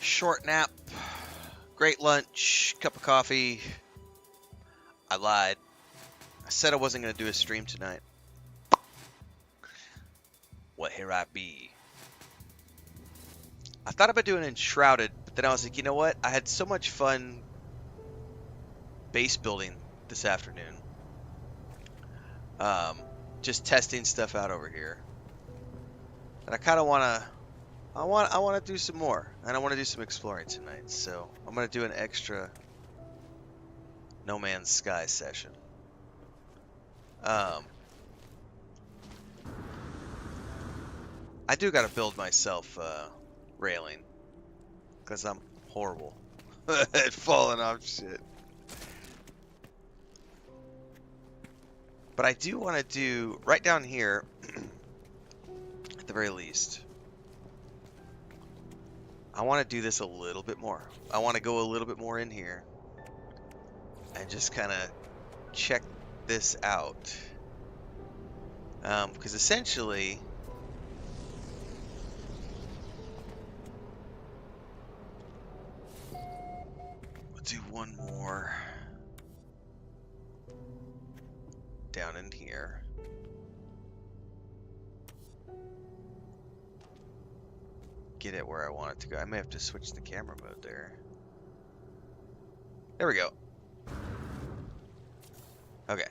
Short nap, great lunch, cup of coffee. I lied. I said I wasn't going to do a stream tonight. What here I be? I thought about doing Enshrouded, but then I was like, you know what? I had so much fun base building this afternoon. Just testing stuff out over here. And I kind of want to I want to do some more, and I want to do some exploring tonight. So I'm gonna do an extra No Man's Sky session. I do gotta build myself railing, cause I'm horrible at falling off shit. But I do want to do right down here, at the very least. I want to do this a little bit more. I want to go a little bit more in here and just kind of check this out. Because essentially, we'll do one more down in here. Get it where I want it to go. I may have to switch the camera mode there. There we go. Okay.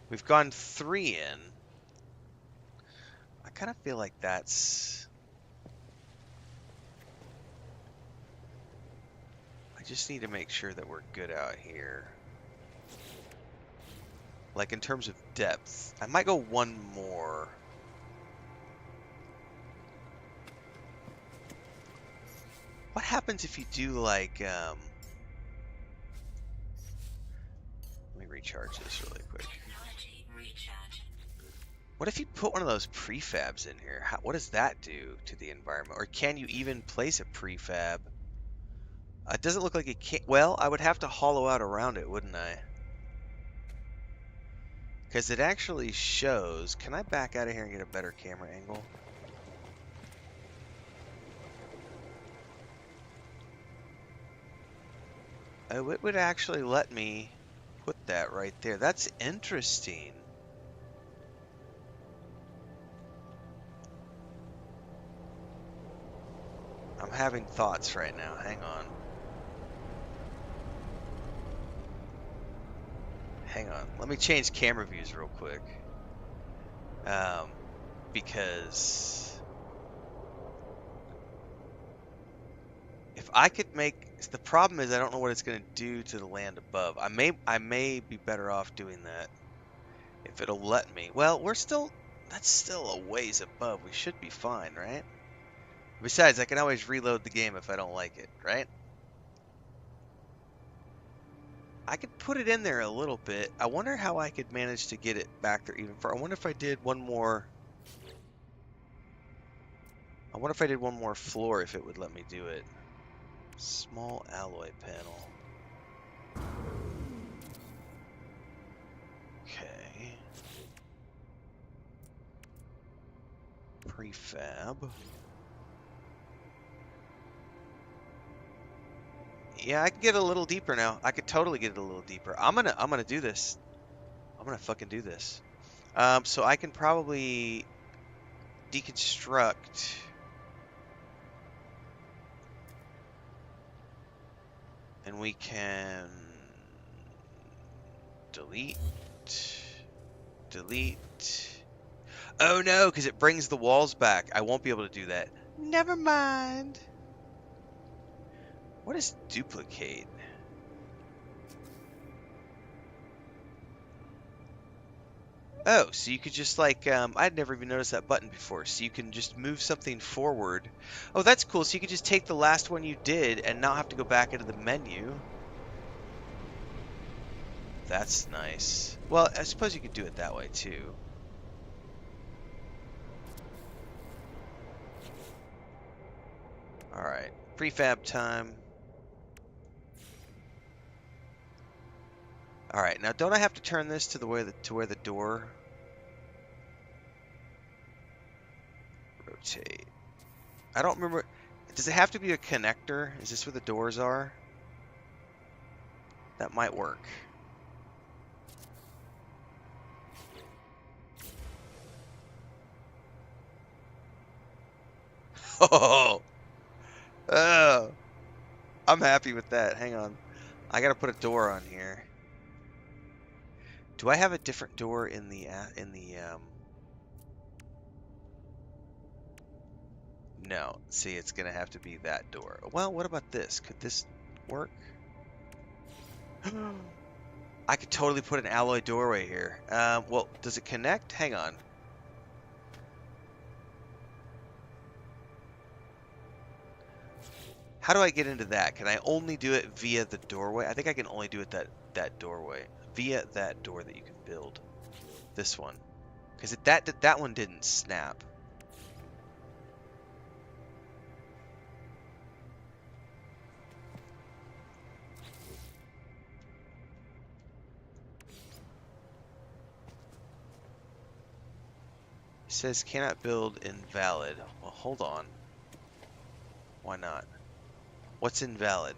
We've gone 3 in. I kind of feel like that's... I just need to make sure that we're good out here. Like in terms of depth. I might go one more. What happens if you do like, let me recharge this really quick. What if you put one of those prefabs in here? What does that do to the environment? Or can you even place a prefab? It doesn't look like it can. Well, I would have to hollow out around it, wouldn't I? Because it actually shows. Can I back out of here and get a better camera angle? Oh, it would actually let me put that right there. That's interesting. I'm having thoughts right now. Hang on. Hang on. Let me change camera views real quick. Because if I could make... The problem is I don't know what it's going to do to the land above. I may be better off doing that if it'll let me. Well, that's still a ways above. We should be fine, right? Besides, I can always reload the game if I don't like it, right? I could put it in there a little bit. I wonder how I could manage to get it back there even further. I wonder if I did one more... I wonder if I did one more floor, if it would let me do it. Small alloy panel. Okay. Prefab. Yeah, I can get a little deeper now. I could totally get it a little deeper. I'm gonna do this. I'm gonna fucking do this. So I can probably deconstruct. And we can delete. Oh no, because it brings the walls back. I won't be able to do that. Never mind. What is duplicate? Oh, so you could just like, I'd never even noticed that button before. So you can just move something forward. Oh, that's cool. So you could just take the last one you did and not have to go back into the menu. That's nice. Well, I suppose you could do it that way too. All right, prefab time. All right, now don't I have to turn this to the way to where the door rotate? I don't remember. Does it have to be a connector? Is this where the doors are? That might work. Oh, oh, I'm happy with that. Hang on. I gotta put a door on here. Do I have a different door in the No. See, it's gonna have to be that door. Well, what about this? Could this work? I could totally put an alloy doorway here. Well, does it connect? Hang on. How do I get into that? Can I only do it via the doorway? I think I can only do it that doorway. Via that door that you can build. This one. Because that one didn't snap. It says cannot build invalid. Well, hold on. Why not? What's invalid?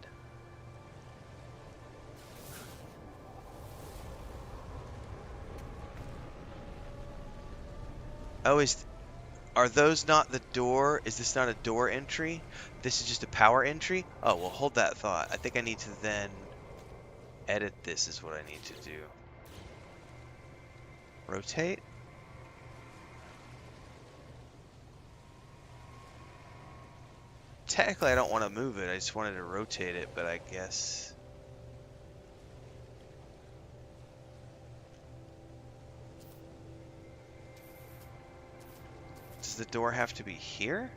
Oh, are those not the door? Is this not a door entry? This is just a power entry? Oh, well, hold that thought. I think I need to then edit this is what I need to do. Rotate? Technically, I don't want to move it. I just wanted to rotate it, but I guess... Does the door have to be here?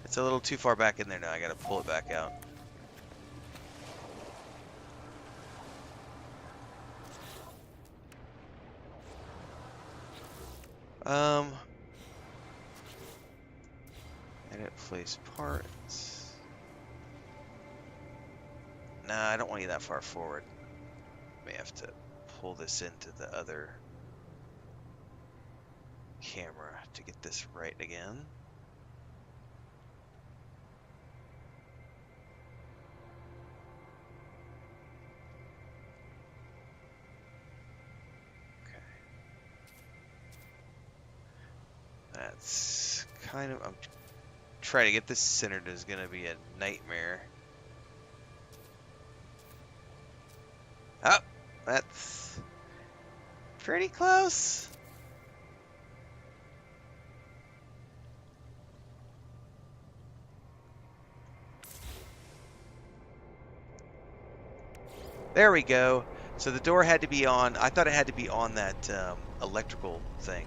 It's a little too far back in there now. I gotta pull it back out. Edit place parts. Nah, I don't want you that far forward. May have to pull this into the other camera to get this right again. Okay. That's kind of... I'm trying to get this centered is going to be a nightmare. Oh, that's pretty close. There we go. So the door had to be on. I thought it had to be on that electrical thing,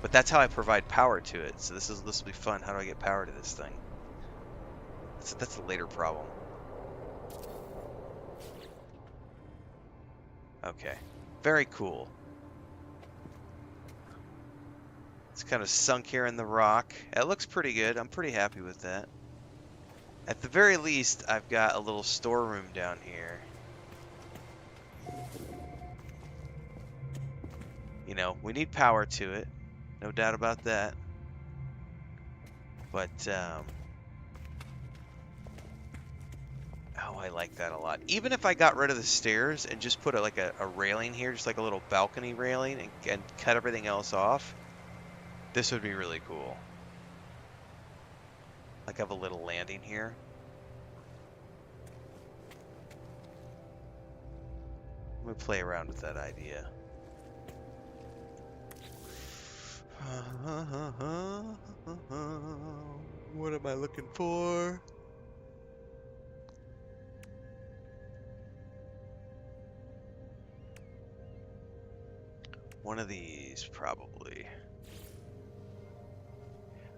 but that's how I provide power to it. So this will be fun. How do I get power to this thing? That's a later problem. Okay, very cool. It's kind of sunk here in the rock. It looks pretty good. I'm pretty happy with that. At the very least, I've got a little storeroom down here. You know, we need power to it. No doubt about that. But, oh, I like that a lot. Even if I got rid of the stairs and just put like a railing here, just like a little balcony railing, and cut everything else off, this would be really cool. Like have a little landing here. I'm gonna play around with that idea. What am I looking for? One of these, probably.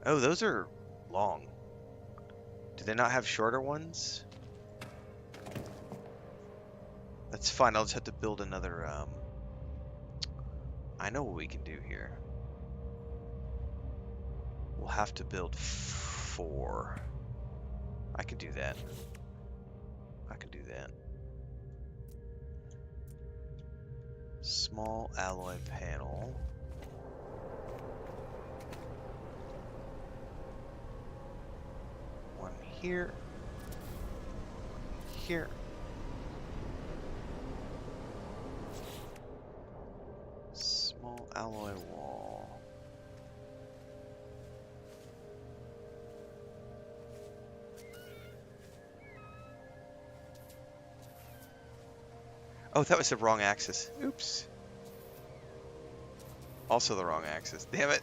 Oh, those are long. Do they not have shorter ones? That's fine. I'll just have to build another, I know what we can do here. We'll have to build 4. I can do that. I can do that. Small alloy panel. One here. One here. Small alloy wall. Oh, that was the wrong axis. Oops. Also the wrong axis. Damn it.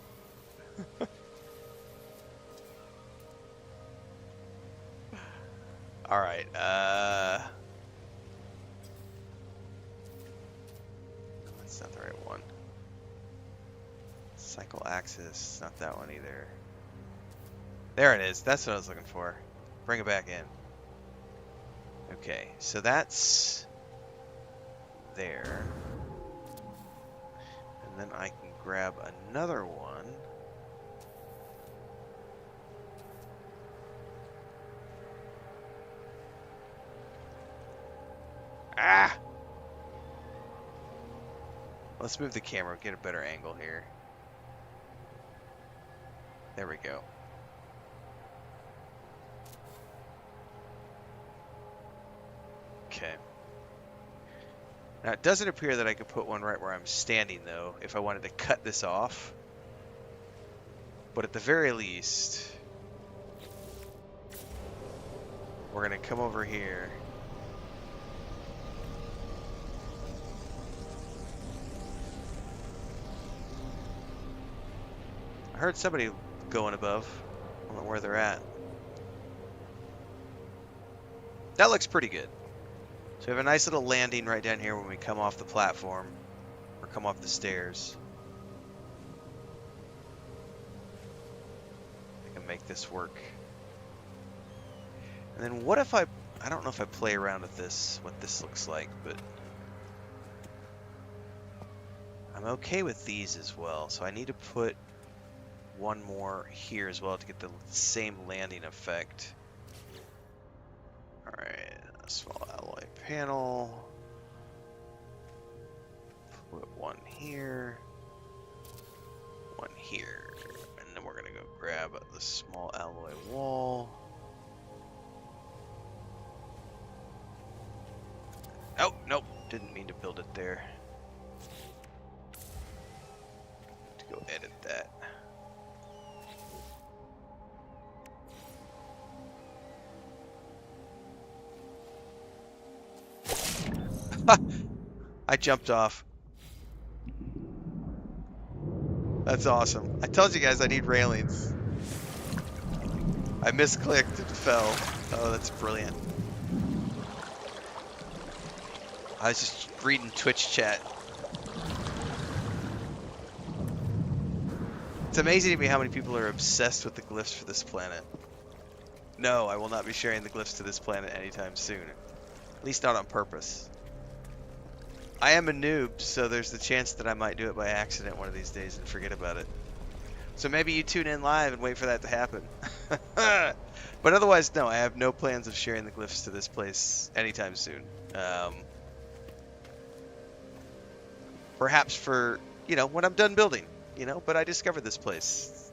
All right. That's not the right one. Cycle axis. Not that one either. There it is. That's what I was looking for. Bring it back in. Okay, so that's there. And then I can grab another one. Ah! Let's move the camera, get a better angle here. There we go. Okay. Now it doesn't appear that I could put one right where I'm standing though, if I wanted to cut this off. But at the very least, we're gonna come over here. I heard somebody going above. I don't know where they're at. That looks pretty good. So we have a nice little landing right down here when we come off the platform, or come off the stairs. I can make this work. And then what if I don't know if I play around with this, what this looks like, but I'm okay with these as well. So I need to put one more here as well to get the same landing effect. Alright, a small alloy panel. Put one here. One here. And then we're gonna go grab the small alloy wall. Oh, nope. Didn't mean to build it there. To go edit that. I jumped off. That's awesome. I told you guys I need railings. I misclicked and fell. Oh, that's brilliant. I was just reading Twitch chat. It's amazing to me how many people are obsessed with the glyphs for this planet. No, I will not be sharing the glyphs to this planet anytime soon. At least not on purpose. I am a noob, so there's the chance that I might do it by accident one of these days and forget about it. So maybe you tune in live and wait for that to happen. But otherwise, no, I have no plans of sharing the glyphs to this place anytime soon. Perhaps for, you know, when I'm done building, you know, but I discovered this place.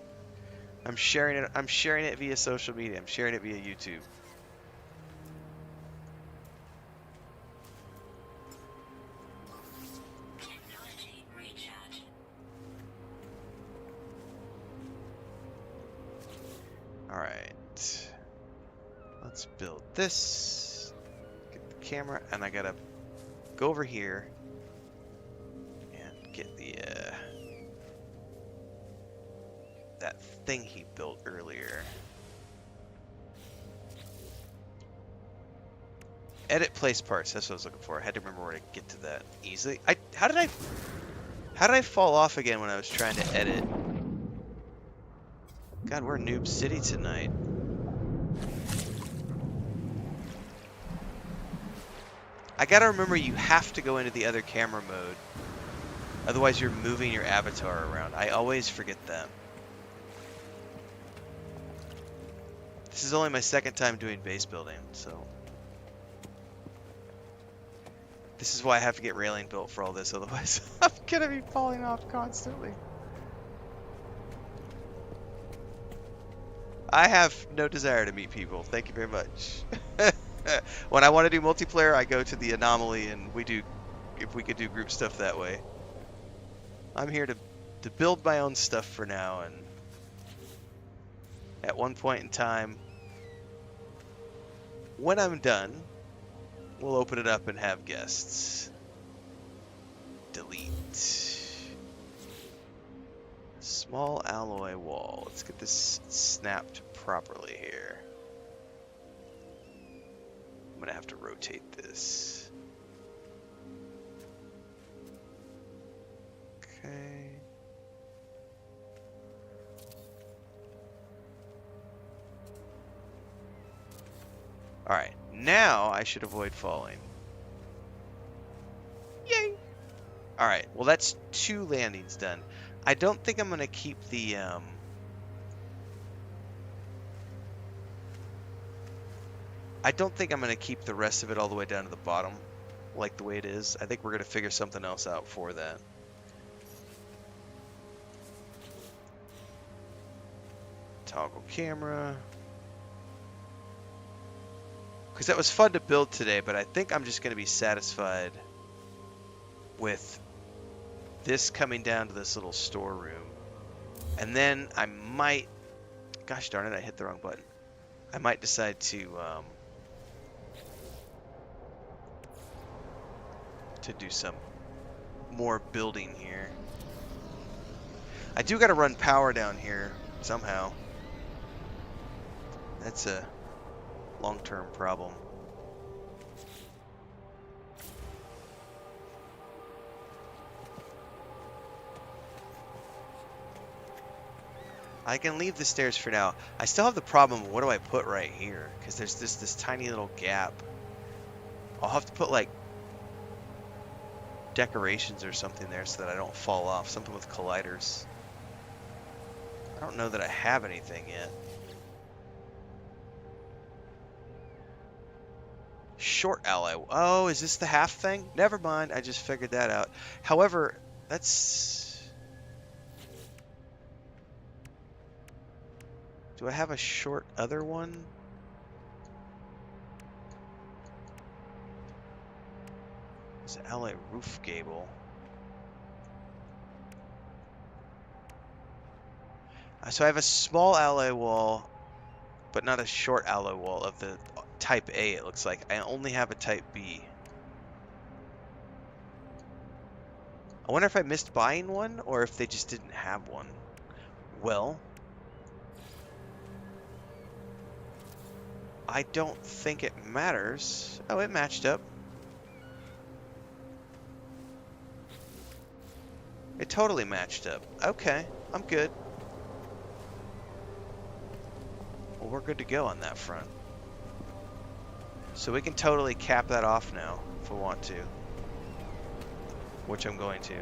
I'm sharing it via social media. I'm sharing it via YouTube. All right. Let's build this. Get the camera, and I gotta go over here and get the that thing he built earlier. Edit place parts. That's what I was looking for. I had to remember where to get to that easily. How did I fall off again when I was trying to edit? God, we're Noob City tonight. I gotta remember you have to go into the other camera mode. Otherwise you're moving your avatar around. I always forget that. This is only my second time doing base building, so... This is why I have to get railing built for all this, otherwise I'm gonna be falling off constantly. I have no desire to meet people. Thank you very much. When I want to do multiplayer, I go to the anomaly and we do, if we could do group stuff that way. I'm here to build my own stuff for now, and at one point in time, when I'm done, we'll open it up and have guests. Delete. Small alloy wall. Let's get this snapped properly here. I'm gonna have to rotate this. Okay. Alright, now I should avoid falling. Yay! Alright, well that's 2 landings done. I don't think I'm gonna keep the I don't think I'm gonna keep the rest of it all the way down to the bottom like the way it is. I think we're gonna figure something else out for that. Toggle camera. Because that was fun to build today, but I think I'm just gonna be satisfied with this coming down to this little storeroom. And then I might, gosh darn it, I hit the wrong button. I might decide to do some more building here. I do got to run power down here somehow. That's a long-term problem. I can leave the stairs for now. I still have the problem of what do I put right here? Because there's this tiny little gap. I'll have to put like decorations or something there so that I don't fall off. Something with colliders. I don't know that I have anything yet. Short ally. Oh, is this the half thing? Never mind. I just figured that out. However, that's... Do I have a short other one? It's an alloy roof gable. So I have a small alloy wall, but not a short alloy wall of the type A, it looks like. I only have a type B. I wonder if I missed buying one, or if they just didn't have one. Well... I don't think it matters. Oh, it matched up. It totally matched up. Okay, I'm good. Well, we're good to go on that front. So we can totally cap that off now, if we want to. Which I'm going to.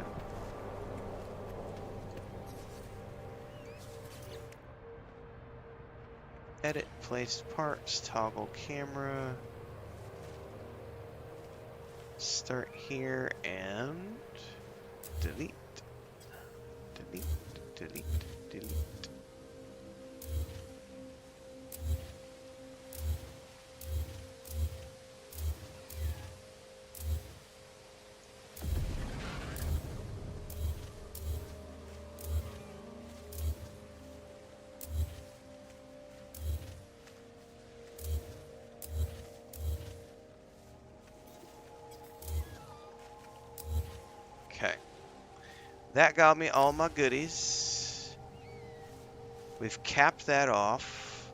Edit placed parts, toggle camera. Start here and delete. Delete, delete, delete. Okay. That got me all my goodies. We've capped that off.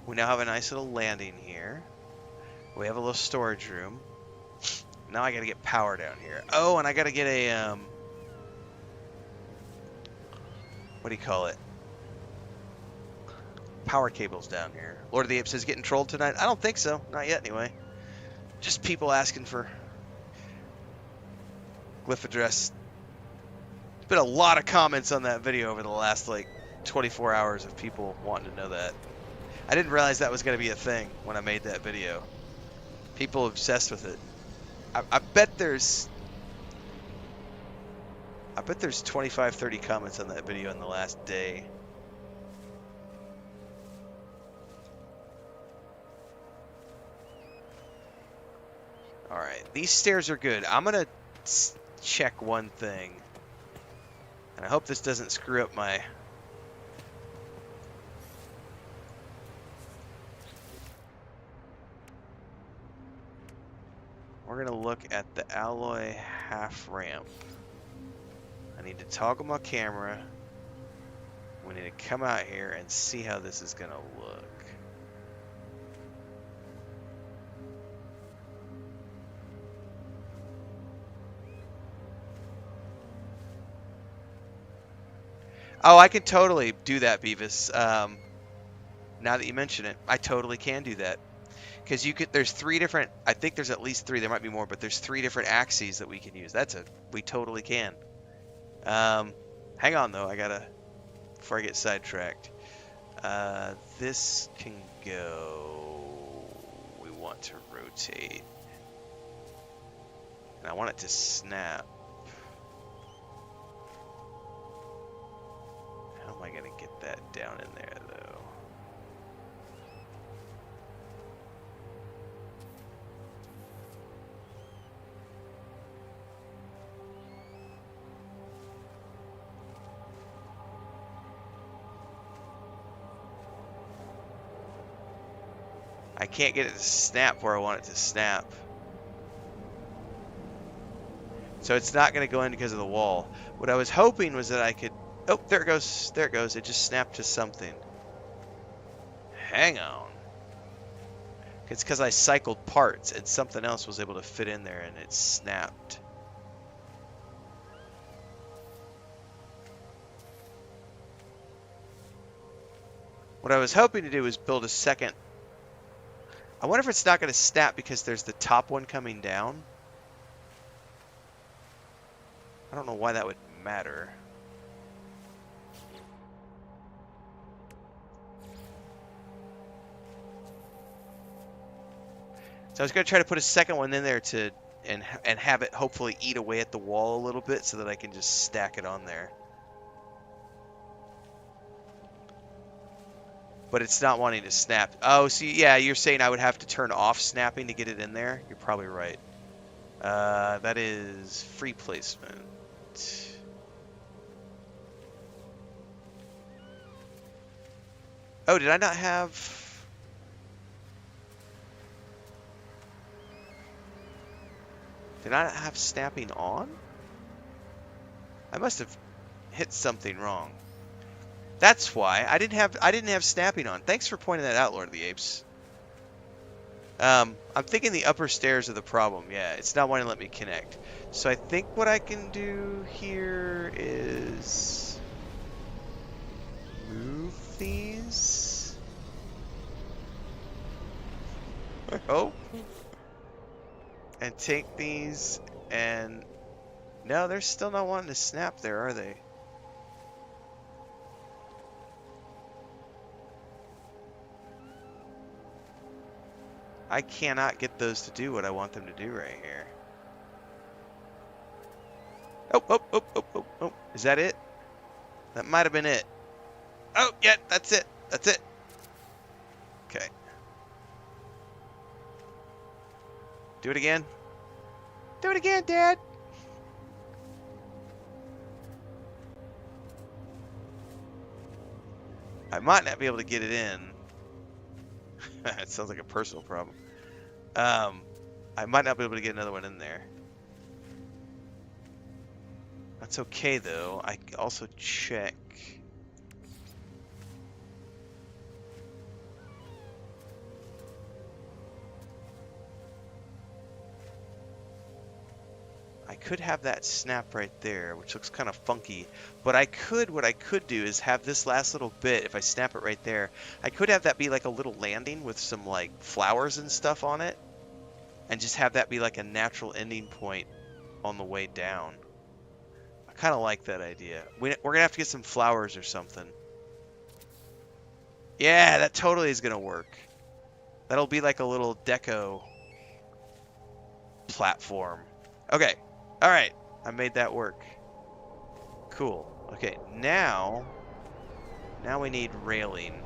We now have a nice little landing here. We have a little storage room. Now I gotta get power down here. Oh, and I gotta get a, what do you call it? Power cables down here. Lord of the Apes is getting trolled tonight? I don't think so. Not yet, anyway. Just people asking for glyph address. There's been a lot of comments on that video over the last, like, 24 hours of people wanting to know that. I didn't realize that was going to be a thing when I made that video. People obsessed with it. I bet there's 25, 30 comments on that video in the last day. Alright, these stairs are good. I'm going to check one thing. And I hope this doesn't screw up my... We're going to look at the alloy half ramp. I need to toggle my camera. We need to come out here and see how this is going to look. Oh, I can totally do that, Beavis. Now that you mention it, I totally can do that. Because you could, there's 3 different, I think there's at least 3, there might be more, but there's 3 different axes that we can use. We totally can. Hang on though, before I get sidetracked. This can go, we want to rotate. And I want it to snap. How am I going to get that down in there though? I can't get it to snap where I want it to snap. So it's not going to go in because of the wall. What I was hoping was that I could... Oh, there it goes. There it goes. It just snapped to something. Hang on. It's because I cycled parts and something else was able to fit in there and it snapped. What I was hoping to do was build a second... I wonder if it's not going to snap because there's the top one coming down. I don't know why that would matter. So I was going to try to put a second one in there and have it hopefully eat away at the wall a little bit so that I can just stack it on there. But it's not wanting to snap. Oh, see, yeah, you're saying I would have to turn off snapping to get it in there? You're probably right. That is free placement. Oh, did I not have... Did I not have snapping on? I must have hit something wrong. That's why I didn't have snapping on. Thanks for pointing that out, Lord of the Apes. I'm thinking the upper stairs are the problem. Yeah, it's not wanting to let me connect. So I think what I can do here is move these. I hope. And take these and... No, they're still not wanting to snap there, are they? I cannot get those to do what I want them to do right here. Oh, oh, oh, oh, oh, oh. Is that it? That might have been it. Oh, yeah, that's it. That's it. Okay. Do it again. Do it again, Dad. I might not be able to get it in. It sounds like a personal problem. I might not be able to get another one in there. That's okay though. I also check. I could have that snap right there, which looks kind of funky, but what I could do is have this last little bit, if I snap it right there, I could have that be like a little landing with some like flowers and stuff on it, and just have that be like a natural ending point on the way down. I kind of like that idea. We're gonna have to get some flowers or something. Yeah, that totally is gonna work. That'll be like a little deco platform. Okay, all right, I made that work. Cool. Okay, now we need railing.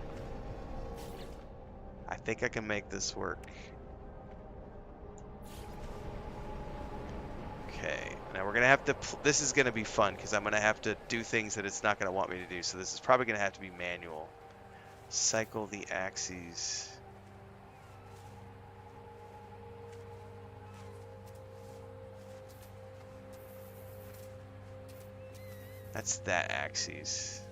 I think I can make this work. Okay, now we're gonna have to, this is gonna be fun because I'm gonna have to do things that it's not gonna want me to do, so this is probably gonna have to be manual. Cycle the axes. That's that axis.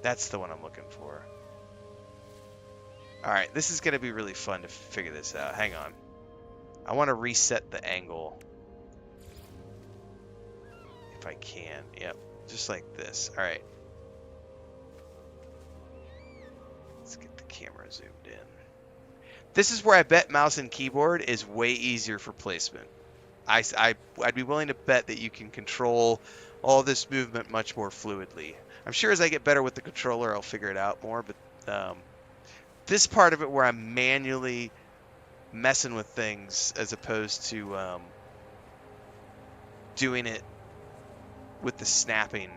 That's the one I'm looking for. Alright, this is going to be really fun to figure this out. Hang on. I want to reset the angle. If I can. Yep. Just like this. Alright. Let's get the camera zoomed in. This is where I bet mouse and keyboard is way easier for placement. I'd be willing to bet that you can control all this movement much more fluidly. I'm sure as I get better with the controller, I'll figure it out more, but this part of it where I'm manually messing with things as opposed to doing it with the snapping.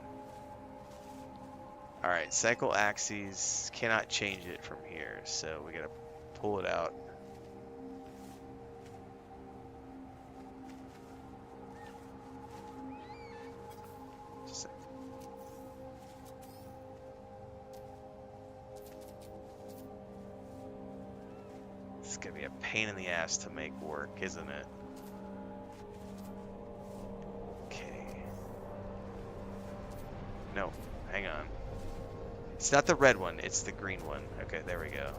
All right, cycle axes, cannot change it from here, so we gotta pull it out. It's gonna be a pain in the ass to make work, isn't it? Okay. No, hang on. It's not the red one, it's the green one. Okay, there we go.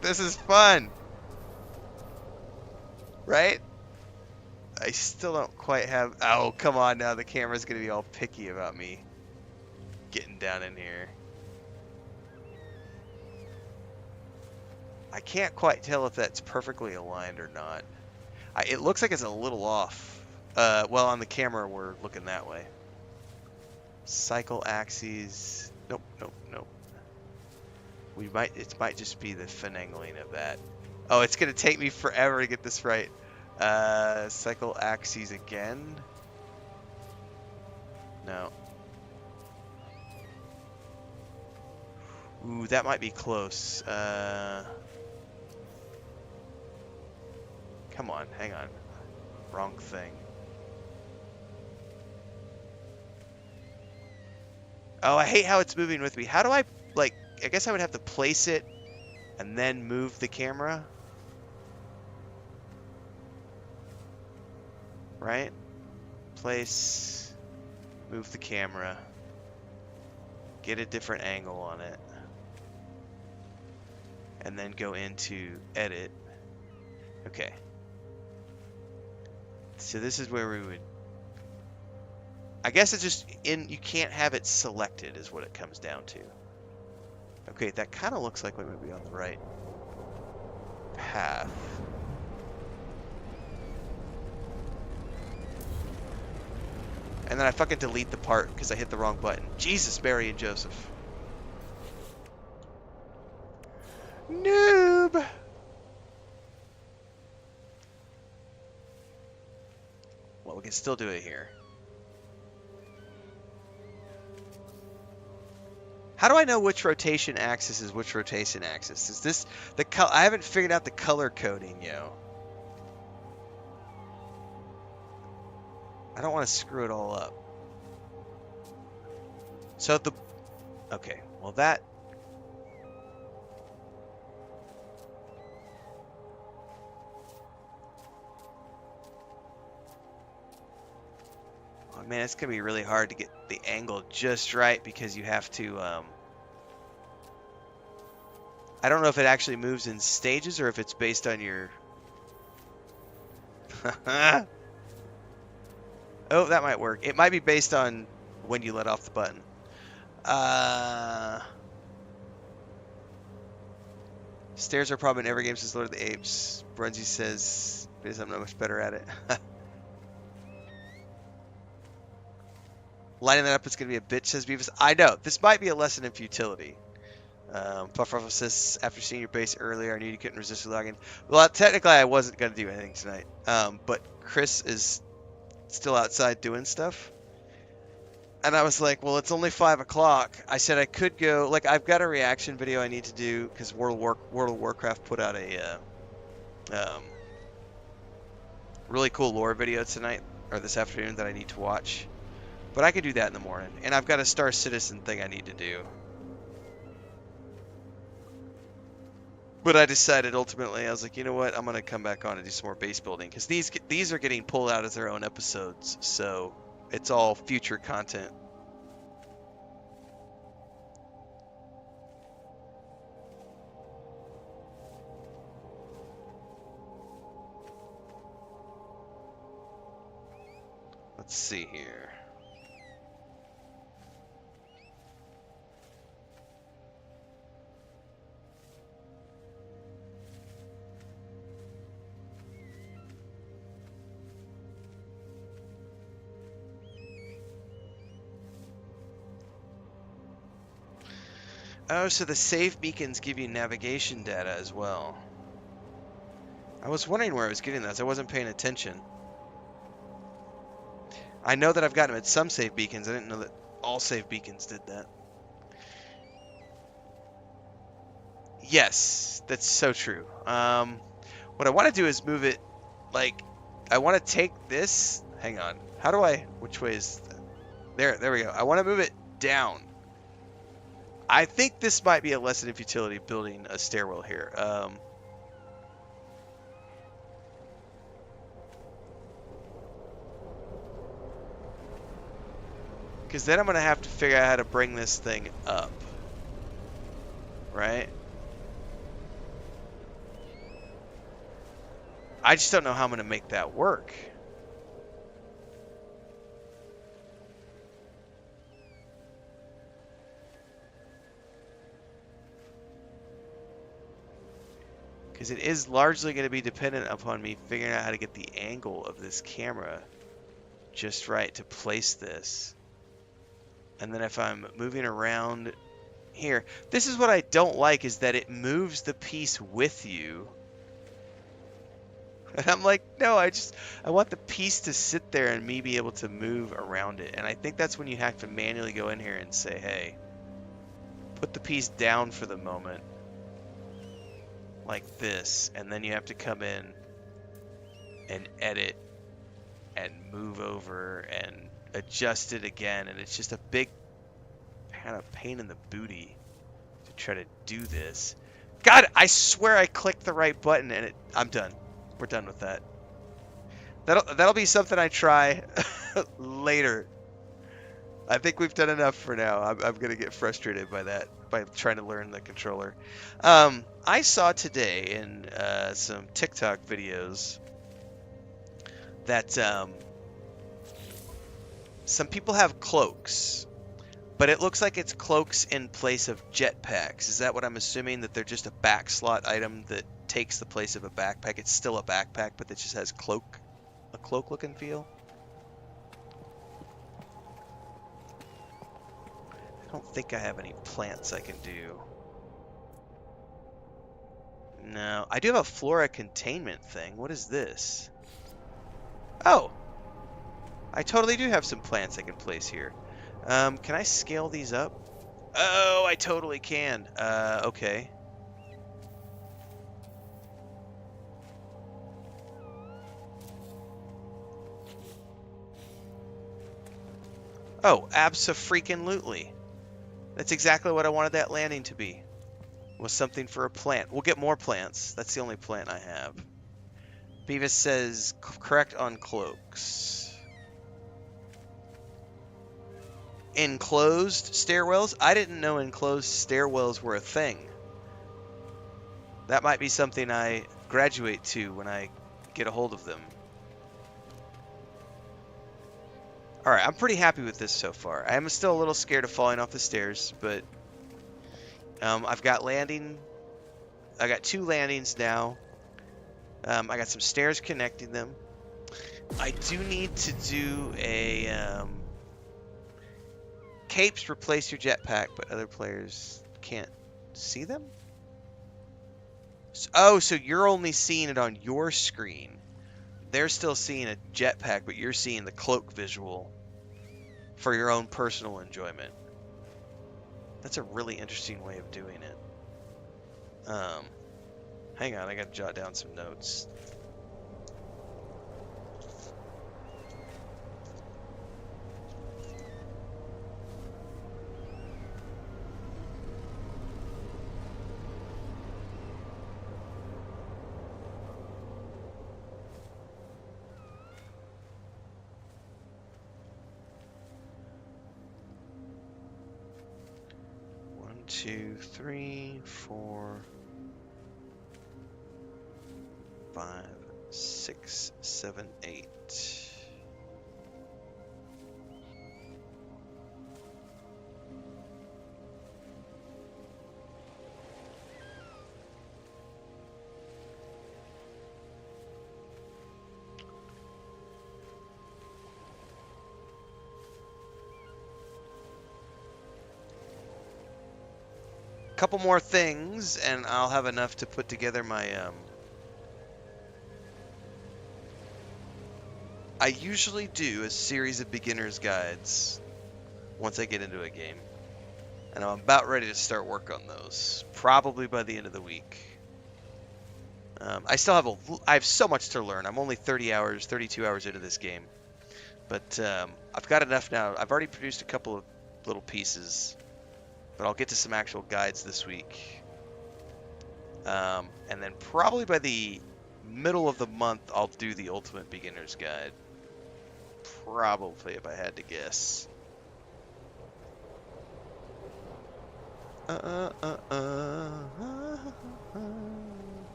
This is fun! Right? I still don't quite have... Oh, come on now, the camera's gonna be all picky about me getting down in here. I can't quite tell if that's perfectly aligned or not. It looks like it's a little off. Well, on the camera, we're looking that way. Cycle axes. Nope, nope, nope. It might just be the finagling of that. Oh, it's gonna take me forever to get this right. Cycle axes again. No. Ooh, that might be close. Come on, hang on. Wrong thing. Oh, I hate how it's moving with me. How do I, like, I guess I would have to place it and then move the camera. Right? Place, move the camera, get a different angle on it, and then go into edit. Okay. So this is where we would, I guess it's just you can't have it selected is what it comes down to. Okay, that kind of looks like we would be on the right path. And then I fucking delete the part because I hit the wrong button. Jesus, Mary and Joseph. Noob! Well, we can still do it here. How do I know which rotation axis is which rotation axis? Is this the I haven't figured out the color coding, yo. I don't want to screw it all up. So okay, well that, Man, it's gonna be really hard to get the angle just right because you have to, I don't know if it actually moves in stages or if it's based on your... Oh, that might work. It might be based on when you let off the button. Stairs are probably in every game since Lord of the Apes. Brunzy says, because I'm not much better at it. Lining that up is going to be a bitch, says Beavis. I know. This might be a lesson in futility. Puff Ruffle says, after seeing your base earlier, I knew you couldn't resist logging. Well, technically, I wasn't going to do anything tonight. But Chris is still outside doing stuff. And I was like, well, it's only 5 o'clock. I said I could go, like, I've got a reaction video I need to do, because World of Warcraft put out a really cool lore video tonight, or this afternoon, that I need to watch. But I could do that in the morning. And I've got a Star Citizen thing I need to do. But I decided ultimately, I was like, you know what, I'm going to come back on and do some more base building. Because these are getting pulled out as their own episodes, so it's all future content. Let's see here. Oh, so the save beacons give you navigation data as well. I was wondering where I was getting those. I wasn't paying attention. I know that I've gotten them at some save beacons. I didn't know that all save beacons did that. Yes, that's so true. What I want to do is move it, like, I want to take this. Hang on. How do I, which way is, there we go. I want to move it down. I think this might be a lesson in futility, building a stairwell here. Because then I'm going to have to figure out how to bring this thing up. Right? I just don't know how I'm going to make that work. Because it is largely going to be dependent upon me figuring out how to get the angle of this camera just right to place this. And then if I'm moving around here, this is what I don't like, is that it moves the piece with you. And I'm like, no, I want the piece to sit there and me be able to move around it. And I think that's when you have to manually go in here and say, hey, put the piece down for the moment. Like this, and then you have to come in and edit and move over and adjust it again, and it's just a big kind of pain in the booty to try to do this. God, I swear I clicked the right button and I'm done. We're done with that. That'll be something I try later. I think we've done enough for now. I'm gonna get frustrated by that, by trying to learn the controller. I saw today in some TikTok videos that some people have cloaks, but it looks like it's cloaks in place of jetpacks. Is that what I'm assuming? That they're just a back slot item that takes the place of a backpack? It's still a backpack, but it just has a cloak looking feel. I don't think I have any plants I can do. No, I do have a flora containment thing. What is this? Oh, I totally do have some plants I can place here. Can I scale these up? Oh, I totally can. Okay. Oh, abso-freaking-lutely. That's exactly what I wanted that landing to be. Was something for a plant. We'll get more plants. That's the only plant I have. Beavis says correct on cloaks. Enclosed stairwells? I didn't know enclosed stairwells were a thing. That might be something I graduate to when I get a hold of them. Alright, I'm pretty happy with this so far. I am still a little scared of falling off the stairs, but I've got landing. I got 2 landings now. I got some stairs connecting them. I do need to do a capes replace your jetpack, but other players can't see them? Oh, so you're only seeing it on your screen. They're still seeing a jetpack, but you're seeing the cloak visual for your own personal enjoyment. That's a really interesting way of doing it. Hang on, I gotta jot down some notes. One, 2, 3, 4, 5, 6, 7, 8. Couple more things, and I'll have enough to put together my I usually do a series of beginner's guides once I get into a game, and I'm about ready to start work on those, probably by the end of the week. I still have I have so much to learn. I'm only 30 hours, 32 hours into this game, but I've got enough now. I've already produced a couple of little pieces, but I'll get to some actual guides this week. And then probably by the middle of the month, I'll do the Ultimate Beginner's Guide. Probably, if I had to guess.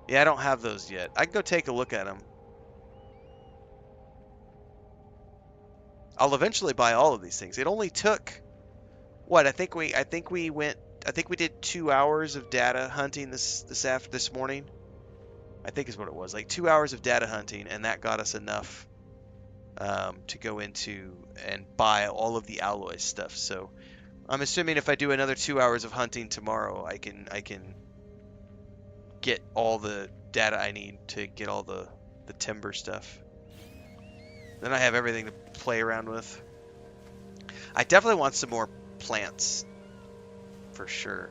Yeah, I don't have those yet. I can go take a look at them. I'll eventually buy all of these things. It only took what? I think we did 2 hours of data hunting this morning. I think is what it was. Like 2 hours of data hunting, and that got us enough to go into and buy all of the alloy stuff. So I'm assuming if I do another 2 hours of hunting tomorrow, I can get all the data I need to get all the timber stuff. Then I have everything to play around with. I definitely want some more plants, for sure.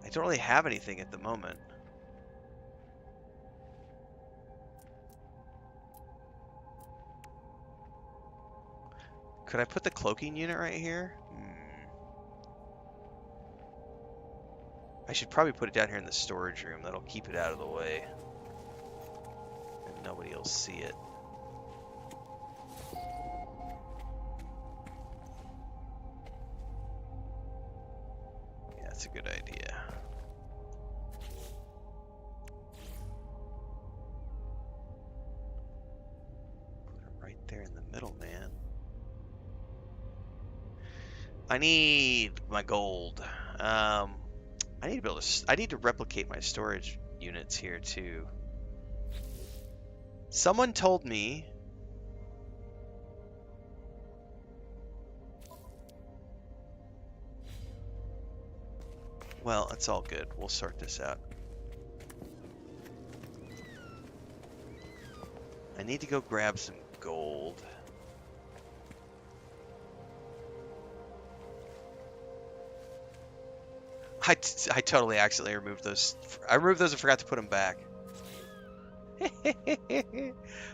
I don't really have anything at the moment. Could I put the cloaking unit right here? I should probably put it down here in the storage room. That'll keep it out of the way. And nobody will see it. Yeah, that's a good idea. Put it right there in the middle, man. I need my gold. I need to be able to. I need to replicate my storage units here too. Someone told me. Well, it's all good. We'll sort this out. I need to go grab some gold. I totally accidentally removed those. I removed those and forgot to put them back.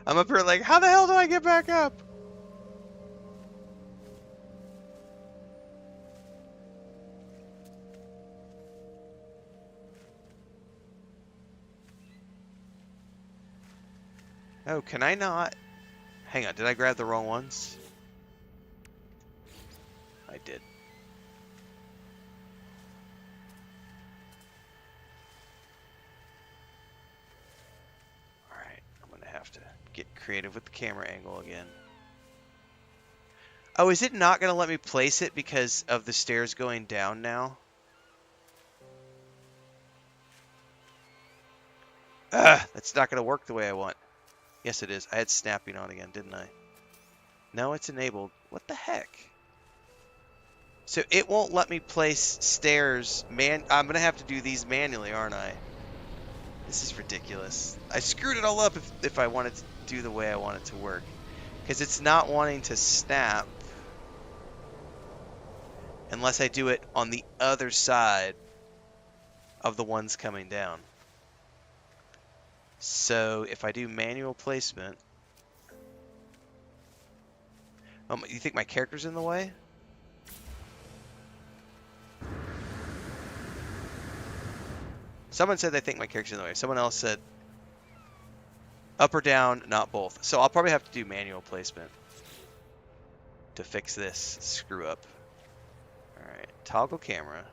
I'm up here like, how the hell do I get back up? Oh, can I not? Hang on, did I grab the wrong ones? I did. Alright, I'm gonna have to get creative with the camera angle again. Oh, is it not gonna let me place it because of the stairs going down now? Ugh, that's not gonna work the way I want. Yes, it is. I had snapping on again, didn't I? No, it's enabled. What the heck? So it won't let me place stairs. I'm gonna have to do these manually, aren't I? This is ridiculous. I screwed it all up if I wanted to do the way I want it to work. Because it's not wanting to snap unless I do it on the other side of the ones coming down. So if I do manual placement... you think my character's in the way? Someone said they think my character's in the way. Someone else said up or down, not both. So I'll probably have to do manual placement to fix this screw up. Alright, toggle camera.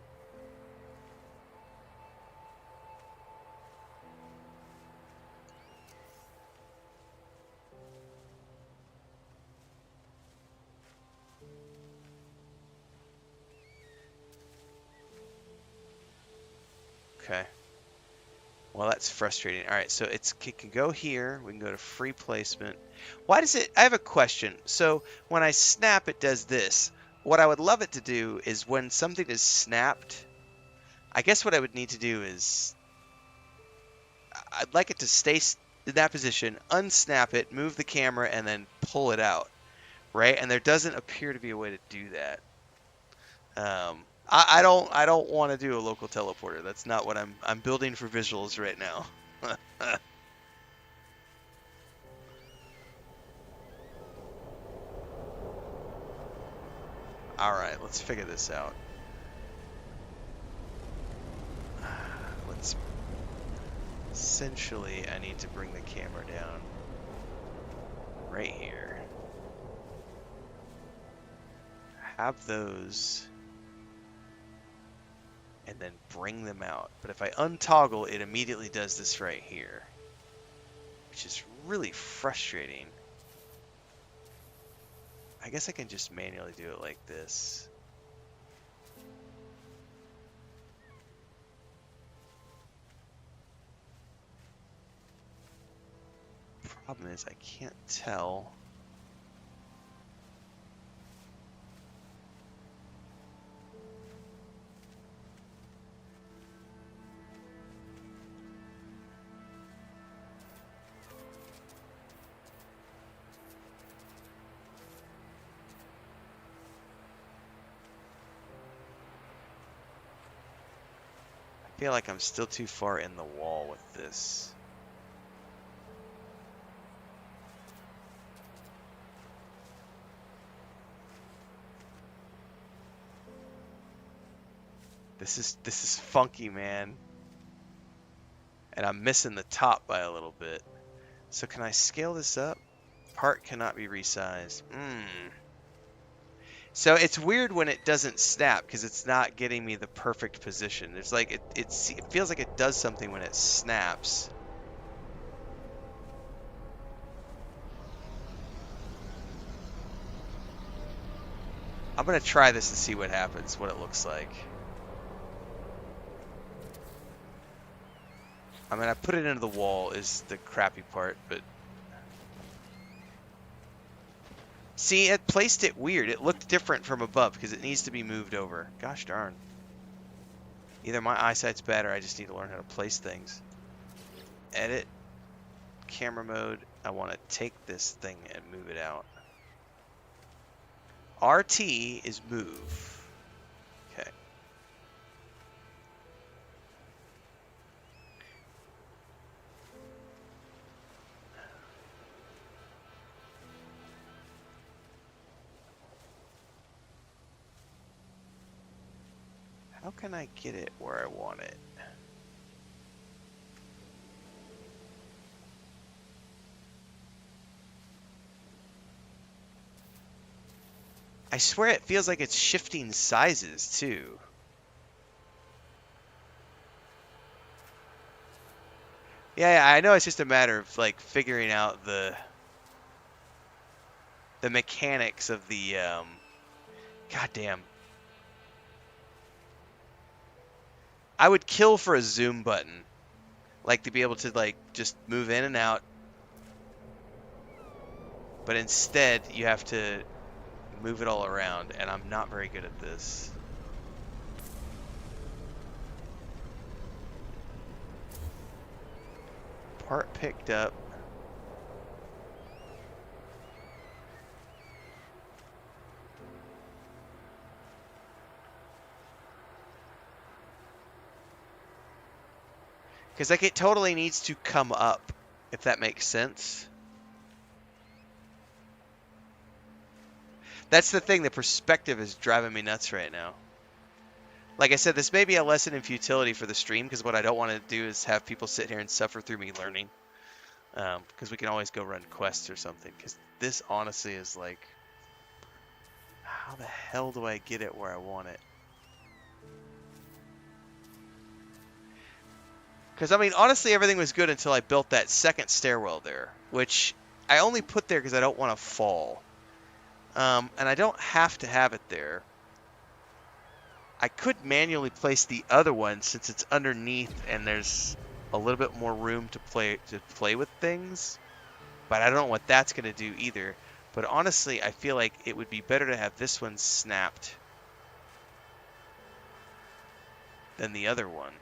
Okay. Well, that's frustrating. All right, so it can go here. We can go to free placement. Why does it... I have a question. So when I snap, it does this. What I would love it to do is when something is snapped, I guess what I would need to do is... I'd like it to stay in that position, unsnap it, move the camera, and then pull it out, right? And there doesn't appear to be a way to do that. I don't want to do a local teleporter. That's not what I'm building for visuals right now. All right, let's figure this out. Essentially, I need to bring the camera down right here. Have those and then bring them out. But if I untoggle, it immediately does this right here, which is really frustrating. I guess I can just manually do it like this. Problem is, I can't tell. I feel like I'm still too far in the wall with this. This is funky, man. And I'm missing the top by a little bit. So can I scale this up? Part cannot be resized. So it's weird when it doesn't snap because it's not getting me the perfect position. It's like it feels like it does something when it snaps. I'm gonna try this and see what happens, what it looks like. I mean, I put it into the wall is the crappy part, but... See, it placed it weird. It looked different from above because it needs to be moved over. Gosh darn. Either my eyesight's bad or I just need to learn how to place things. Edit. Camera mode. I want to take this thing and move it out. RT is move. Okay. How can I get it where I want it? I swear it feels like it's shifting sizes too. Yeah, I know it's just a matter of like figuring out the mechanics of the goddamn. I would kill for a zoom button. Like to be able to like just move in and out. But instead you have to move it all around, and I'm not very good at this. Part picked up. Because like it totally needs to come up, if that makes sense. That's the thing, the perspective is driving me nuts right now. Like I said, this may be a lesson in futility for the stream, because what I don't want to do is have people sit here and suffer through me learning. Because we can always go run quests or something. Because this honestly is like, how the hell do I get it where I want it? Because, I mean, honestly, everything was good until I built that second stairwell there, which I only put there because I don't want to fall. And I don't have to have it there. I could manually place the other one since it's underneath and there's a little bit more room to play with things. But I don't know what that's going to do either. But honestly, I feel like it would be better to have this one snapped than the other one.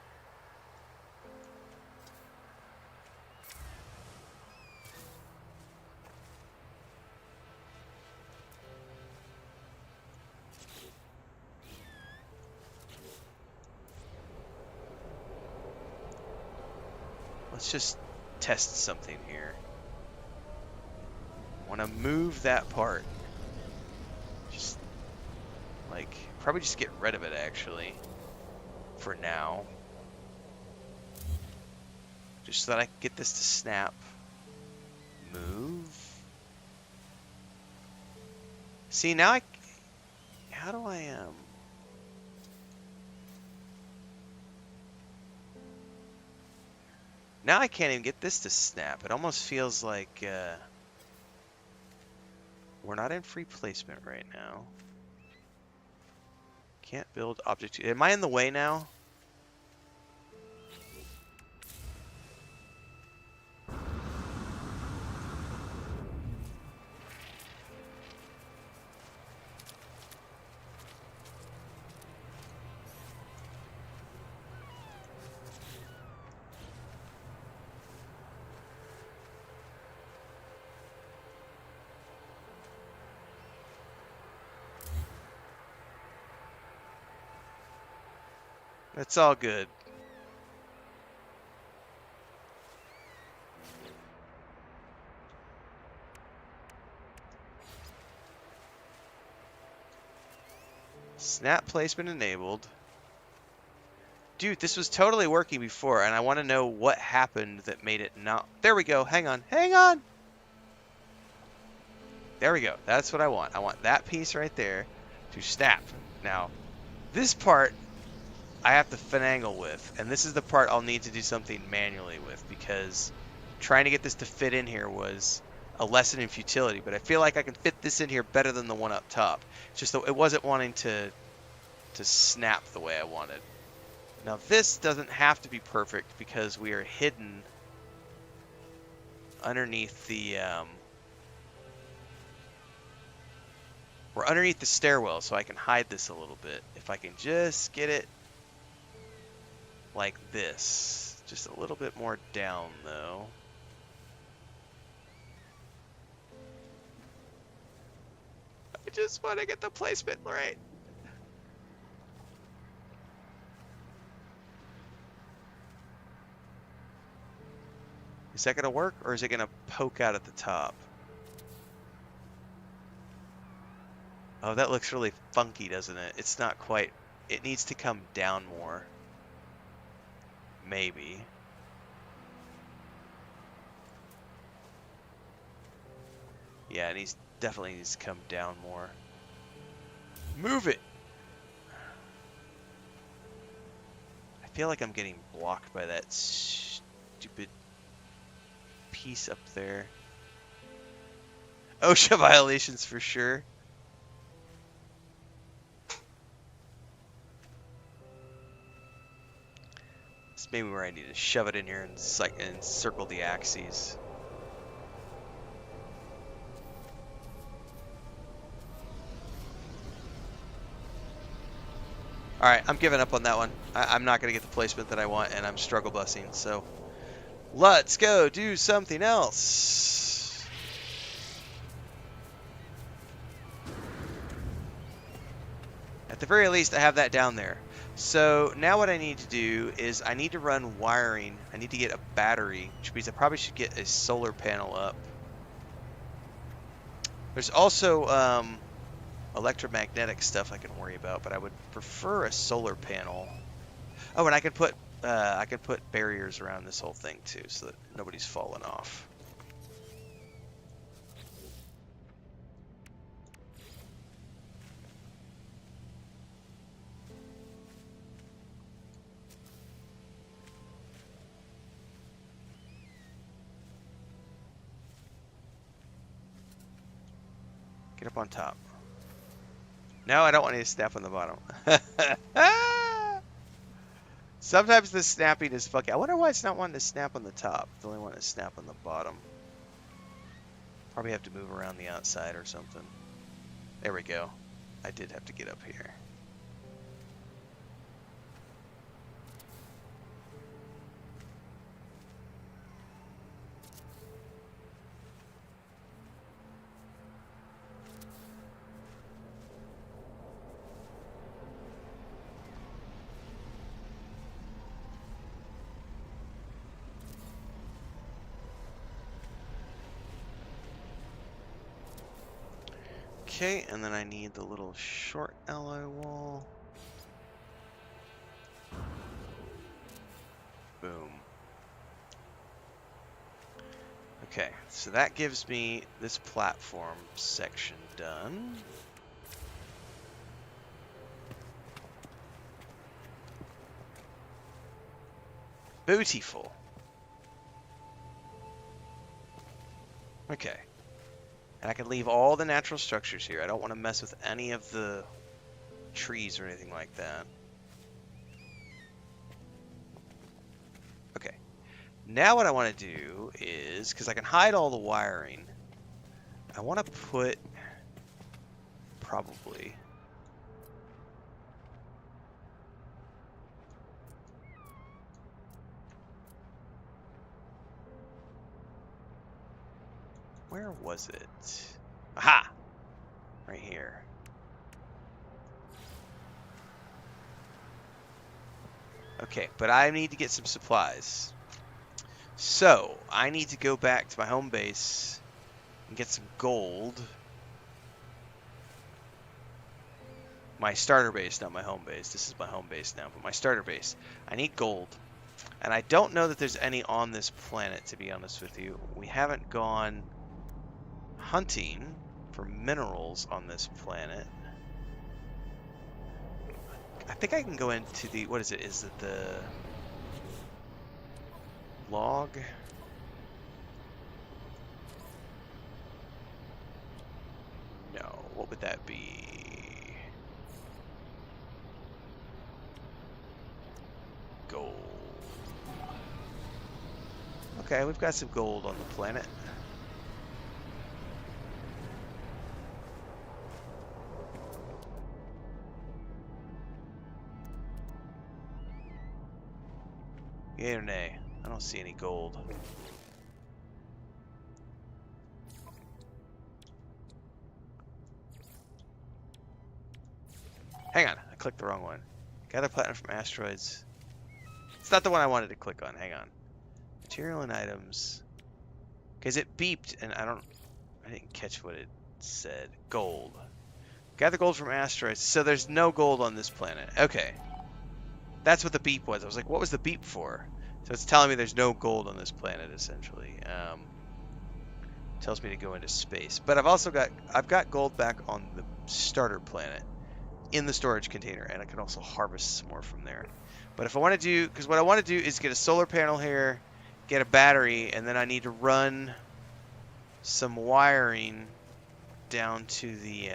Let's just test something here. I want to move that part. Just, like, probably just get rid of it, actually. For now. Just so that I can get this to snap. Move. See, now how do I, now I can't even get this to snap. It almost feels like, we're not in free placement right now. Can't build object. Am I in the way now? It's all good. Snap placement enabled. Dude, this was totally working before, and I want to know what happened that made it not... There we go. Hang on. Hang on! There we go. That's what I want. I want that piece right there to snap. Now, this part I have to finagle with, and this is the part I'll need to do something manually with, because trying to get this to fit in here was a lesson in futility, but I feel like I can fit this in here better than the one up top. It's just that it wasn't wanting to snap the way I wanted. Now this doesn't have to be perfect because we are hidden underneath the we're underneath the stairwell, so I can hide this a little bit. If I can just get it like this, just a little bit more down though. I just want to get the placement right. Is that going to work, or is it going to poke out at the top? Oh, that looks really funky, doesn't it? It's not quite... It needs to come down more. Maybe. Yeah, it definitely needs to come down more. Move it! I feel like I'm getting blocked by that stupid piece up there. OSHA violations for sure. It's maybe where I need to shove it in here and circle the axes. Alright, I'm giving up on that one. I'm not going to get the placement that I want, and I'm struggle busing, so let's go do something else. At the very least, I have that down there. So now what I need to do is I need to run wiring. I need to get a battery, which means I probably should get a solar panel up. There's also electromagnetic stuff I can worry about, but I would prefer a solar panel. Oh, and I could put barriers around this whole thing too, so that nobody's falling off. Get up on top. No, I don't want you to snap on the bottom. Sometimes the snapping is fucking. I wonder why it's not wanting to snap on the top. It's only wanting to snap on the bottom. Probably have to move around the outside or something. There we go. I did have to get up here. Okay, and then I need the little short alloy wall. Boom. Okay, so that gives me this platform section done. Beautiful. Okay. And I can leave all the natural structures here. I don't want to mess with any of the trees or anything like that. Okay. Now what I want to do is, because I can hide all the wiring, I want to put probably where was it? Aha! Right here. Okay, but I need to get some supplies. So, I need to go back to my home base and get some gold. My starter base, not my home base. This is my home base now, but my starter base. I need gold. And I don't know that there's any on this planet, to be honest with you. We haven't gone hunting for minerals on this planet. I think I can go into the, what is it? Is it the log? No, what would that be? Gold. Okay, we've got some gold on the planet. Yay or nay? I don't see any gold. Hang on, I clicked the wrong one. Gather platinum from asteroids. It's not the one I wanted to click on. Hang on. Material and items. Because it beeped and I didn't catch what it said. Gold. Gather gold from asteroids. So there's no gold on this planet. Okay. That's what the beep was. I was like, what was the beep for? So it's telling me there's no gold on this planet, essentially. Tells me to go into space. But I've got gold back on the starter planet. in the storage container, and I can also harvest some more from there. But if I want to do, because what I want to do is get a solar panel here, get a battery, and then I need to run some wiring down to the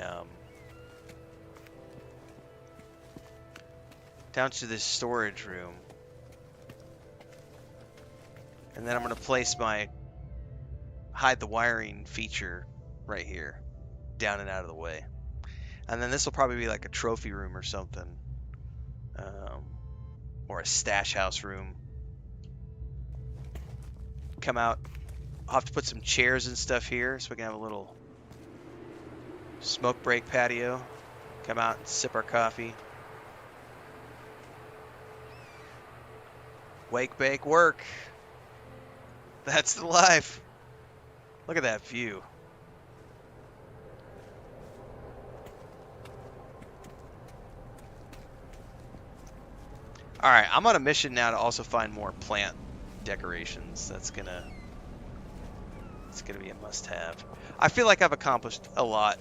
this storage room, and then I'm going to place my hide the wiring feature right here, down and out of the way. And then this will probably be like a trophy room or something, or a stash house room. Come out. I'll have to put some chairs and stuff here so we can have a little smoke break patio. Come out and sip our coffee. Wake, bake, work. That's the life. Look at that view. All right, I'm on a mission now to also find more plant decorations. It's gonna be a must-have. I feel like I've accomplished a lot.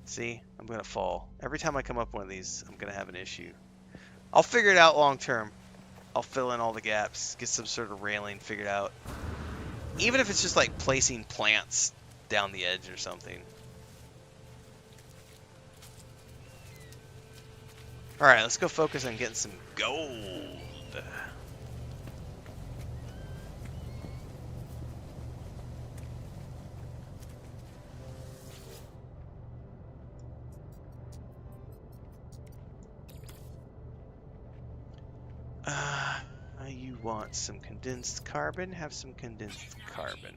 See, I'm gonna fall. Every time I come up one of these, I'm gonna have an issue. I'll figure it out long term. I'll fill in all the gaps, get some sort of railing figured out. Even if it's just like placing plants down the edge or something. All right, let's go focus on getting some gold. You want some condensed carbon? Have some condensed carbon.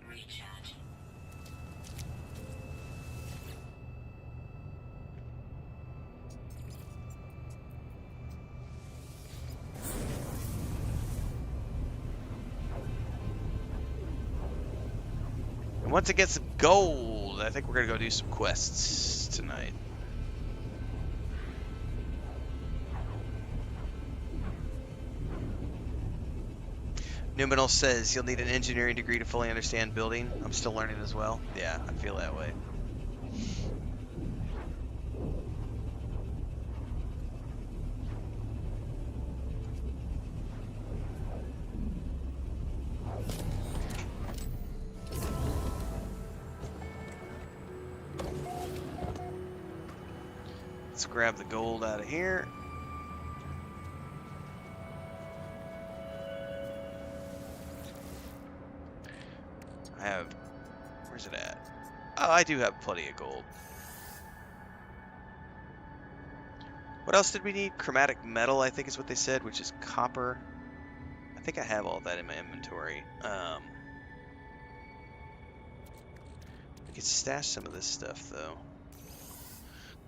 And once I get some gold, I think we're gonna go do some quests tonight. Numinal says you'll need an engineering degree to fully understand building. I'm still learning as well. Yeah, I feel that way. Let's grab the gold out of here. I have, where's it at? Oh, I do have plenty of gold. What else did we need? Chromatic metal, I think is what they said, which is copper. I think I have all that in my inventory. We could stash some of this stuff, though.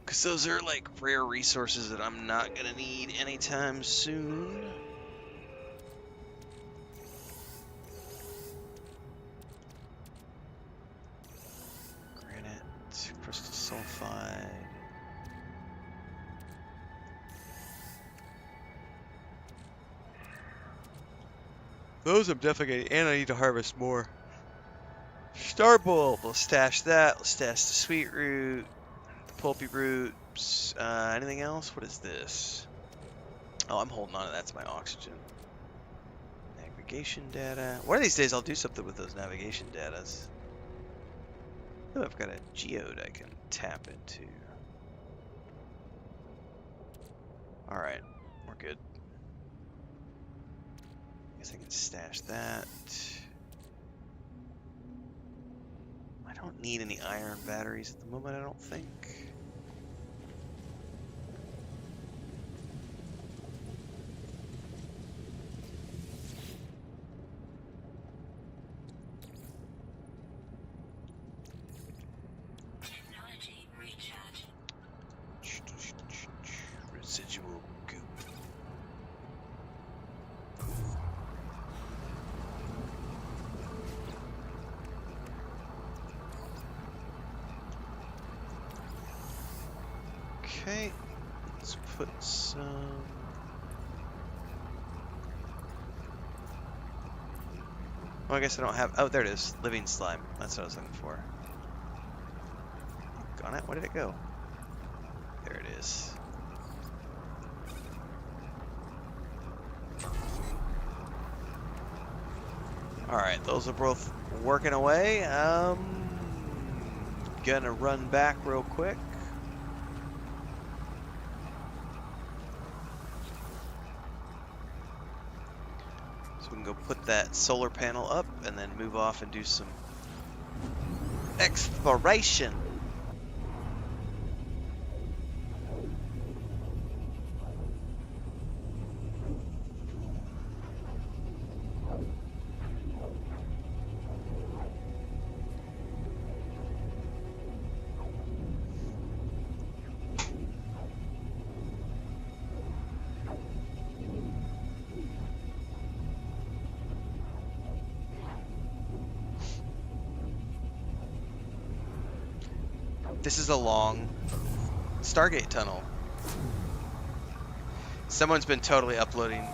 Because those are, like, rare resources that I'm not going to need anytime soon. Crystal sulfide. Those I'm definitely getting, and I need to harvest more. Star bulb. We'll stash that. We'll stash the sweet root, the pulpy roots. Anything else? What is this? Oh, I'm holding on to that. That's my oxygen. Navigation data. One of these days I'll do something with those navigation datas. Oh, I've got a geode I can tap into. Alright, we're good. Guess I can stash that. I don't need any iron batteries at the moment, I don't think. Residual goop. Okay, let's put some. Oh, I guess I don't have. Oh, there it is. Living slime. That's what I was looking for. Gone it? Where did it go? is. Alright, those are both working away. Gonna run back real quick. So we can go put that solar panel up and then move off and do some exploration. This is a long Stargate tunnel. Someone's been totally uploading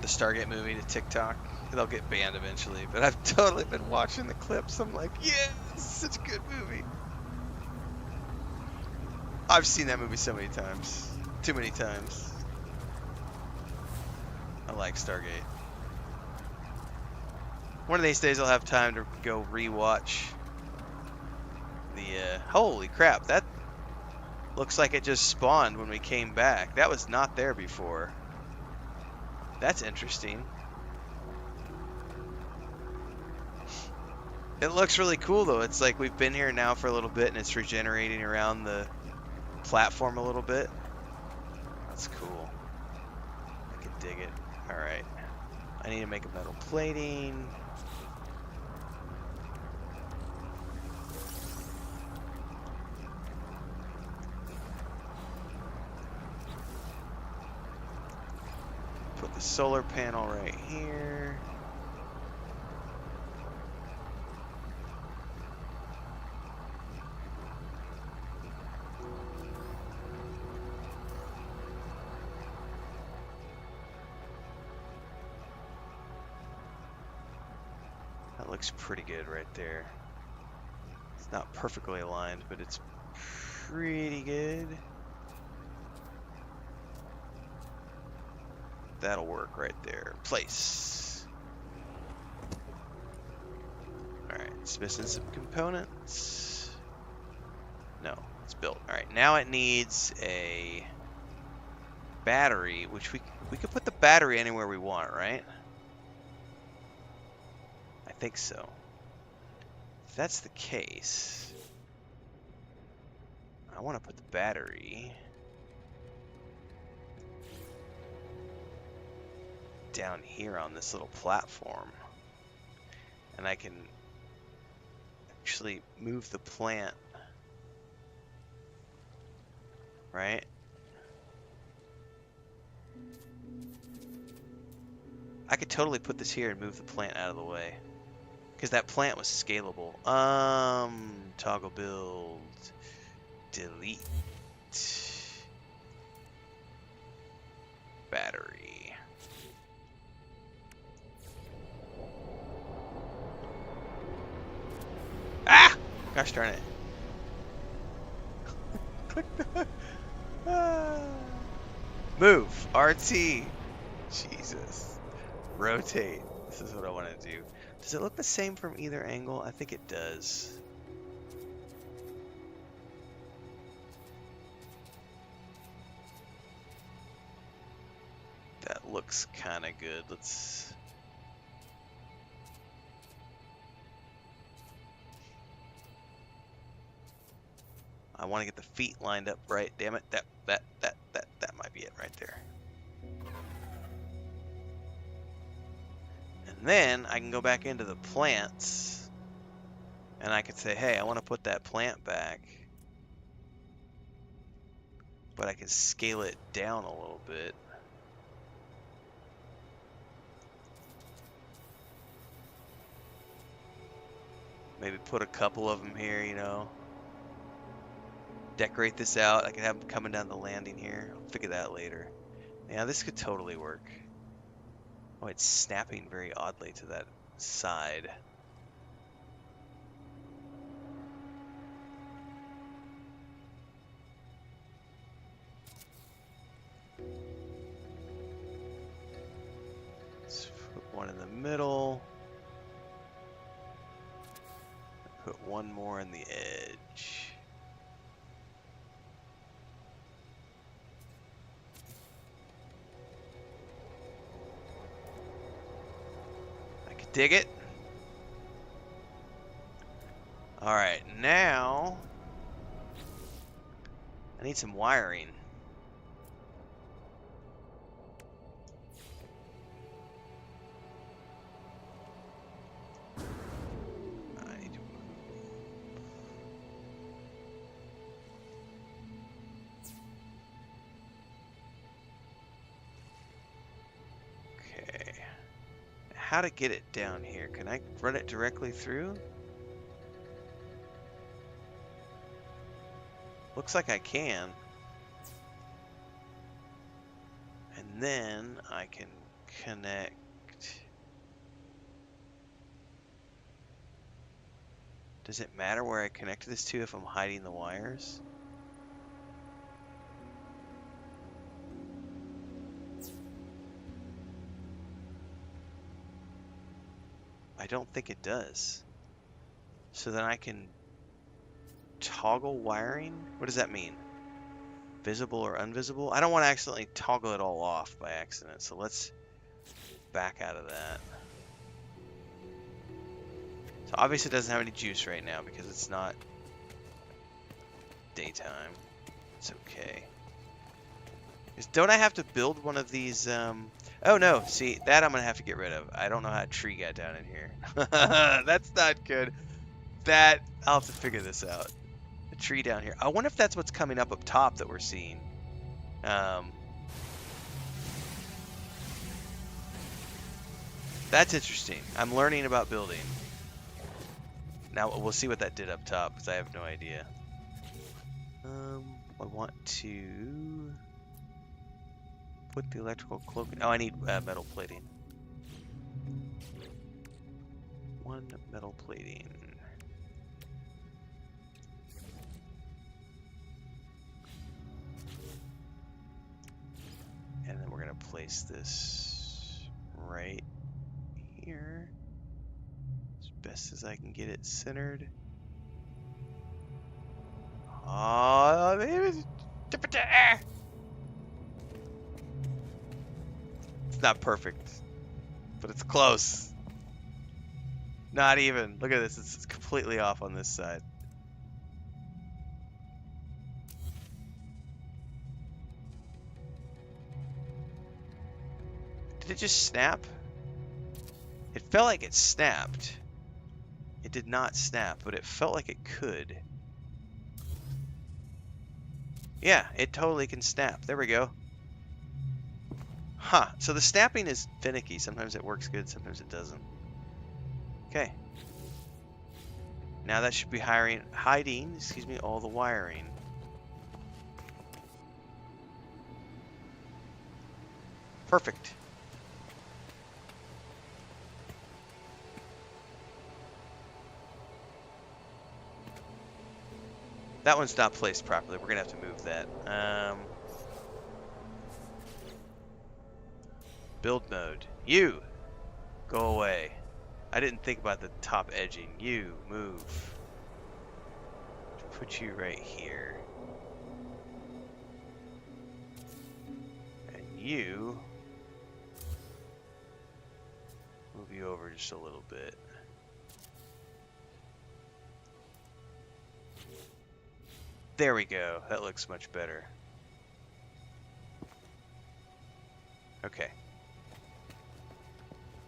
the Stargate movie to TikTok. They'll get banned eventually, but I've totally been watching the clips. I'm like, yeah, this is such a good movie. I've seen that movie so many times. Too many times. I like Stargate. One of these days I'll have time to go rewatch the, holy crap, that looks like it just spawned when we came back. That was not there before. That's interesting. It looks really cool though. It's like we've been here now for a little bit and it's regenerating around the platform a little bit. That's cool. I can dig it. Alright. I need to make a metal plating. Put the solar panel right here. That looks pretty good right there. It's not perfectly aligned, but it's pretty good. That'll work right there. Place. Alright, it's missing some components. No, it's built. Alright, now it needs a battery, which we could put the battery anywhere we want, right? I think so. If that's the case, I want to put the battery down here on this little platform. And I can actually move the plant, right? I could totally put this here and move the plant out of the way. Because that plant was scalable. Toggle build. Delete. Battery. Ah! Gosh darn it. Click the... Move. RT. Jesus. Rotate. This is what I want to do. Does it look the same from either angle? I think it does. That looks kind of good. Let's... I want to get the feet lined up right. Damn it. That might be it right there. And then I can go back into the plants and I could say, hey, I want to put that plant back, but I can scale it down a little bit. Maybe put a couple of them here, you know. Decorate this out. I can have them coming down the landing here. I'll figure that later. Yeah, this could totally work. Oh, it's snapping very oddly to that side. one in the middle. Put one more on the edge. I could dig it. All right, now I need some wiring. I need to okay. How to get it down here? Can I run it directly through? Looks like I can. And then I can connect. Does it matter where I connect this to if I'm hiding the wires? I don't think it does. So then I can toggle wiring? What does that mean? Visible or invisible? I don't want to accidentally toggle it all off by accident, so let's back out of that. So obviously it doesn't have any juice right now because it's not daytime. It's okay. Don't I have to build one of these? Oh no, see, that I'm going to have to get rid of. I don't know how a tree got down in here. That's not good. I'll have to figure this out. A tree down here. I wonder if that's what's coming up top that we're seeing. That's interesting. I'm learning about building. Now we'll see what that did up top because I have no idea. I want to put the electrical cloak. Oh, I need metal plating. One metal plating. And then we're going to place this right here as best as I can get it centered. Oh, it's not perfect, but it's close. Not even. Look at this. It's completely off on this side. Did it just snap? It felt like it snapped. It did not snap, but it felt like it could. Yeah, it totally can snap. There we go. Huh. So the snapping is finicky. Sometimes it works good, sometimes it doesn't. Okay. Now that should be hiding, all the wiring. Perfect. That one's not placed properly. We're going to have to move that. Build mode. You! Go away. I didn't think about the top edging. You, move. Put you right here. And you... move you over just a little bit. There we go. That looks much better. Okay.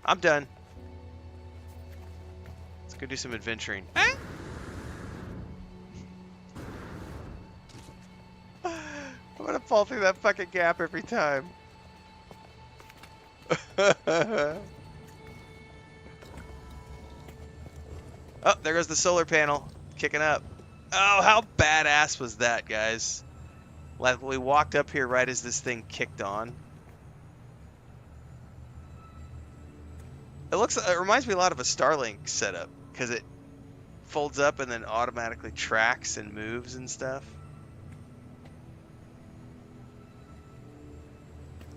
I'm done. Let's go do some adventuring. Ah! I'm gonna fall through that fucking gap every time. Oh, there goes the solar panel. Kicking up. Oh, how badass was that, guys? Like, we walked up here right as this thing kicked on. It reminds me a lot of a Starlink setup, because it folds up and then automatically tracks and moves and stuff.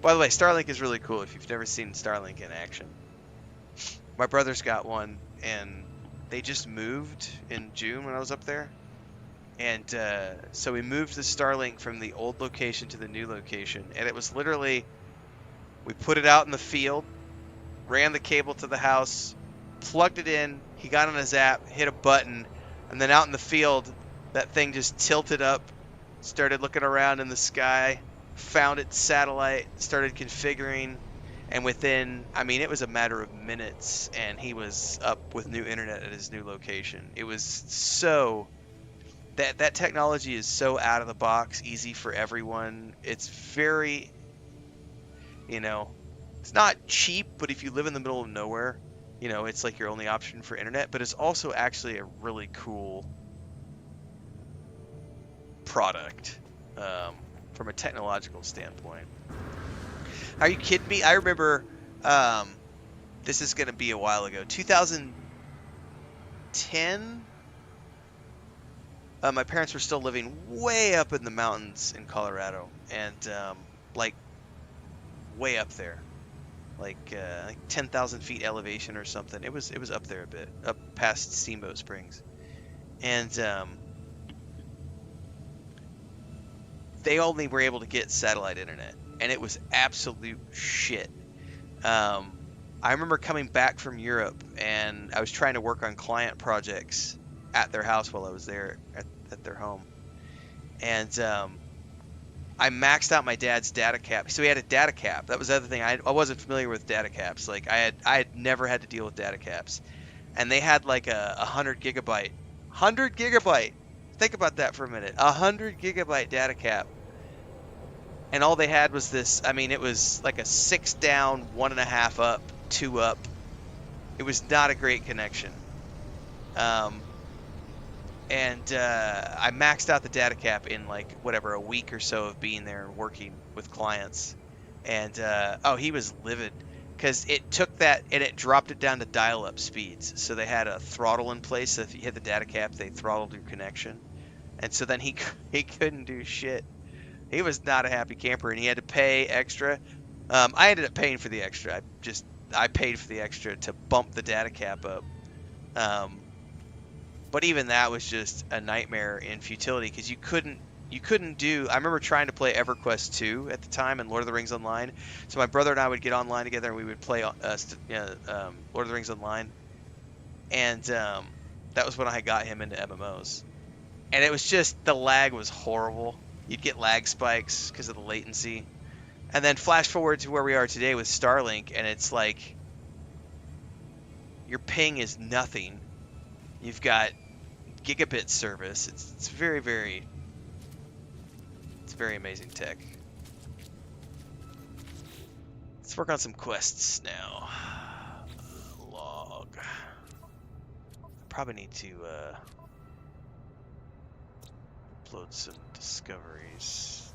By the way, Starlink is really cool if you've never seen Starlink in action. My brother's got one, and they just moved in June when I was up there. And so we moved the Starlink from the old location to the new location, and it was literally we put it out in the field, ran the cable to the house, plugged it in. He got on his app, hit a button, and then out in the field, that thing just tilted up, started looking around in the sky, found its satellite, started configuring, and within, I mean, it was a matter of minutes, and he was up with new internet at his new location. It was so that technology is so out of the box, easy for everyone. It's very, you know, it's not cheap, but if you live in the middle of nowhere, it's like your only option for internet, but it's also actually a really cool product from a technological standpoint. Are you kidding me? I remember this is going to be a while ago, 2010. My parents were still living way up in the mountains in Colorado, and like way up there, like 10,000 feet elevation or something. It was up there a bit, up past Steamboat Springs, and they only were able to get satellite internet, and it was absolute shit. Um, I remember coming back from Europe, and I was trying to work on client projects at their house while I was there at their home, and I maxed out my dad's data cap. So he had a data cap. That was the other thing. I wasn't familiar with data caps. Like I had never had to deal with data caps, and they had like a 100 gigabyte. Think about that for a minute. 100 gigabyte data cap, and all they had was this. I mean, it was like a 6 down, 1.5 up, 2 up. It was not a great connection. Um, and I maxed out the data cap in like whatever a week or so of being there and working with clients. And oh, he was livid because it took that and it dropped it down to dial-up speeds. So they had a throttle in place. So if you hit the data cap, they throttled your connection. And so then he couldn't do shit. He was not a happy camper, and he had to pay extra. I ended up paying for the extra. I paid for the extra to bump the data cap up. Um, but even that was just a nightmare in futility because you couldn't do. I remember trying to play EverQuest 2 at the time and Lord of the Rings Online. So my brother and I would get online together and we would play Lord of the Rings Online, and that was when I got him into MMOs. And it was just the lag was horrible. You'd get lag spikes because of the latency. And then flash forward to where we are today with Starlink, and it's like your ping is nothing. You've got gigabit service. It's very amazing tech. Let's work on some quests now. Log. Probably need to upload some discoveries.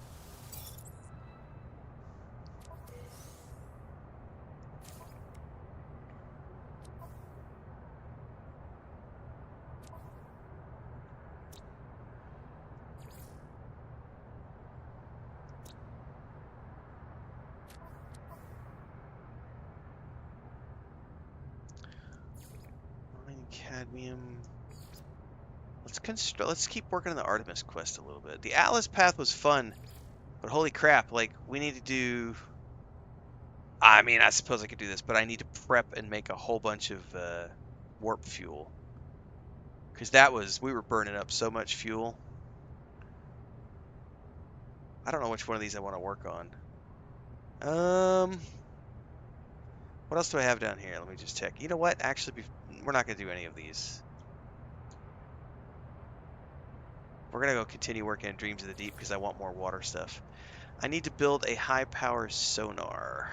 Cadmium. Let's keep working on the Artemis quest a little bit. The Atlas path was fun, but holy crap, like we need to do. I mean, I suppose I could do this, but I need to prep and make a whole bunch of warp fuel because we were burning up so much fuel. I don't know which one of these I want to work on. What else do I have down here? Let me just check. You know what? Actually, we're not going to do any of these. We're going to go continue working on Dreams of the Deep because I want more water stuff. I need to build a high power sonar.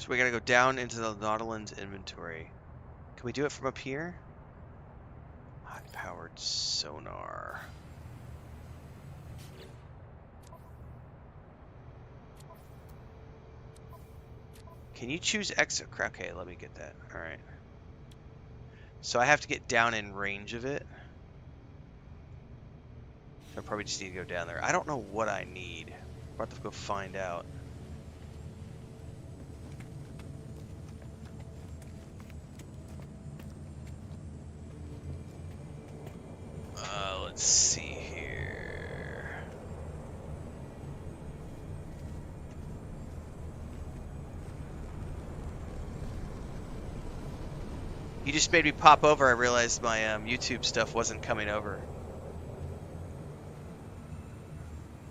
So we gotta go down into the Nautilin's inventory. Can we do it from up here? High-powered sonar. Can you choose exit? Okay, let me get that. All right. So I have to get down in range of it. I probably just need to go down there. I don't know what I need. We're about to go find out. Let's see here. You just made me pop over. I realized my YouTube stuff wasn't coming over.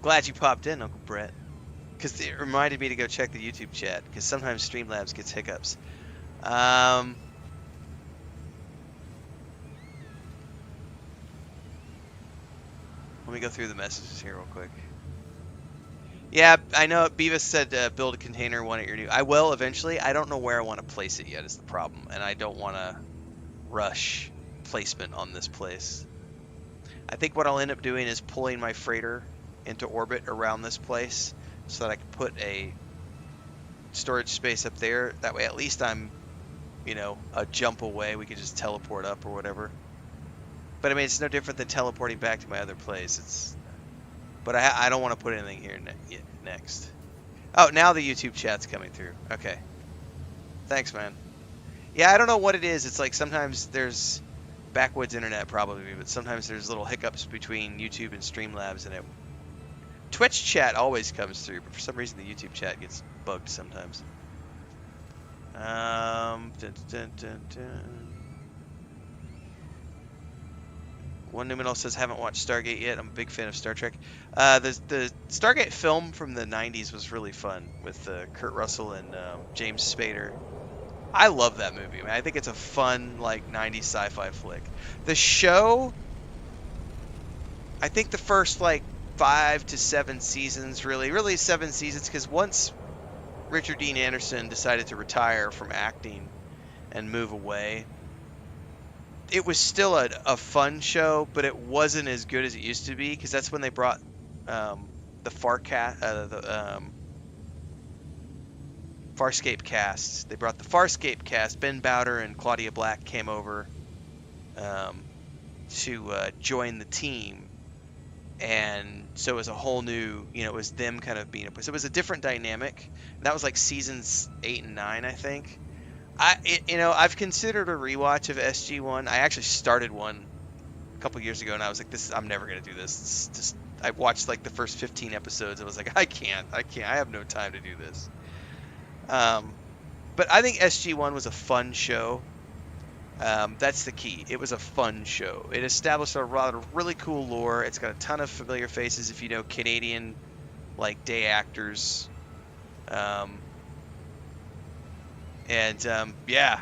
Glad you popped in, Uncle Brett. Because it reminded me to go check the YouTube chat. Because sometimes Streamlabs gets hiccups. Let me go through the messages here real quick. Yeah, I know Beavis said build a container one at your new. I will eventually. I don't know where I want to place it yet is the problem. And I don't want to rush placement on this place. I think what I'll end up doing is pulling my freighter into orbit around this place so that I can put a storage space up there. That way at least I'm, you know, a jump away. We can just teleport up or whatever. But I mean, it's no different than teleporting back to my other place. But I don't want to put anything here next. Oh, now the YouTube chat's coming through. Okay. Thanks, man. Yeah, I don't know what it is. It's like sometimes there's backwoods internet probably, but sometimes there's little hiccups between YouTube and Streamlabs, and Twitch chat always comes through, but for some reason the YouTube chat gets bugged sometimes. Dun, dun, dun, dun. One Numenal says, haven't watched Stargate yet. I'm a big fan of Star Trek. The Stargate film from the 90s was really fun with Kurt Russell and James Spader. I love that movie. I mean, I think it's a fun, like, 90s sci-fi flick. The show, I think the first, like, 5 to 7 seasons, really 7 seasons, because once Richard Dean Anderson decided to retire from acting and move away, it was still a fun show, but it wasn't as good as it used to be, because that's when they brought the Farscape cast. They brought the Farscape cast. Ben Bowder and Claudia Black came over to join the team, and so it was a whole new, you know, it was them kind of being so it was a different dynamic. That was like seasons 8 and 9, I think. I've considered a rewatch of SG-1. I actually started one a couple years ago, and I was like, I'm never gonna do this. It's just, I watched like the first 15 episodes. I was like, I can't. I have no time to do this. But I think SG-1 was a fun show. That's the key. It was a fun show. It established a lot of really cool lore. It's got a ton of familiar faces if you know Canadian, like, day actors. Yeah,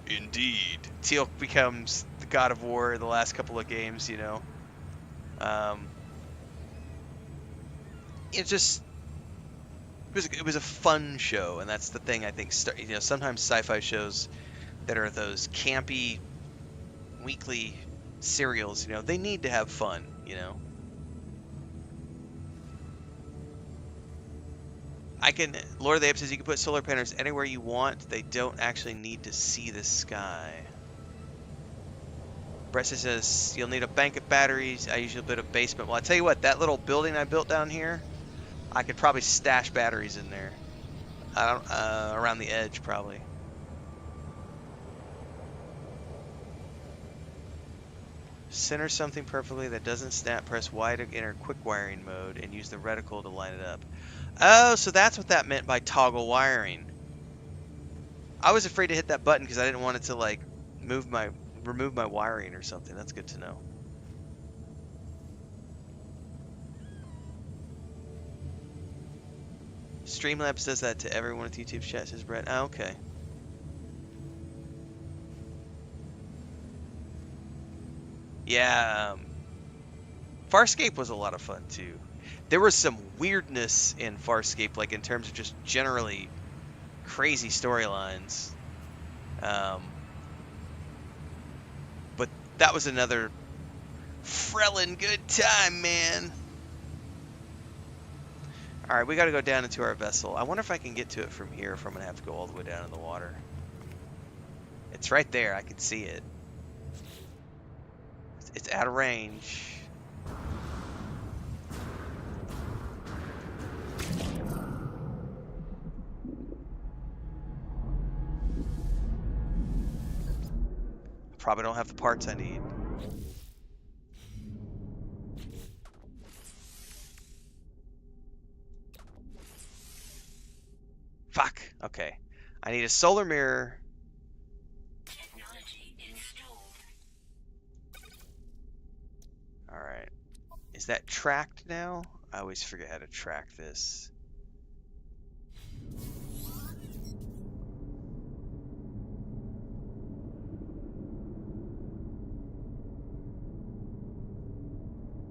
indeed. Teal'c becomes the god of war in the last couple of games, you know. It was a fun show, and that's the thing I think. You know, sometimes sci-fi shows that are those campy weekly serials, you know, they need to have fun, you know. Lord of the Apes says you can put solar panels anywhere you want. They don't actually need to see the sky. Brett says you'll need a bank of batteries. I usually build a basement. Well, I tell you what, that little building I built down here, I could probably stash batteries in there. Around the edge, probably. Center something perfectly that doesn't snap. Press Y to enter quick wiring mode and use the reticle to line it up. Oh, so that's what that meant by toggle wiring. I was afraid to hit that button because I didn't want it to, like, remove my wiring or something. That's good to know. Streamlabs does that to everyone with YouTube chat, says Brett. Oh, okay. Yeah, Farscape was a lot of fun too. There was some weirdness in Farscape, like in terms of just generally crazy storylines. But that was another frelling good time, man. Alright, we gotta go down into our vessel. I wonder if I can get to it from here, if I'm gonna have to go all the way down in the water. It's right there, I can see it. It's out of range. Probably don't have the parts I need. Fuck. Okay. I need a solar mirror. Alright. Is that tracked now? I always forget how to track this.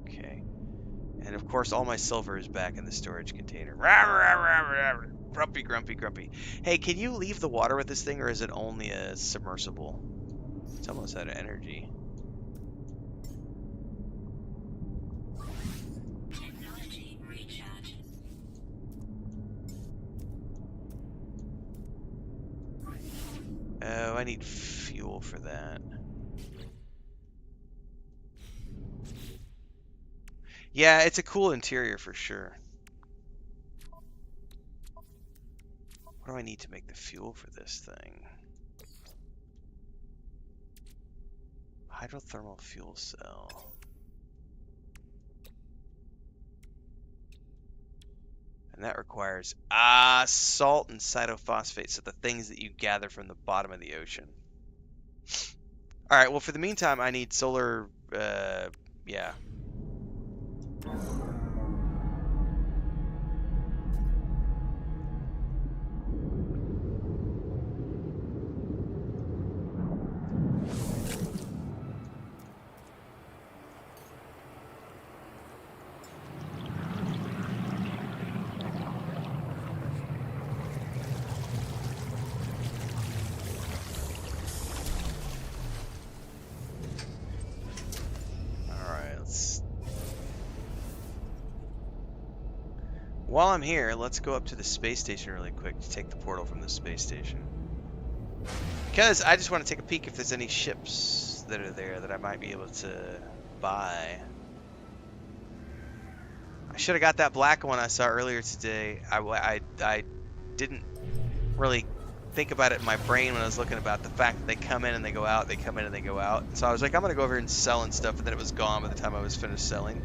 Okay. And of course, all my silver is back in the storage container. Grumpy, grumpy, grumpy. Hey, can you leave the water with this thing, or is it only a submersible? It's almost out of energy. Technology recharge. Oh, I need fuel for that. Yeah, it's a cool interior for sure. What do I need to make the fuel for this thing? Hydrothermal fuel cell. And that requires salt and cytophosphate, so the things that you gather from the bottom of the ocean. Alright, well for the meantime I need solar, yeah. While I'm here, let's go up to the space station really quick to take the portal from the space station. Because I just want to take a peek if there's any ships that are there that I might be able to buy. I should have got that black one I saw earlier today. I didn't really think about it in my brain when I was looking about the fact that they come in and they go out, they come in and they go out. So I was like, I'm going to go over here and sell and stuff, and then it was gone by the time I was finished selling.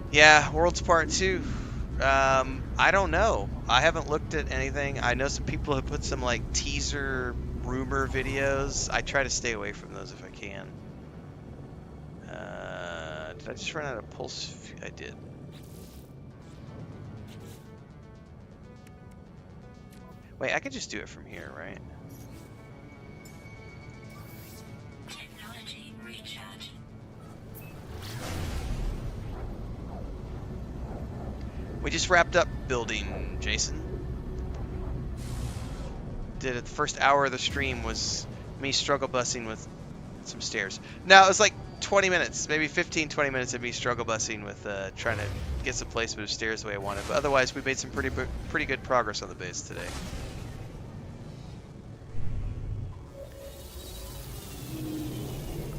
Yeah, Worlds Part 2. I don't know. I haven't looked at anything. I know some people have put some like teaser rumor videos. I try to stay away from those if I can. Did I just run out of pulse? I did. Wait, I could just do it from here, right? Technology recharge. We just wrapped up building, Jason. Did it. The first hour of the stream was me struggle busing with some stairs. No, it was like 20 minutes, maybe 15, 20 minutes of me struggle busing with trying to get some placement of stairs the way I wanted. But otherwise, we made some pretty good progress on the base today.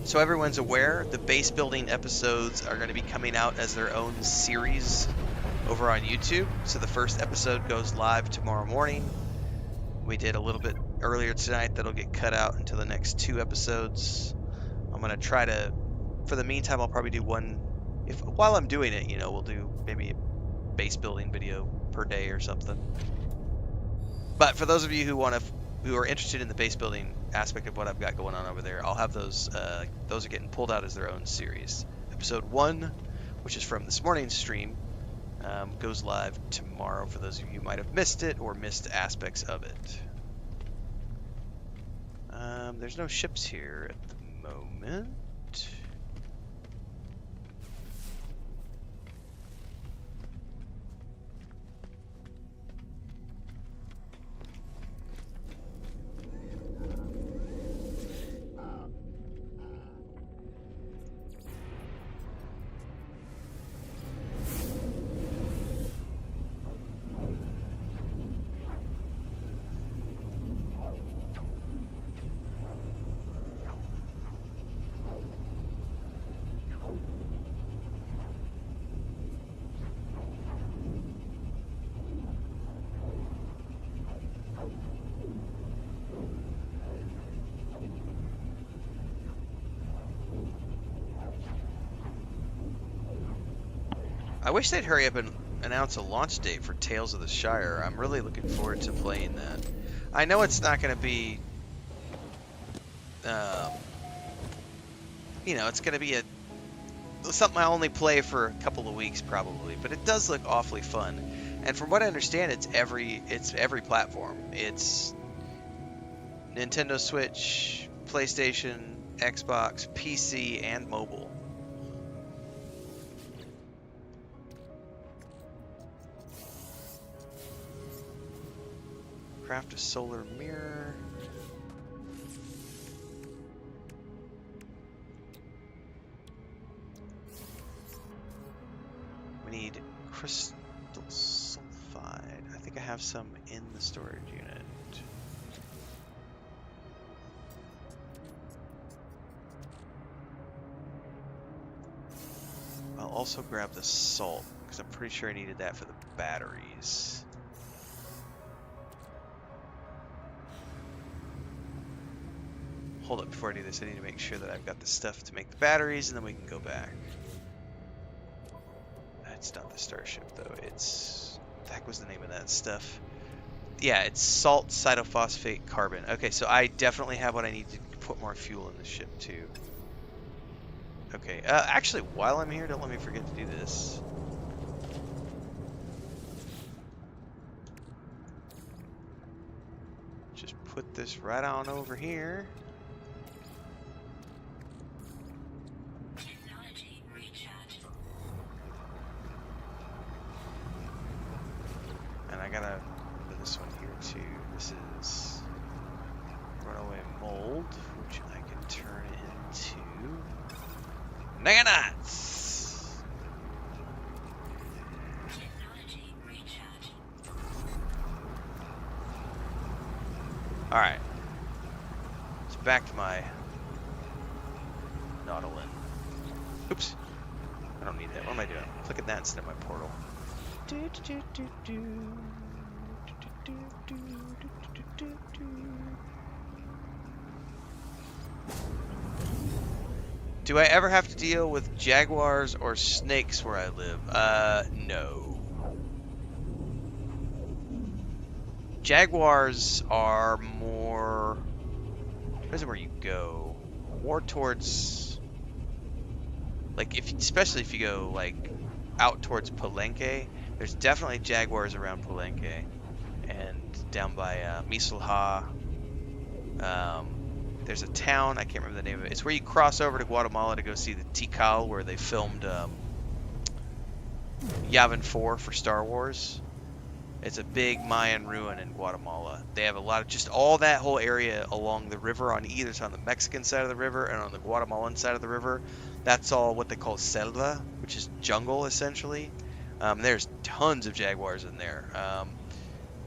So everyone's aware, the base building episodes are going to be coming out as their own series over on YouTube. So the first episode goes live tomorrow morning. We did a little bit earlier tonight that'll get cut out until the next 2 episodes. I'm going to try to, for the meantime, I'll probably do one, while I'm doing it, you know, we'll do maybe a base building video per day or something. But for those of you who are interested in the base building aspect of what I've got going on over there, I'll have those are getting pulled out as their own series. Episode 1, which is from this morning's stream, goes live tomorrow for those of you who might have missed it or missed aspects of it. There's no ships here at the moment. I wish they'd hurry up and announce a launch date for Tales of the Shire. I'm really looking forward to playing that. I know it's not going to be, you know, it's going to be something I only play for a couple of weeks probably, but it does look awfully fun. And from what I understand, it's every platform. It's Nintendo Switch, PlayStation, Xbox, PC, and mobile. Craft a solar mirror. We need crystal sulfide. I think I have some in the storage unit. I'll also grab the salt, because I'm pretty sure I needed that for the batteries. Hold up, before I do this, I need to make sure that I've got the stuff to make the batteries, and then we can go back. That's not the starship, though. It's... what the heck was the name of that stuff? Yeah, it's salt, cytophosphate, carbon. Okay, so I definitely have what I need to put more fuel in the ship, too. Okay, actually, while I'm here, don't let me forget to do this. Just put this right on over here. And I gotta put this one here too. This is runaway mold, which I can turn into Meganots! Alright. So back to my Nautilin. Oops. I don't need that. What am I doing? Click at that instead of my portal. Do I ever have to deal with jaguars or snakes where I live? No. Jaguars are more... depends on where you go. More towards... like, especially if you go, like, out towards Palenque. There's definitely jaguars around Palenque. And down by Misalha. There's a town, I can't remember the name of it. It's where you cross over to Guatemala to go see the Tikal, where they filmed Yavin 4 for Star Wars. It's a big Mayan ruin in Guatemala. They have a lot of, just all that whole area along the river on either side, on the Mexican side of the river and on the Guatemalan side of the river. That's all what they call selva, which is jungle, essentially. There's tons of jaguars in there.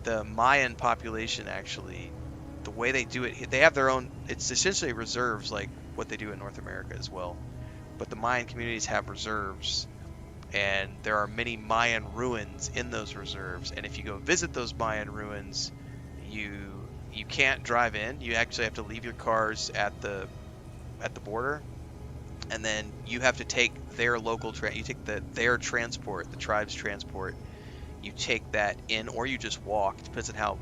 The Mayan population, actually, the way they do it, they have their own, it's essentially reserves like what they do in North America as well. But the Mayan communities have reserves, and there are many Mayan ruins in those reserves. And if you go visit those Mayan ruins, you can't drive in. You actually have to leave your cars at the border, and then you have to take their local you take their transport, the tribe's transport. You take that in, or you just walk. It depends on how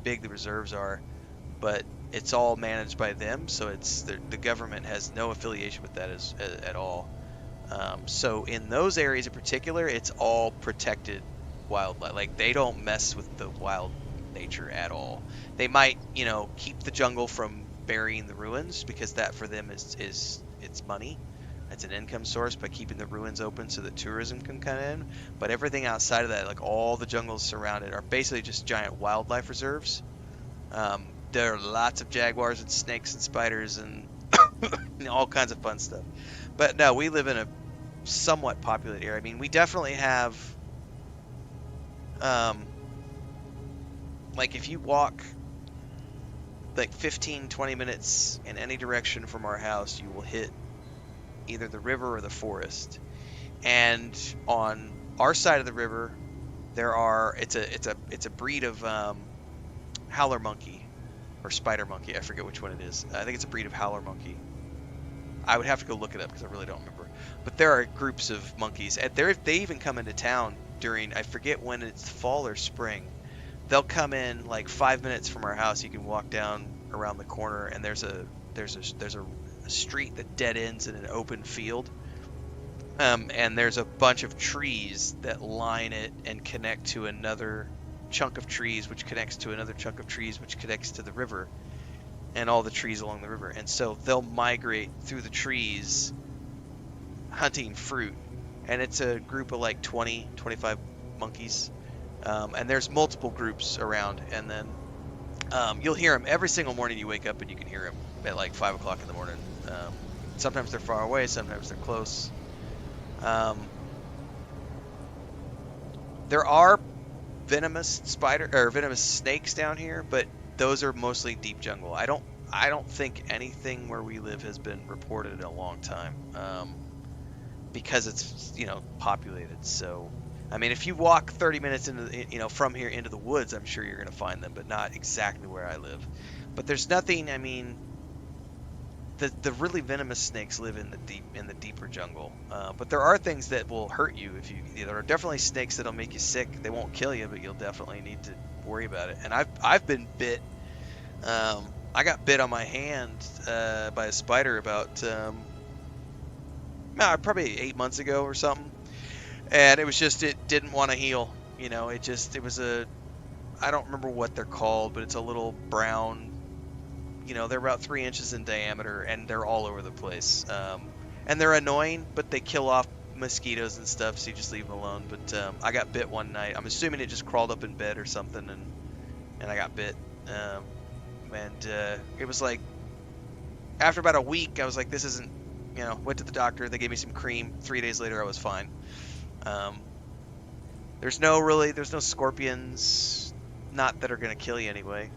big the reserves are. But it's all managed by them, so it's the government has no affiliation with that at all. So in those areas in particular, it's all protected wildlife. Like, they don't mess with the wild nature at all. They might, keep the jungle from burying the ruins, because that for them is it's money. It's an income source by keeping the ruins open so that tourism can come in. But everything outside of that, like all the jungles surrounded, are basically just giant wildlife reserves. There are lots of jaguars and snakes and spiders and all kinds of fun stuff. But no, we live in a somewhat populated area. I mean, we definitely have, um, like if you walk like 15, 20 minutes in any direction from our house, you will hit either the river or the forest. And on our side of the river, it's a breed of howler monkey or spider monkey. I forget which one it is. I think it's a breed of howler monkey. I would have to go look it up because I really don't remember. But there are groups of monkeys, and they even come into town during, I forget when it's fall or spring. They'll come in like 5 minutes from our house. You can walk down around the corner, and there's a street that dead ends in an open field. And there's a bunch of trees that line it and connect to another chunk of trees, which connects to another chunk of trees, which connects to the river, and all the trees along the river. And so they'll migrate through the trees hunting fruit. And it's a group of like 20, 25 monkeys. And there's multiple groups around. And then you'll hear them every single morning you wake up, and you can hear them at like 5 o'clock in the morning. Sometimes they're far away, sometimes they're close. There are venomous venomous snakes down here, but those are mostly deep jungle. I don't think anything where we live has been reported in a long time, because it's populated. So I mean, if you walk 30 minutes into from here into the woods, I'm sure you're going to find them, but not exactly where I live. But there's nothing. I mean, the really venomous snakes live in the deeper jungle. But there are things that will hurt you if there are definitely snakes that'll make you sick. They won't kill you, but you'll definitely need to worry about it. And I've been bit. I got bit on my hand by a spider about probably 8 months ago or something. And it was just, it didn't want to heal. It was I don't remember what they're called, but it's a little brown. They're about 3 inches in diameter, and they're all over the place. And they're annoying, but they kill off mosquitoes and stuff, so you just leave them alone. But I got bit one night. I'm assuming it just crawled up in bed or something, and I got bit. And it was like, after about a week, I was like, this isn't, went to the doctor. They gave me some cream. 3 days later, I was fine. There's no scorpions, not that are going to kill you anyway.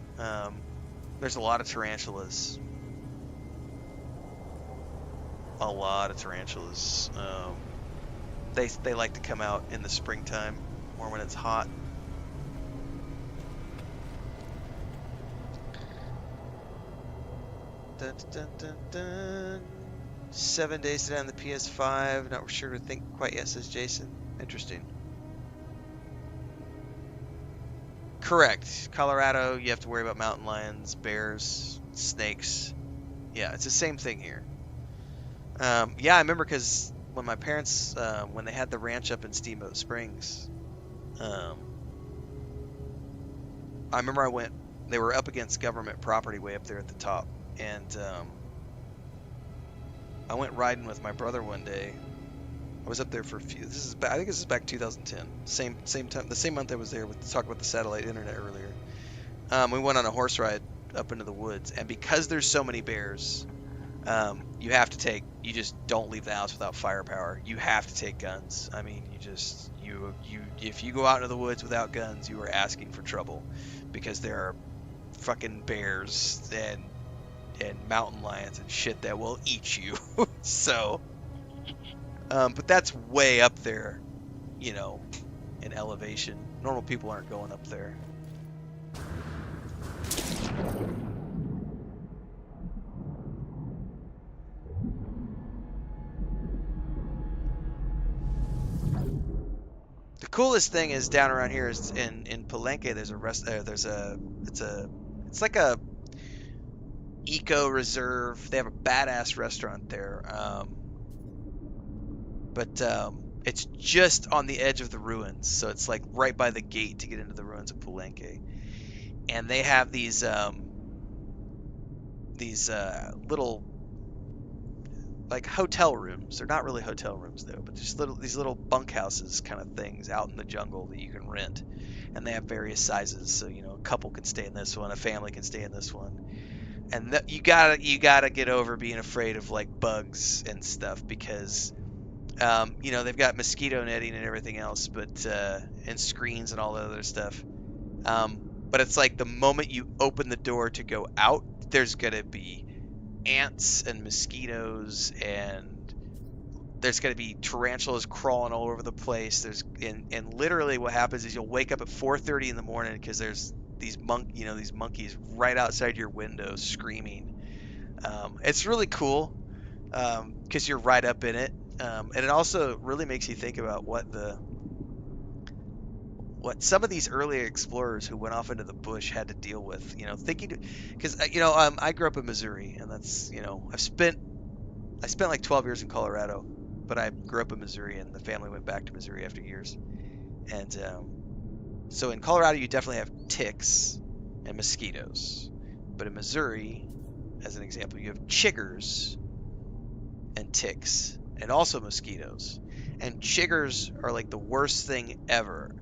There's a lot of tarantulas. A lot of tarantulas. They like to come out in the springtime, or when it's hot. Dun, dun, dun, dun. 7 days today on the PS5. Not sure to think quite yet, says Jason. Interesting. Correct. Colorado, you have to worry about mountain lions, bears, snakes. Yeah, it's the same thing here. Yeah, I remember because when my parents, when they had the ranch up in Steamboat Springs, I remember they were up against government property way up there at the top. And I went riding with my brother one day. I was up there for a few. I think this is back 2010. Same time, the same month I was there. With talk about the satellite internet earlier. We went on a horse ride up into the woods, and because there's so many bears, you just don't leave the house without firepower. You have to take guns. I mean, if you go out into the woods without guns, you are asking for trouble, because there are fucking bears and mountain lions and shit that will eat you. So. But that's way up there, in elevation. Normal people aren't going up there. The coolest thing is down around here is in Palenque. There's it's like a eco reserve. They have a badass restaurant there. But it's just on the edge of the ruins, so it's like right by the gate to get into the ruins of Palenque. And they have these these little like hotel rooms. They're not really hotel rooms though, but just these little bunkhouses kind of things out in the jungle that you can rent, and they have various sizes. So a couple can stay in this one, a family can stay in this one, and you gotta get over being afraid of like bugs and stuff because they've got mosquito netting and everything else, but and screens and all the other stuff. But it's like the moment you open the door to go out, there's gonna be ants and mosquitoes, and there's gonna be tarantulas crawling all over the place. And literally what happens is you'll wake up at 4:30 in the morning because there's these monkeys right outside your window screaming. It's really cool because you're right up in it, and it also really makes you think about what some of these early explorers who went off into the bush had to deal with. Thinking because I grew up in Missouri, and that's I spent like 12 years in Colorado, but I grew up in Missouri, and the family went back to Missouri after years. And so in Colorado, you definitely have ticks and mosquitoes, but in Missouri, as an example, you have chiggers and ticks and also mosquitoes. And chiggers are like the worst thing ever.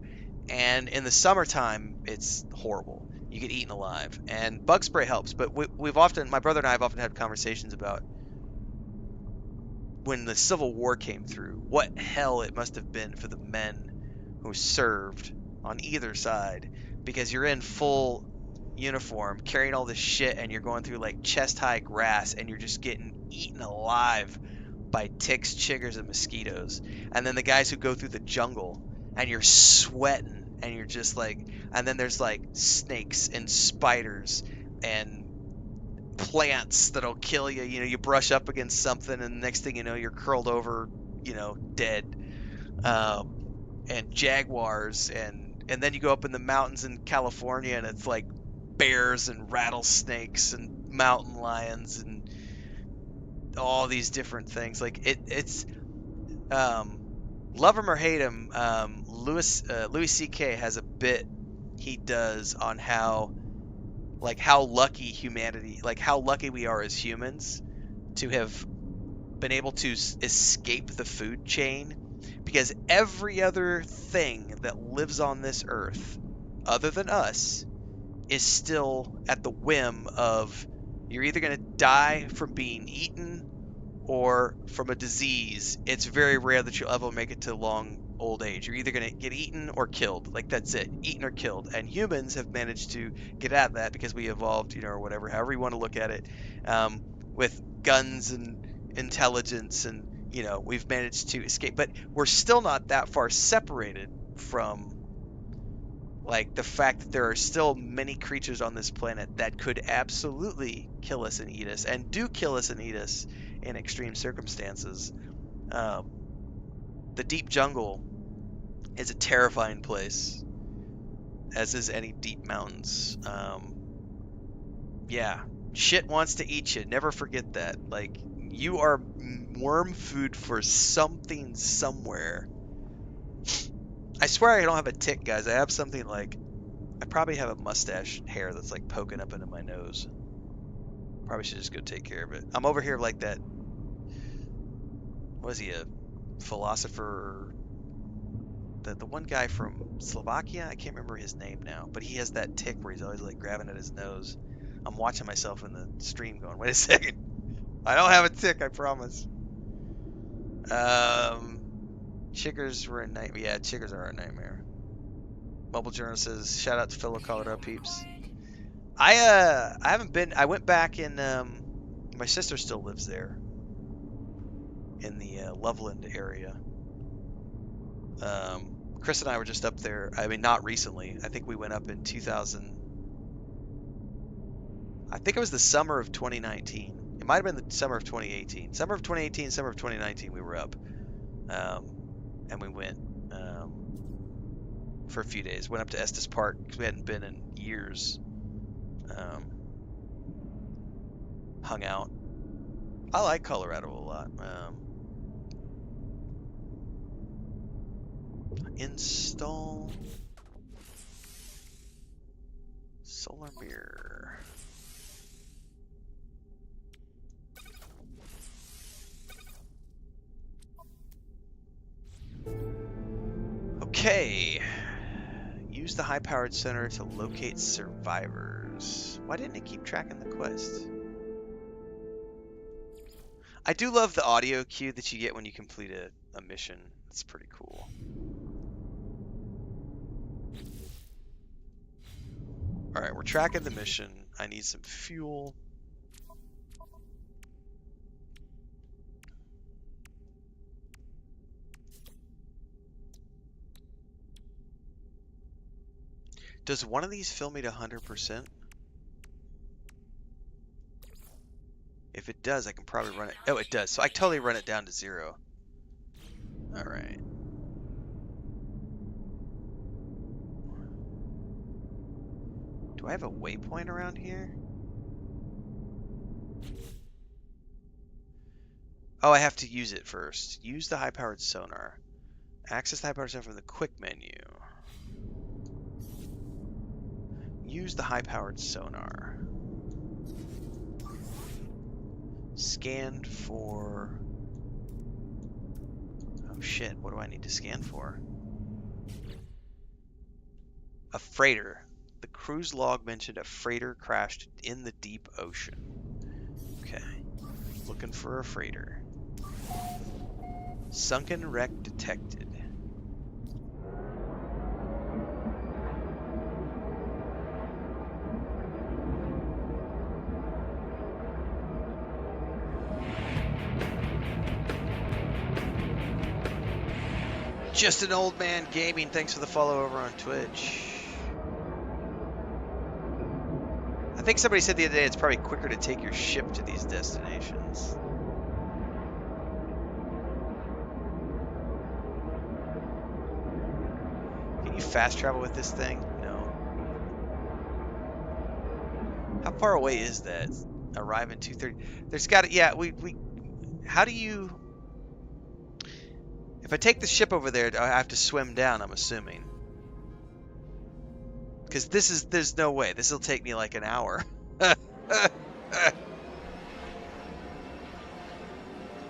And in the summertime, it's horrible. You get eaten alive. And bug spray helps, but my brother and I have often had conversations about when the Civil War came through, what hell it must have been for the men who served on either side, because you're in full uniform, carrying all this shit, and you're going through like chest-high grass, and you're just getting eaten alive by ticks, chiggers, and mosquitoes. And then the guys who go through the jungle, and you're sweating, and you're just like, and then there's like snakes and spiders and plants that'll kill you. You brush up against something, and the next thing you know, you're curled over, dead. And jaguars, and then you go up in the mountains in California, and it's like bears and rattlesnakes and mountain lions and all these different things. Like it's love him or hate him, Louis C.K. has a bit he does on how lucky humanity, like how lucky we are as humans to have been able to escape the food chain, because every other thing that lives on this earth other than us is still at the whim of, you're either going to die from being eaten or from a disease. It's very rare that you'll ever make it to long old age. You're either going to get eaten or killed. Like, that's it. Eaten or killed. And humans have managed to get at that because we evolved, or whatever, however you want to look at it, with guns and intelligence, and, we've managed to escape. But we're still not that far separated from, like, the fact that there are still many creatures on this planet that could absolutely kill us and eat us, and do kill us and eat us in extreme circumstances. The deep jungle is a terrifying place, as is any deep mountains. Yeah, shit wants to eat you. Never forget that. Like, you are worm food for something somewhere. I swear I don't have a tick, guys. I have something like, I probably have a mustache hair that's like poking up into my nose. Probably should just go take care of it. I'm over here like that. Was he a philosopher? The one guy from Slovakia? I can't remember his name now, but he has that tick where he's always like grabbing at his nose. I'm watching myself in the stream going, wait a second. I don't have a tick, I promise. Chiggers were a nightmare. Yeah, chiggers are a nightmare. Mobile Journal says, shout out to fellow Colorado peeps. I haven't been. I went back in. My sister still lives there, in the Loveland area. Chris and I were just up there. I mean, not recently. I think we went up in 2000. I think it was the summer of 2019. It might have been the summer of 2018. Summer of 2018, summer of 2019, we were up, and we went for a few days. Went up to Estes Park because we hadn't been in years. Hung out. I like Colorado a lot. Install solar mirror. Okay. Use the high-powered sonar to locate survivors. Why didn't it keep tracking the quest? I do love the audio cue that you get when you complete a mission. It's pretty cool. Alright, we're tracking the mission. I need some fuel. Does one of these fill me to 100%? If it does, I can probably run it. Oh, it does. So I totally run it down to 0. Alright. Do I have a waypoint around here? Oh, I have to use it first. Use the high-powered sonar. Access the high-powered sonar from the quick menu. Use the high-powered sonar. Scanned for... Oh shit, what do I need to scan for? A freighter. The cruise log mentioned a freighter crashed in the deep ocean. Okay. Looking for a freighter. Sunken wreck detected. Just an old man gaming. Thanks for the follow over on Twitch. I think somebody said the other day it's probably quicker to take your ship to these destinations. Can you fast travel with this thing? No. How far away is that? Arrive in 2:30. There's got to, yeah, we how do you, if I take the ship over there, I have to swim down, I'm assuming. Because there's no way. This will take me like an hour.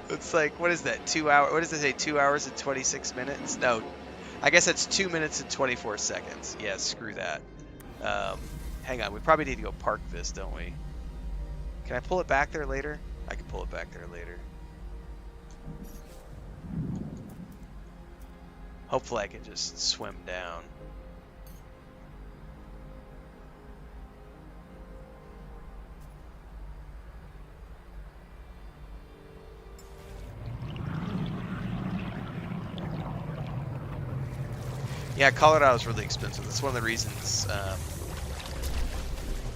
It's like, what is that? 2 hours? What does it say? 2 hours and 26 minutes? No, I guess it's 2 minutes and 24 seconds. Yeah, screw that. Hang on, we probably need to go park this, don't we? Can I pull it back there later? I can pull it back there later. Hopefully I can just swim down. Yeah, Colorado is really expensive. That's one of the reasons.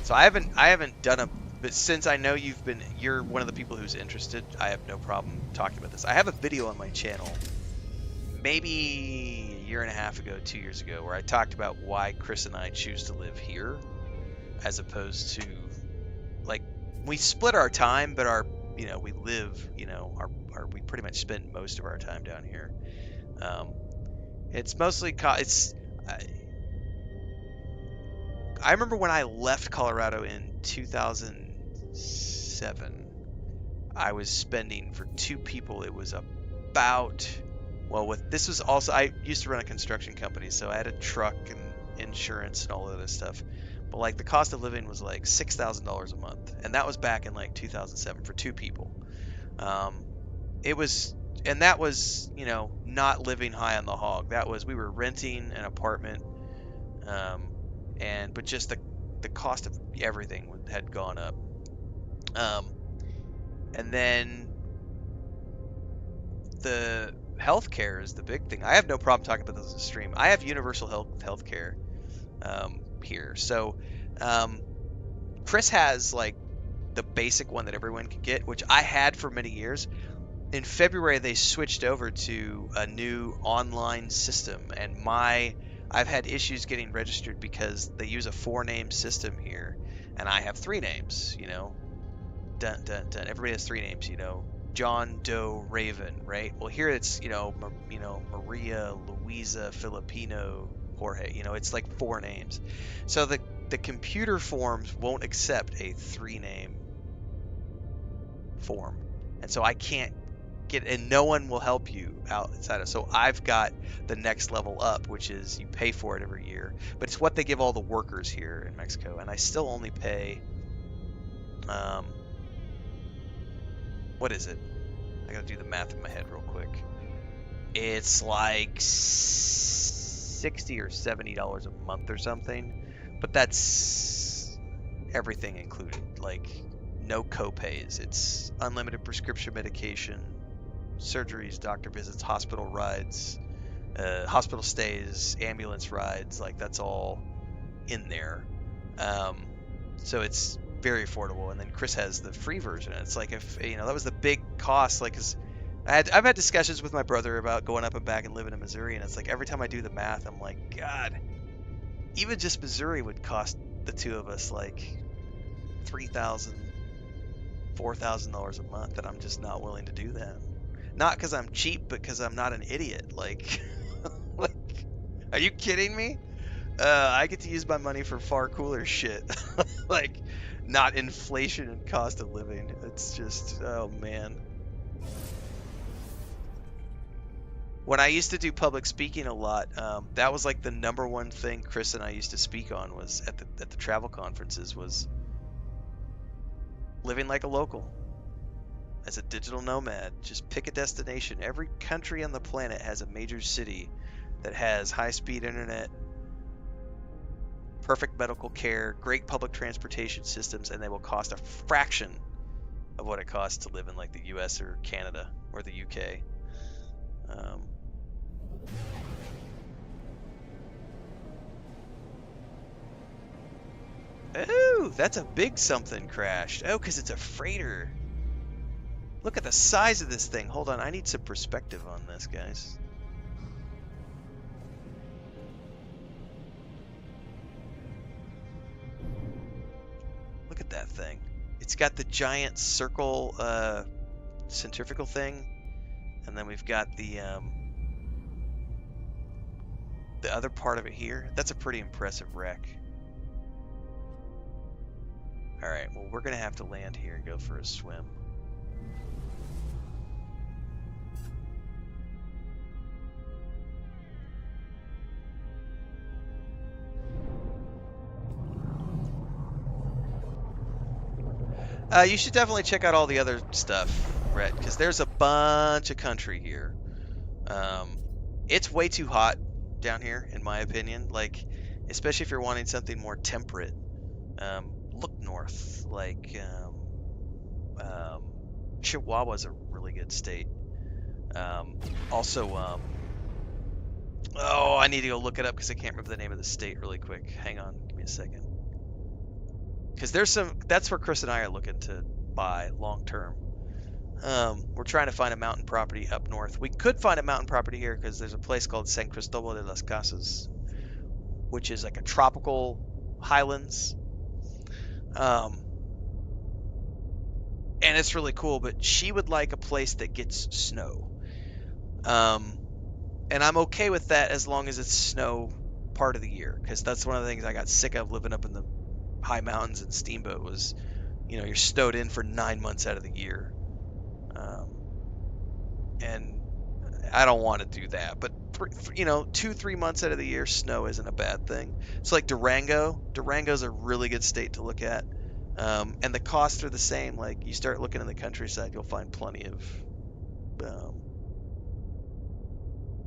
So I haven't done a, but since I know you're one of the people who's interested, I have no problem talking about this. I have a video on my channel, maybe a year and a half ago, 2 years ago, where I talked about why Chris and I choose to live here, as opposed to, like, we split our time, but we live, we pretty much spend most of our time down here. It's mostly, I remember when I left Colorado in 2007, I was spending, for 2 people, it was about, well, this was also, I used to run a construction company, so I had a truck and insurance and all of this stuff. But like the cost of living was like $6,000 a month. And that was back in like 2007 for 2 people. It was, and that was, not living high on the hog. That was, we were renting an apartment, but just the cost of everything had gone up. And then the healthcare is the big thing. I have no problem talking about this on stream. I have universal healthcare here. So Chris has like the basic one that everyone can get, which I had for many years. In February, they switched over to a new online system, and I've had issues getting registered because they use a 4-name system here, and I have 3 names. Dun dun dun. Everybody has 3 names. John Doe Raven, right? Well, here it's Maria, Louisa, Filipino, Jorge. It's like 4 names. So the computer forms won't accept a 3-name form, and so I can't and no one will help you outside of. So I've got the next level up, which is you pay for it every year, but it's what they give all the workers here in Mexico, and I still only pay. Um, what is it? I gotta do the math in my head real quick. It's like $60 or $70 a month or something, but that's everything included. Like no copays. It's unlimited prescription medication, surgeries, doctor visits, hospital rides, hospital stays, ambulance rides. Like that's all in there. Um, so it's very affordable. And then Chris has the free version. It's like if that was the big cost. Like, 'cause I've had discussions with my brother about going up and back and living in Missouri, and it's like every time I do the math, I'm like, God, even just Missouri would cost the two of us like $3,000, $4,000 a month, and I'm just not willing to do that. Not because I'm cheap, but because I'm not an idiot. Like, like, are you kidding me? I get to use my money for far cooler shit, like not inflation and cost of living. It's just, oh man. When I used to do public speaking a lot, that was like the number one thing Chris and I used to speak on was at the travel conferences was living like a local as a digital nomad. Just pick a destination. Every country on the planet has a major city that has high-speed internet, perfect medical care, great public transportation systems, and they will cost a fraction of what it costs to live in like the US or Canada or the UK. Oh, that's a big something crashed. Oh, because it's a freighter. Look at the size of this thing. Hold on, I need some perspective on this, guys. Look at that thing. It's got the giant circle centrifugal thing, and then we've got the other part of it here. That's a pretty impressive wreck. All right, well, we're gonna have to land here and go for a swim. You should definitely check out all the other stuff, Rhett, because there's a bunch of country here. It's way too hot down here, in my opinion. Like, especially if you're wanting something more temperate. Look north. Like, Chihuahua's a really good state. Also, oh, I need to go look it up because I can't remember the name of the state really quick. Hang on, give me a second. Because that's where Chris and I are looking to buy long term. We're trying to find a mountain property up north. We could find a mountain property here because there's a place called San Cristobal de las Casas, which is like a tropical highlands. And it's really cool, but she would like a place that gets snow. And I'm okay with that as long as it's snow part of the year, because that's one of the things I got sick of living up in the high mountains and Steamboat was, you're snowed in for 9 months out of the year. And I don't want to do that, but 2-3 months out of the year, snow isn't a bad thing. So like Durango's a really good state to look at. And the costs are the same. Like you start looking in the countryside, you'll find plenty of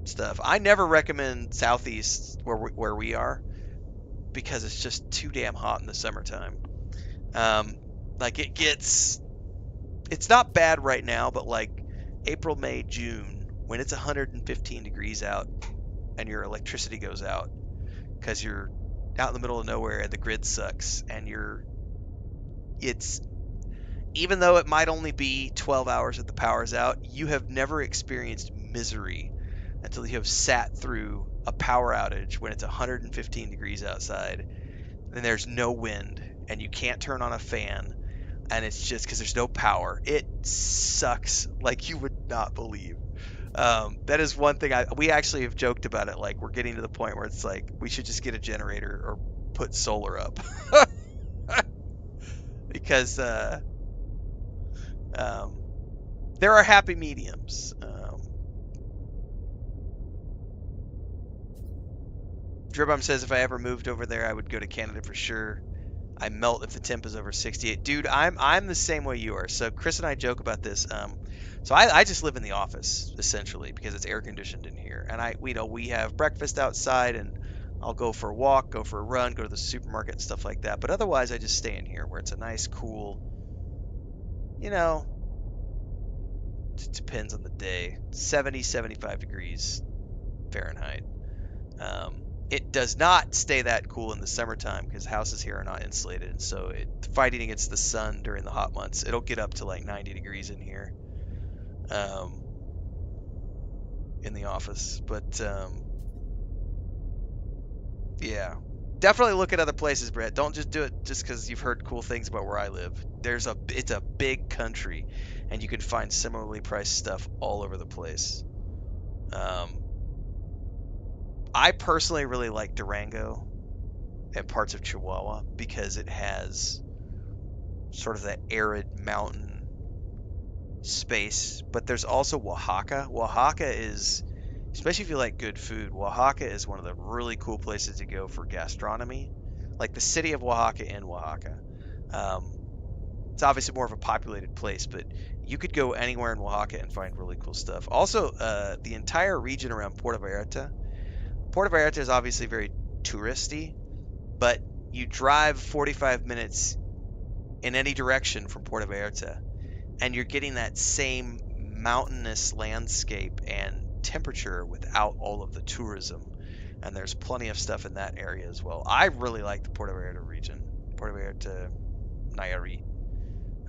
stuff. I never recommend Southeast where we are because it's just too damn hot in the summertime. Like it's not bad right now, but like April, May, June, when it's 115 degrees out and your electricity goes out because you're out in the middle of nowhere and the grid sucks and it's even though it might only be 12 hours that the power's out, you have never experienced misery until you have sat through a power outage when it's 115 degrees outside and there's no wind and you can't turn on a fan and it's just because there's no power. It sucks like you would not believe. That is one thing we actually have joked about it. Like we're getting to the point where it's like we should just get a generator or put solar up because there are happy mediums. Dribom says if I ever moved over there, I would go to Canada for sure. I melt if the temp is over 68. Dude, I'm the same way you are. So Chris and I joke about this. So I just live in the office essentially because it's air conditioned in here, and we have breakfast outside, and I'll go for a walk, go for a run, go to the supermarket and stuff like that. But otherwise, I just stay in here where it's a nice, cool. You know, it depends on the day. 70, 75 degrees Fahrenheit. Um, it does not stay that cool in the summertime because houses here are not insulated, and so fighting against the sun during the hot months, it'll get up to like 90 degrees in here, um, in the office. But yeah, definitely look at other places, Brett. Don't just do it just because you've heard cool things about where I live. It's a big country, and you can find similarly priced stuff all over the place. Um, I personally really like Durango and parts of Chihuahua because it has sort of that arid mountain space. But there's also Oaxaca. Oaxaca is, especially if you like good food, Oaxaca is one of the really cool places to go for gastronomy. Like the city of Oaxaca in Oaxaca. Um, it's obviously more of a populated place, but you could go anywhere in Oaxaca and find really cool stuff. Also, the entire region around Puerto Vallarta. Puerto Vallarta is obviously very touristy, but you drive 45 minutes in any direction from Puerto Vallarta, and you're getting that same mountainous landscape and temperature without all of the tourism. And there's plenty of stuff in that area as well. I really like the Puerto Vallarta region, Puerto Vallarta, Nayarit.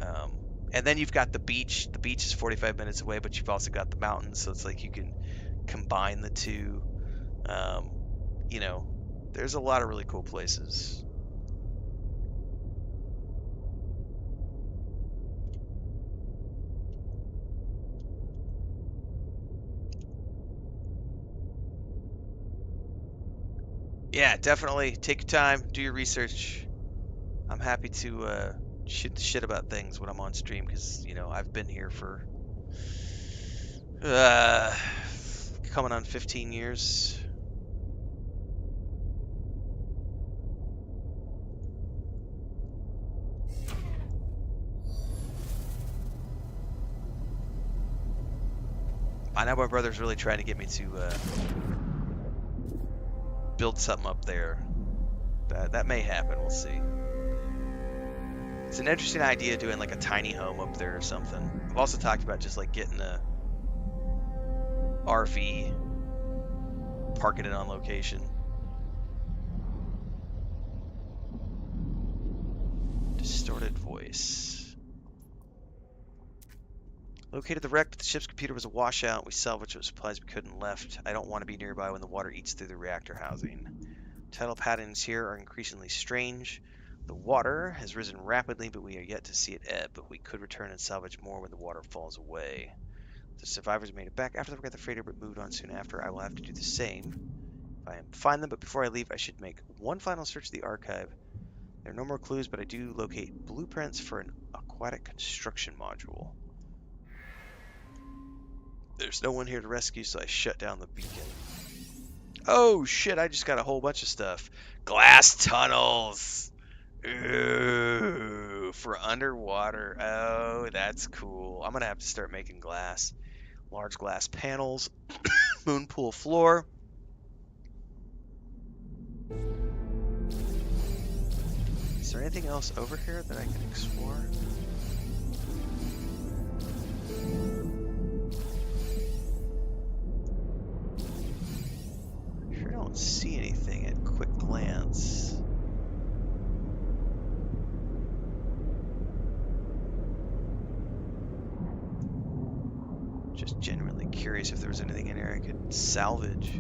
Um, and then you've got the beach. The beach is 45 minutes away, but you've also got the mountains, so it's like you can combine the two. Um, you know, there's a lot of really cool places. Yeah, definitely take your time, do your research. I'm happy to shoot the shit about things when I'm on stream because I've been here for uh, coming on 15 years. I know my brother's really trying to get me to build something up there. That may happen. We'll see. It's an interesting idea doing like a tiny home up there or something. I've also talked about just like getting a RV, parking it on location. Distorted voice. Located the wreck, but the ship's computer was a washout. We salvaged what supplies we could and left. I don't want to be nearby when the water eats through the reactor housing. Tidal patterns here are increasingly strange. The water has risen rapidly, but we are yet to see it ebb. But we could return and salvage more when the water falls away. The survivors made it back after they got the freighter, but moved on soon after. I will have to do the same if I find them. But before I leave, I should make one final search of the archive. There are no more clues, but I do locate blueprints for an aquatic construction module. There's no one here to rescue, so I shut down the beacon. Oh shit, I just got a whole bunch of stuff. Glass tunnels! Ooh, for underwater. Oh, that's cool. I'm gonna have to start making glass. Large glass panels. Moon pool floor. Is there anything else over here that I can explore? Sure don't see anything at quick glance. Just genuinely curious if there was anything in here I could salvage.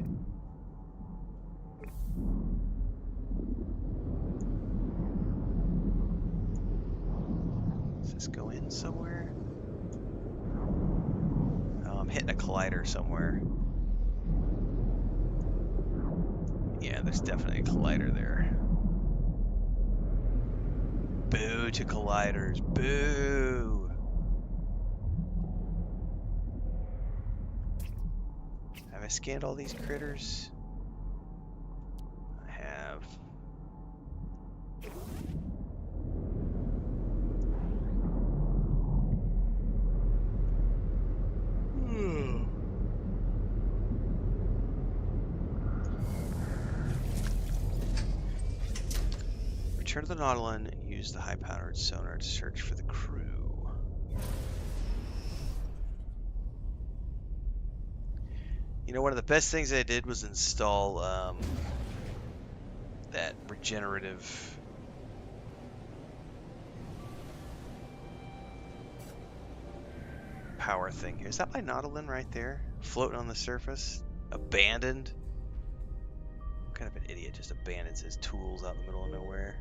Does this go in somewhere? Oh, I'm hitting a collider somewhere. Yeah, there's definitely a collider there. Boo to colliders. Boo! Have I scanned all these critters? I have. Return to the Nautilus and use the high-powered sonar to search for the crew. You know, one of the best things I did was install that regenerative power thing here. Is that my Nautilus right there? Floating on the surface? Abandoned? What kind of an idiot just abandons his tools out in the middle of nowhere?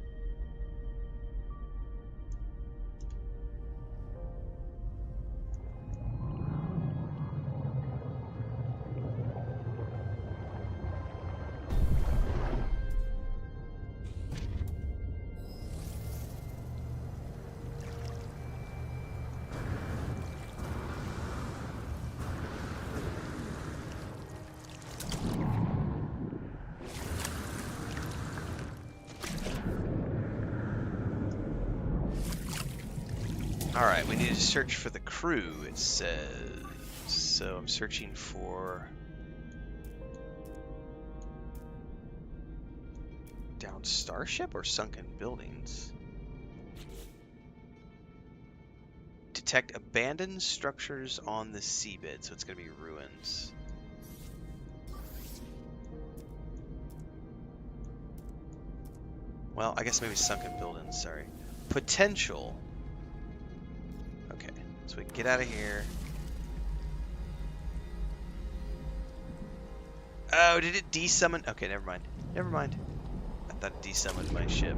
Alright, we need to search for the crew, it says. So I'm searching for downed starship or sunken buildings. Detect abandoned structures on the seabed, so it's going to be ruins. Well, I guess maybe sunken buildings, sorry. Potential. Okay, so we can get out of here. Oh, did it desummon? Okay, never mind. Never mind. I thought it desummoned my ship.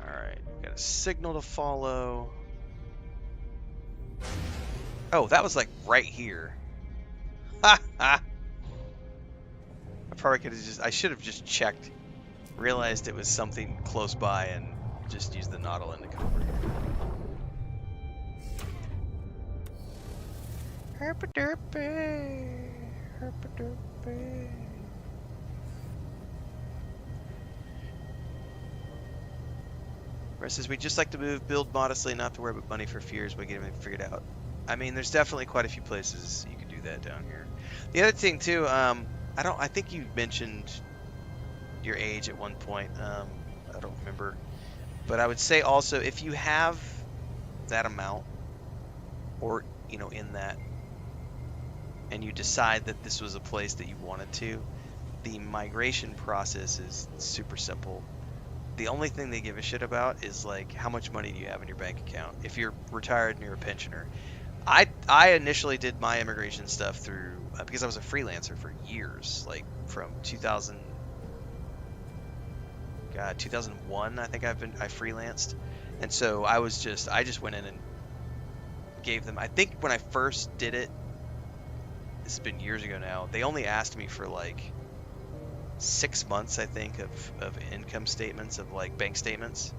Alright, got a signal to follow. Oh, that was like right here. Ha ha! I probably could have just, I should have just checked, realized it was something close by, and just used the Nautilus to come over here. Herpaderpy, herpaderpy. Rest says, we just like to move, build modestly, not to worry about money for fears, but get everything figured out. I mean, there's definitely quite a few places you can do that down here. The other thing too, I think you mentioned your age at one point. I don't remember, but I would say also if you have that amount, or in that, and you decide that this was a place that you wanted to, the migration process is super simple. The only thing they give a shit about is like how much money do you have in your bank account if you're retired and you're a pensioner. I initially did my immigration stuff through because I was a freelancer for years, like from 2001 I think I freelanced, and so I just went in and gave them, I think when I first did it, this has been years ago now, they only asked me for like 6 months I think of income statements, of like bank statements,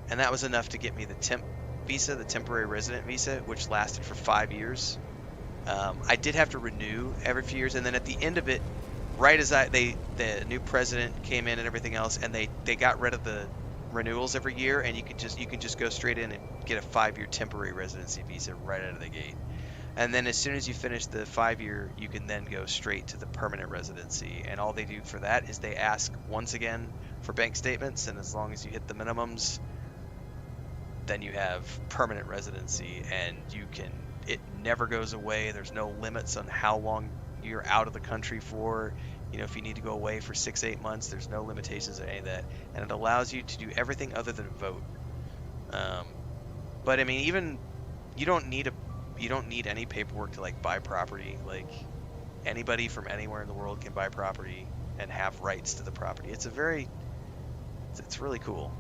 and that was enough to get me the temp visa, the temporary resident visa, which lasted for 5 years. I did have to renew every few years, and then at the end of it, right as the new president came in and everything else, and they got rid of the renewals every year, and you can just go straight in and get a 5-year temporary residency visa right out of the gate. And then as soon as you finish the 5-year, you can then go straight to the permanent residency. And all they do for that is they ask once again for bank statements, and as long as you hit the minimums, then you have permanent residency, and it never goes away. There's no limits on how long you're out of the country for. If you need to go away for 6-8 months, there's no limitations on any of that, and it allows you to do everything other than vote. But I mean, even you don't need any paperwork to like buy property. Like anybody from anywhere in the world can buy property and have rights to the property. It's really cool.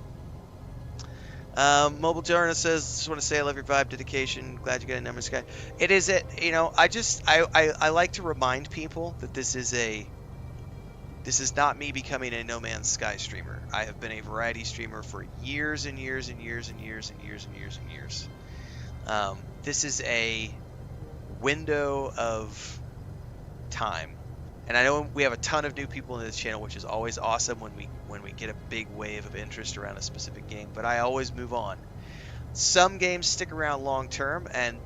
Mobile Journal says, just want to say I love your vibe, dedication. Glad you got a number sky. It is it. I like to remind people that this is not me becoming a No Man's Sky streamer. I have been a variety streamer for years and years and years and years and years and years and years. This is a window of time. And I know we have a ton of new people in this channel, which is always awesome when we get a big wave of interest around a specific game, but I always move on. Some games stick around long term, and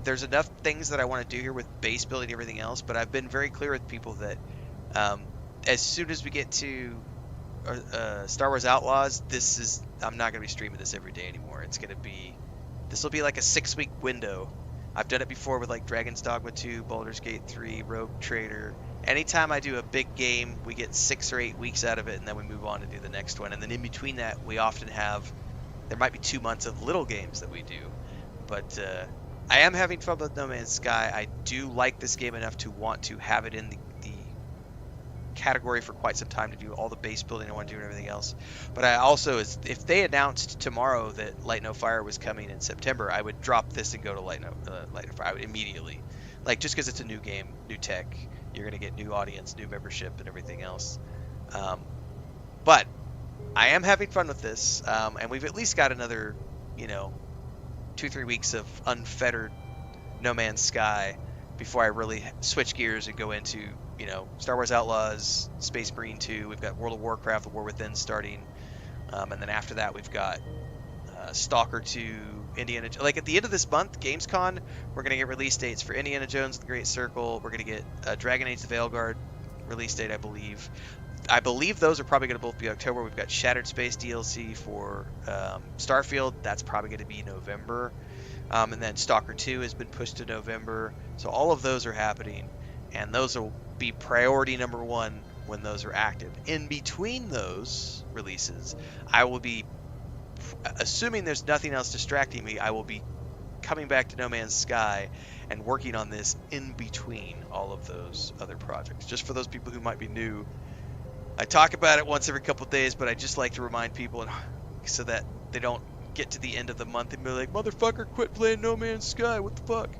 there's enough things that I want to do here with base building and everything else, but I've been very clear with people that as soon as we get to Star Wars Outlaws, I'm not going to be streaming this every day anymore. This will be like a 6-week window. I've done it before with like Dragon's Dogma 2, Baldur's Gate 3, Rogue Trader. Anytime I do a big game, we get 6 or 8 weeks out of it, and then we move on to do the next one. And then in between that, we often there might be 2 months of little games that we do. But I am having fun with No Man's Sky. I do like this game enough to want to have it in the category for quite some time to do all the base building I want to do and everything else. But I also, if they announced tomorrow that Light No Fire was coming in September, I would drop this and go to Light No Fire. I would immediately, like, just because it's a new game, new tech, you're going to get new audience, new membership, and everything else. But I am having fun with this, and we've at least got another, 2-3 weeks of unfettered No Man's Sky before I really switch gears and go into Star Wars Outlaws, Space Marine 2. We've got World of Warcraft, The War Within starting, and then after that we've got Stalker 2, Indiana. Like at the end of this month, Gamescom, we're gonna get release dates for Indiana Jones and the Great Circle. We're gonna get Dragon Age: The Veilguard release date, I believe. I believe those are probably going to both be October. We've got Shattered Space DLC for Starfield. That's probably going to be November. And then Stalker 2 has been pushed to November. So all of those are happening. And those will be priority number 1 when those are active. In between those releases, I will be, assuming there's nothing else distracting me, I will be coming back to No Man's Sky and working on this in between all of those other projects. Just for those people who might be new, I talk about it once every couple of days, but I just like to remind people so that they don't get to the end of the month and be like, motherfucker, quit playing No Man's Sky, what the fuck?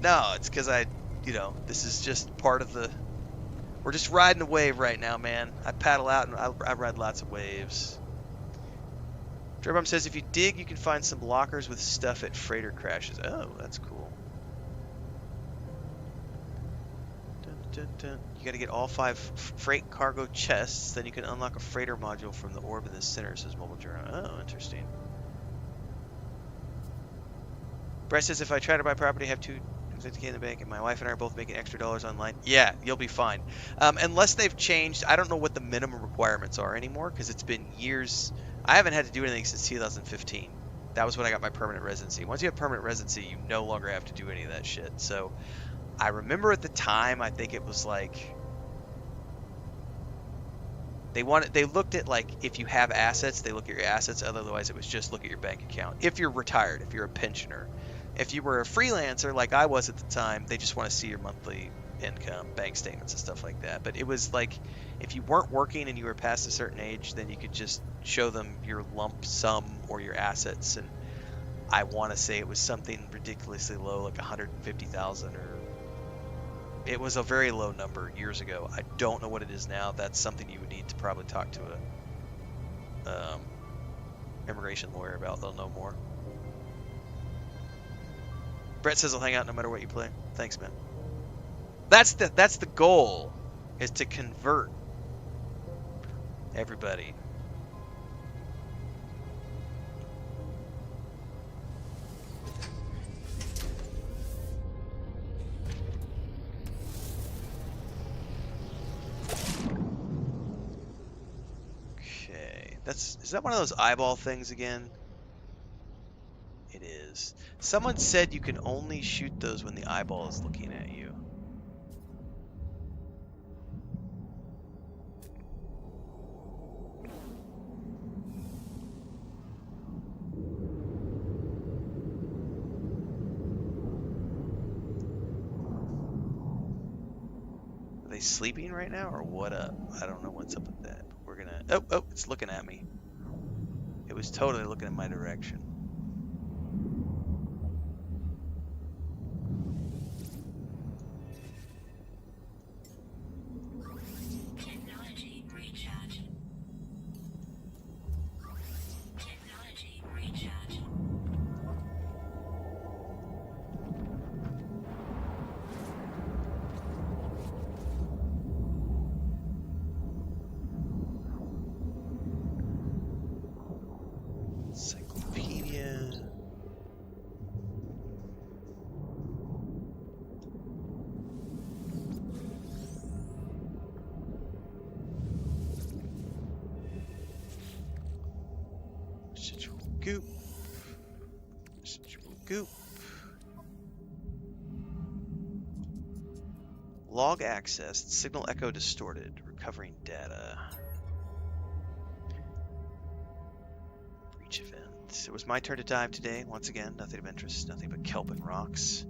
No, it's because this is just part of we're just riding a wave right now, man. I paddle out and I ride lots of waves. Trebom says, if you dig, you can find some lockers with stuff at freighter crashes. Oh, that's cool. You got to get all 5 freight cargo chests, then you can unlock a freighter module from the orb in the center, says Mobile Journal. Oh, interesting. Brett says, if I try to buy property, I have $250K in the bank, and my wife and I are both making extra dollars online. Yeah, you'll be fine. Unless they've changed, I don't know what the minimum requirements are anymore, because it's been years. I haven't had to do anything since 2015. That was when I got my permanent residency. Once you have permanent residency, you no longer have to do any of that shit. So I remember at the time, I think it was like they looked at, like, if you have assets, they look at your assets. Otherwise, it was just look at your bank account. If you're retired, if you're a pensioner, if you were a freelancer like I was at the time, they just want to see your monthly income, bank statements and stuff like that. But it was like, if you weren't working and you were past a certain age, then you could just show them your lump sum or your assets. And I want to say it was something ridiculously low, like 150,000, or it was a very low number years ago. I don't know what it is now. That's something you would need to probably talk to a immigration lawyer about. They'll know more. Brett says I'll hang out no matter what you play. Thanks, man. That's the goal, is to convert everybody. Okay, is that one of those eyeball things again? It is. Someone said you can only shoot those when the eyeball is looking at you. Are they sleeping right now or what up? I don't know what's up with that. But we're gonna... Oh, it's looking at me. It was totally looking in my direction. Technology recharge. Technology recharge. Encyclopedia. Residual goop. Residual goop. Log accessed. Signal echo distorted. Recovering data. Breach event. It was my turn to dive today. Once again, nothing of interest. Nothing but kelp and rocks.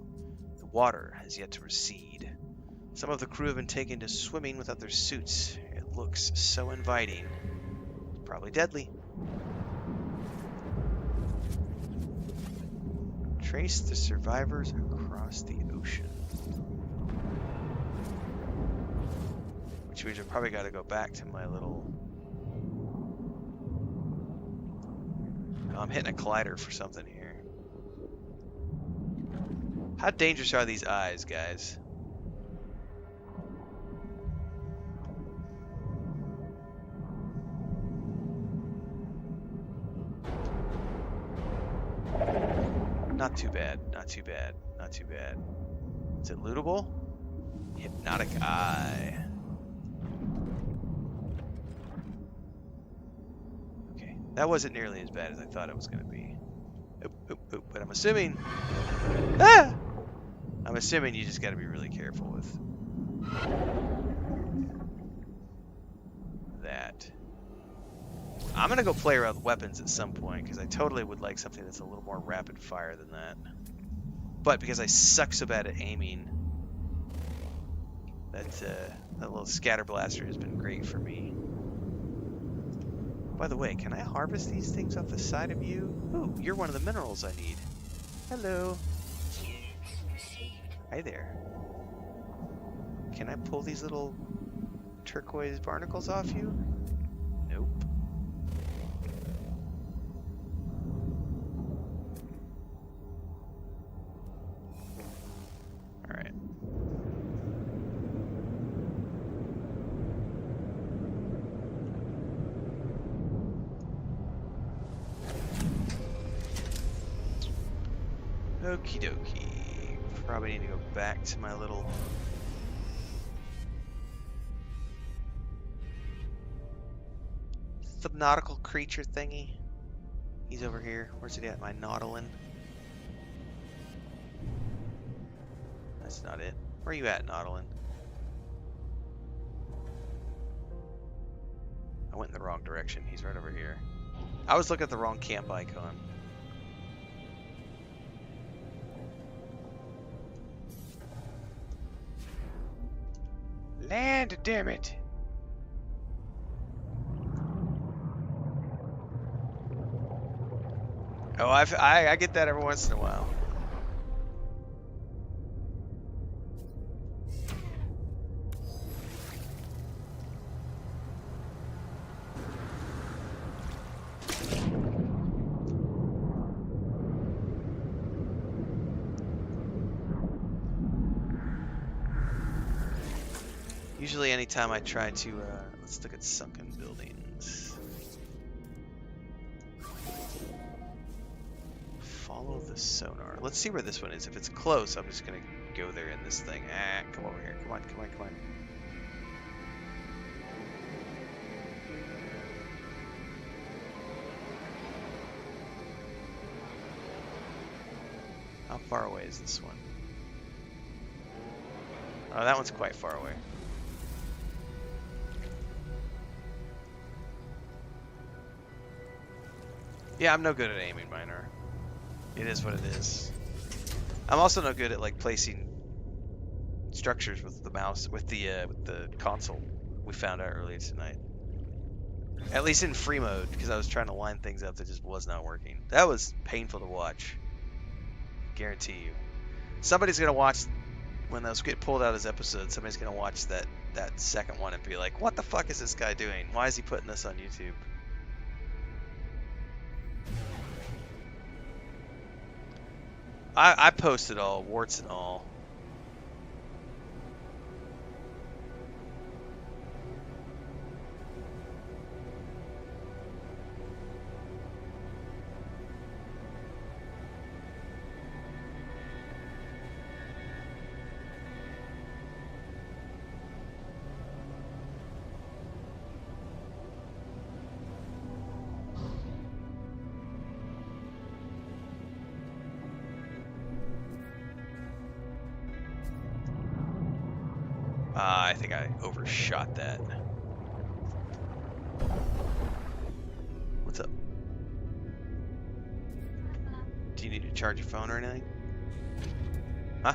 The water has yet to recede. Some of the crew have been taken to swimming without their suits. It looks so inviting. It's probably deadly. Trace the survivors across the ocean. Which means I probably got to go back to my little... Oh, I'm hitting a collider for something here. How dangerous are these eyes, guys? Not too bad, not too bad, not too bad. Is it lootable? Hypnotic eye. Okay, that wasn't nearly as bad as I thought it was going to be. Oop, oop, oop. But I'm assuming... Ah! I'm assuming you just got to be really careful with that. I'm going to go play around with weapons at some point, because I totally would like something that's a little more rapid fire than that. But because I suck so bad at aiming, that little scatter blaster has been great for me. By the way, can I harvest these things off the side of you? Ooh, you're one of the minerals I need. Hello. Hi there. Can I pull these little turquoise barnacles off you? Nope. Alright. Okie dokie. Probably need to go back to my little... subnautical creature thingy. He's over here. Where's it at? My nautilin. That's not it. Where are you at, nautilin? I went in the wrong direction. He's right over here. I was looking at the wrong camp icon. Land, damn it! Oh, I get that every once in a while. Usually anytime I try to, let's look at sunken buildings. Follow the sonar. Let's see where this one is. If it's close, I'm just gonna go there in this thing. Ah, come over here. Come on, come on, come on. How far away is this one? Oh, that one's quite far away. Yeah, I'm no good at aiming miner. It is what it is. I'm also no good at like placing structures with the mouse, with the console. We found out earlier tonight. At least in free mode, because I was trying to line things up that just was not working. That was painful to watch. Guarantee you. Somebody's gonna watch when those get pulled out as episodes. Somebody's gonna watch that second one and be like, "What the fuck is this guy doing? Why is he putting this on YouTube?" I posted all, warts and all. I think I overshot that. What's up? Do you need to charge your phone or anything? Huh?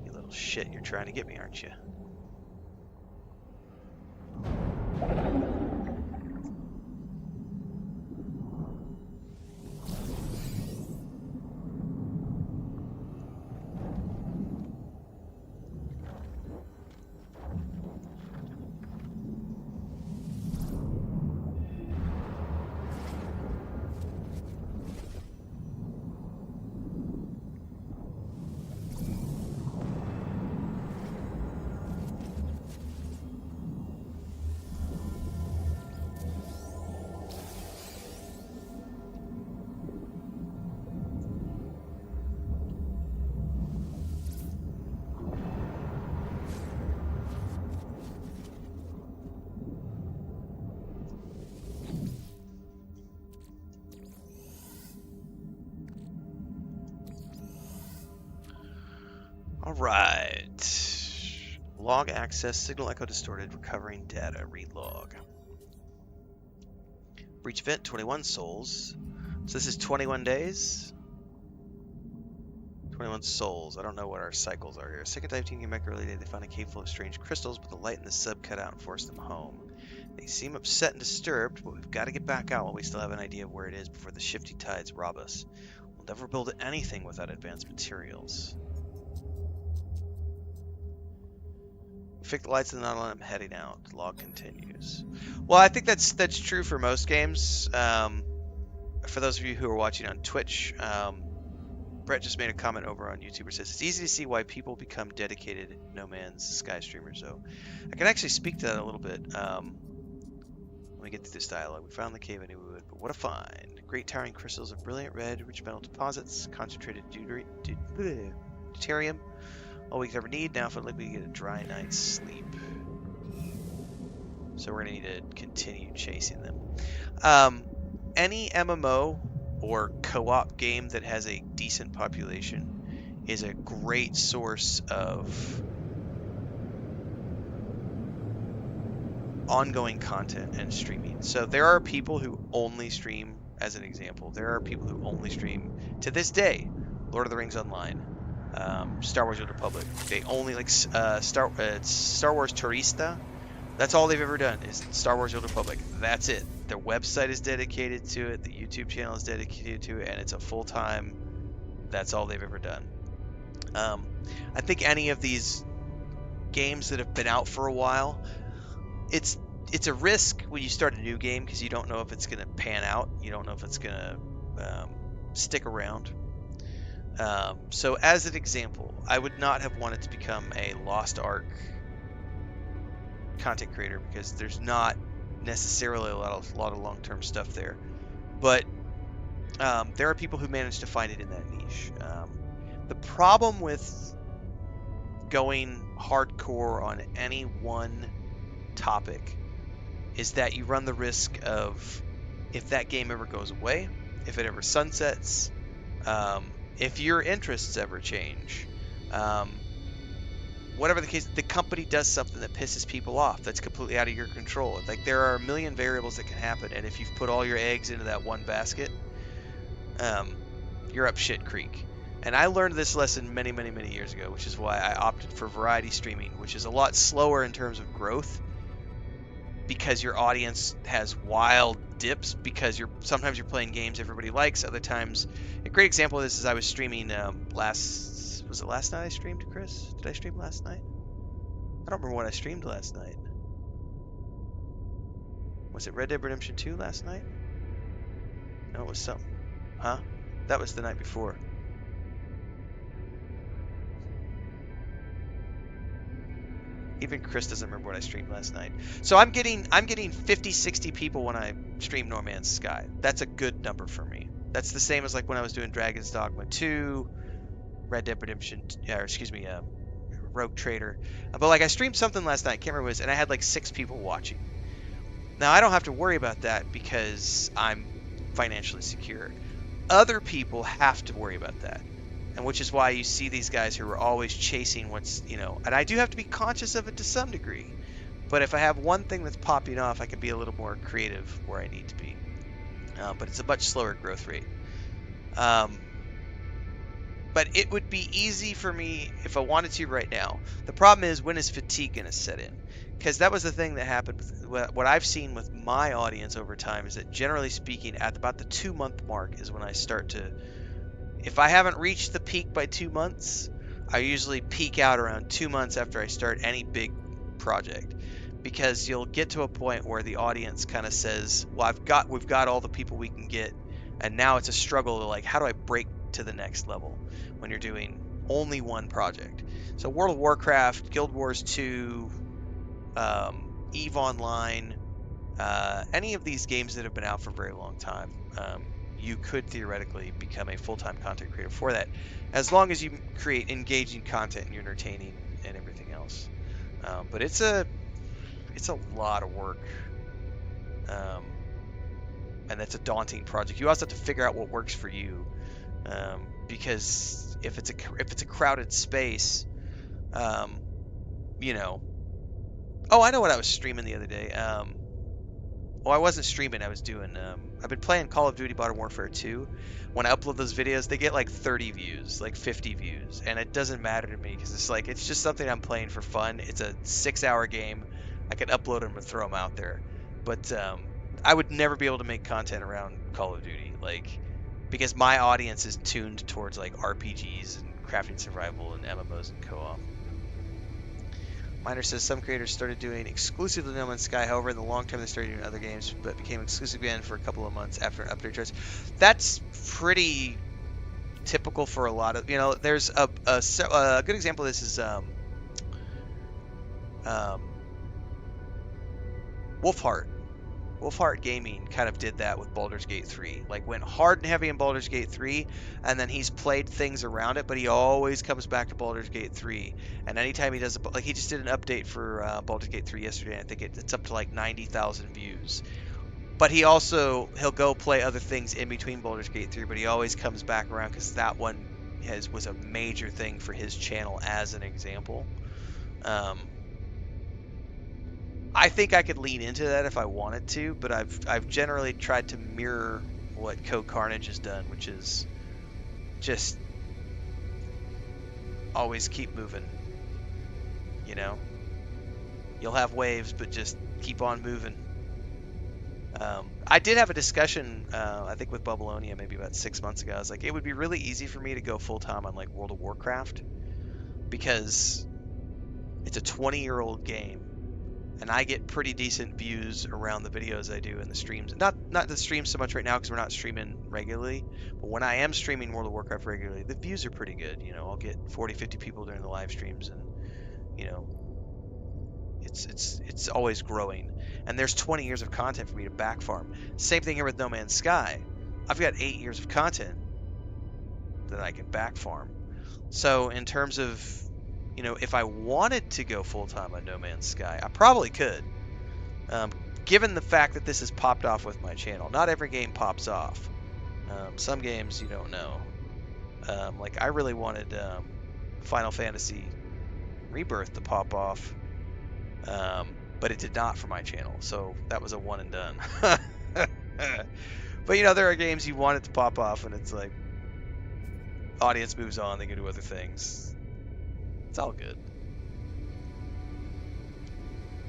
You little shit, you're trying to get me, aren't you? Alright. Log access, signal echo distorted, recovering data, read log. Breach event, 21 souls. So this is 21 days? 21 souls. I don't know what our cycles are here. Second dive team came back early today. They found a cave full of strange crystals, but the light in the sub cut out and forced them home. They seem upset and disturbed, but we've got to get back out while we still have an idea of where it is before the shifty tides rob us. We'll never build anything without advanced materials. Fix the lights and not let them heading out. Log continues. Well, I think that's true for most games. For those of you who are watching on Twitch, Brett just made a comment over on YouTube. It says it's easy to see why people become dedicated No Man's Sky streamers. So I can actually speak to that a little bit. Let me get to this dialogue. We found the cave I knew we would, but what a find! Great towering crystals of brilliant red, rich metal deposits, concentrated deuterium. All we could ever need. Now, if I'd like, we get a dry night's sleep. So we're gonna need to continue chasing them. Any MMO or co-op game that has a decent population is a great source of ongoing content and streaming. So there are people who only stream, as an example, there are people who only stream to this day Lord of the Rings Online, Star Wars: The Old Republic. They only like Star Wars Turista. That's all they've ever done is Star Wars: The Old Republic. That's it. Their website is dedicated to it. The YouTube channel is dedicated to it, and it's a full-time. That's all they've ever done. I think any of these games that have been out for a while, it's a risk when you start a new game because you don't know if it's going to pan out. You don't know if it's going to stick around. So as an example, I would not have wanted to become a Lost Ark content creator because there's not necessarily a lot of long-term stuff there. But there are people who manage to find it in that niche. The problem with going hardcore on any one topic is that you run the risk of, if that game ever goes away, if it ever sunsets, if your interests ever change, um, whatever the case, the company does something that pisses people off that's completely out of your control. Like there are a million variables that can happen, and if you've put all your eggs into that one basket, um, you're up shit creek. And I learned this lesson many, many, many years ago, which is why I opted for variety streaming, which is a lot slower in terms of growth because your audience has wild dips because you're playing games everybody likes. Other times, a great example of this is I was streaming last night I streamed, Chris? Did I stream last night? I don't remember what I streamed last night. Was it Red Dead Redemption 2 last night? No, it was something. Huh? That was the night before. Even Chris doesn't remember what I streamed last night. So I'm getting 50, 60 people when I stream No Man's Sky. That's a good number for me. That's the same as like when I was doing Dragon's Dogma 2, Red Dead Redemption, or excuse me, Rogue Trader. But like I streamed something last night, can't remember what it was, and I had like 6 people watching. Now I don't have to worry about that because I'm financially secure. Other people have to worry about that. And which is why you see these guys who are always chasing and I do have to be conscious of it to some degree. But if I have one thing that's popping off, I can be a little more creative where I need to be. But it's a much slower growth rate. Um, but it would be easy for me if I wanted to right now. The problem is, when is fatigue going to set in? Because that was the thing that happened. What I've seen with my audience over time is that generally speaking, at about the 2-month mark is when I start to. If I haven't reached the peak by 2 months, I usually peak out around 2 months after I start any big project. Because you'll get to a point where the audience kind of says, well, we've got all the people we can get, and now it's a struggle to like, how do I break to the next level when you're doing only one project? So World of Warcraft, Guild Wars 2, EVE Online, any of these games that have been out for a very long time, you could theoretically become a full-time content creator for that, as long as you create engaging content and you're entertaining and everything else. But it's a lot of work, um, and that's a daunting project. You also have to figure out what works for you, because if it's a crowded space, um, you know. Oh, I know what I was streaming the other day. Well, I wasn't streaming. I was doing. I've been playing Call of Duty Modern Warfare 2. When I upload those videos, they get like 30 views, like 50 views, and it doesn't matter to me because it's just something I'm playing for fun. It's a 6-hour game. I can upload them and throw them out there, but I would never be able to make content around Call of Duty, like because my audience is tuned towards like RPGs and crafting survival and MMOs and co-op. Miner says some creators started doing exclusively No Man's Sky. However, in the long term, they started doing other games, but became exclusive again for a couple of months after an update choice. That's pretty typical for a lot of, there's a good example of this is um, Wolfheart. Wolfheart Gaming kind of did that with Baldur's Gate 3. Like, went hard and heavy in Baldur's Gate 3, and then he's played things around it, but he always comes back to Baldur's Gate 3. And anytime he does, like, he just did an update for Baldur's Gate 3 yesterday, and I think it's up to like 90,000 views. But he'll go play other things in between Baldur's Gate 3, but he always comes back around because that one was a major thing for his channel as an example. I think I could lean into that if I wanted to, but I've generally tried to mirror what Code Carnage has done, which is just always keep moving. You know, you'll have waves, but just keep on moving. I did have a discussion, I think with Bubbleonia maybe about 6 months ago. I was like, it would be really easy for me to go full time on like World of Warcraft because it's a 20-year-old game. And I get pretty decent views around the videos I do in the streams. Not the streams so much right now because we're not streaming regularly. But when I am streaming World of Warcraft regularly, the views are pretty good. I'll get 40, 50 people during the live streams, and it's always growing. And there's 20 years of content for me to back farm. Same thing here with No Man's Sky. I've got 8 years of content that I can back farm. So in terms of if I wanted to go full time on No Man's Sky, I probably could. Given the fact that this has popped off with my channel, not every game pops off. Some games you don't know. Like I really wanted Final Fantasy Rebirth to pop off, but it did not for my channel, so that was a one and done. But you know, there are games you want it to pop off, and it's like audience moves on, they go do other things. It's all good.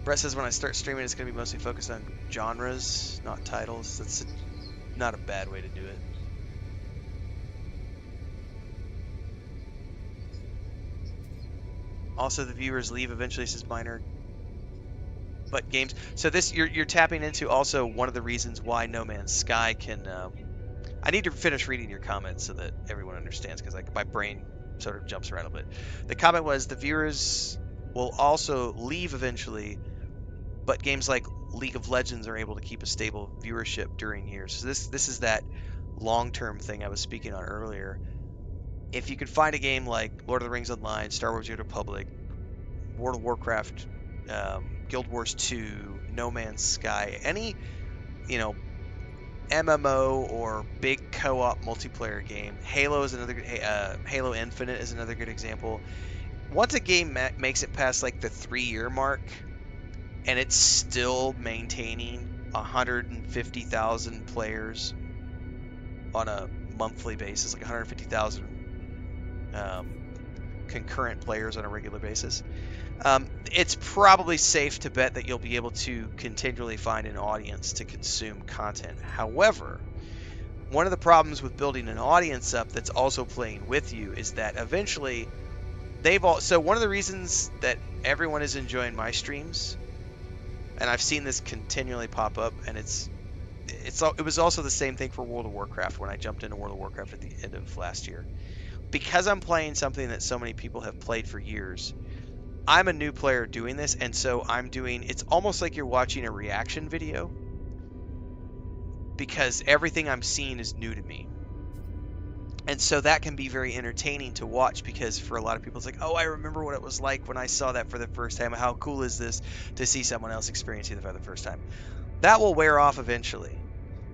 Brett says when I start streaming, it's going to be mostly focused on genres, not titles. That's not a bad way to do it. Also, the viewers leave eventually, says Minor. But games. So this you're tapping into also one of the reasons why No Man's Sky can. I need to finish reading your comments so that everyone understands, because like my brain sort of jumps around a bit. The comment was the viewers will also leave eventually, but games like League of Legends are able to keep a stable viewership during years. So this is that long-term thing I was speaking on earlier. If you can find a game like Lord of the Rings Online, Star Wars: New Republic, World of Warcraft, Guild Wars 2, No Man's Sky, any MMO or big co-op multiplayer game. Halo is another. Halo Infinite is another good example. Once a game makes it past like the 3-year mark, and it's still maintaining 150,000 players on a monthly basis, like 150,000 concurrent players on a regular basis, it's probably safe to bet that you'll be able to continually find an audience to consume content. However, one of the problems with building an audience up that's also playing with you is that eventually so one of the reasons that everyone is enjoying my streams, and I've seen this continually pop up, and it was also the same thing for World of Warcraft when I jumped into World of Warcraft at the end of last year. Because I'm playing something that so many people have played for years, I'm a new player doing this, and so it's almost like you're watching a reaction video, because everything I'm seeing is new to me. And so that can be very entertaining to watch, because for a lot of people it's like, oh, I remember what it was like when I saw that for the first time. How cool is this to see someone else experiencing it for the first time? That will wear off eventually.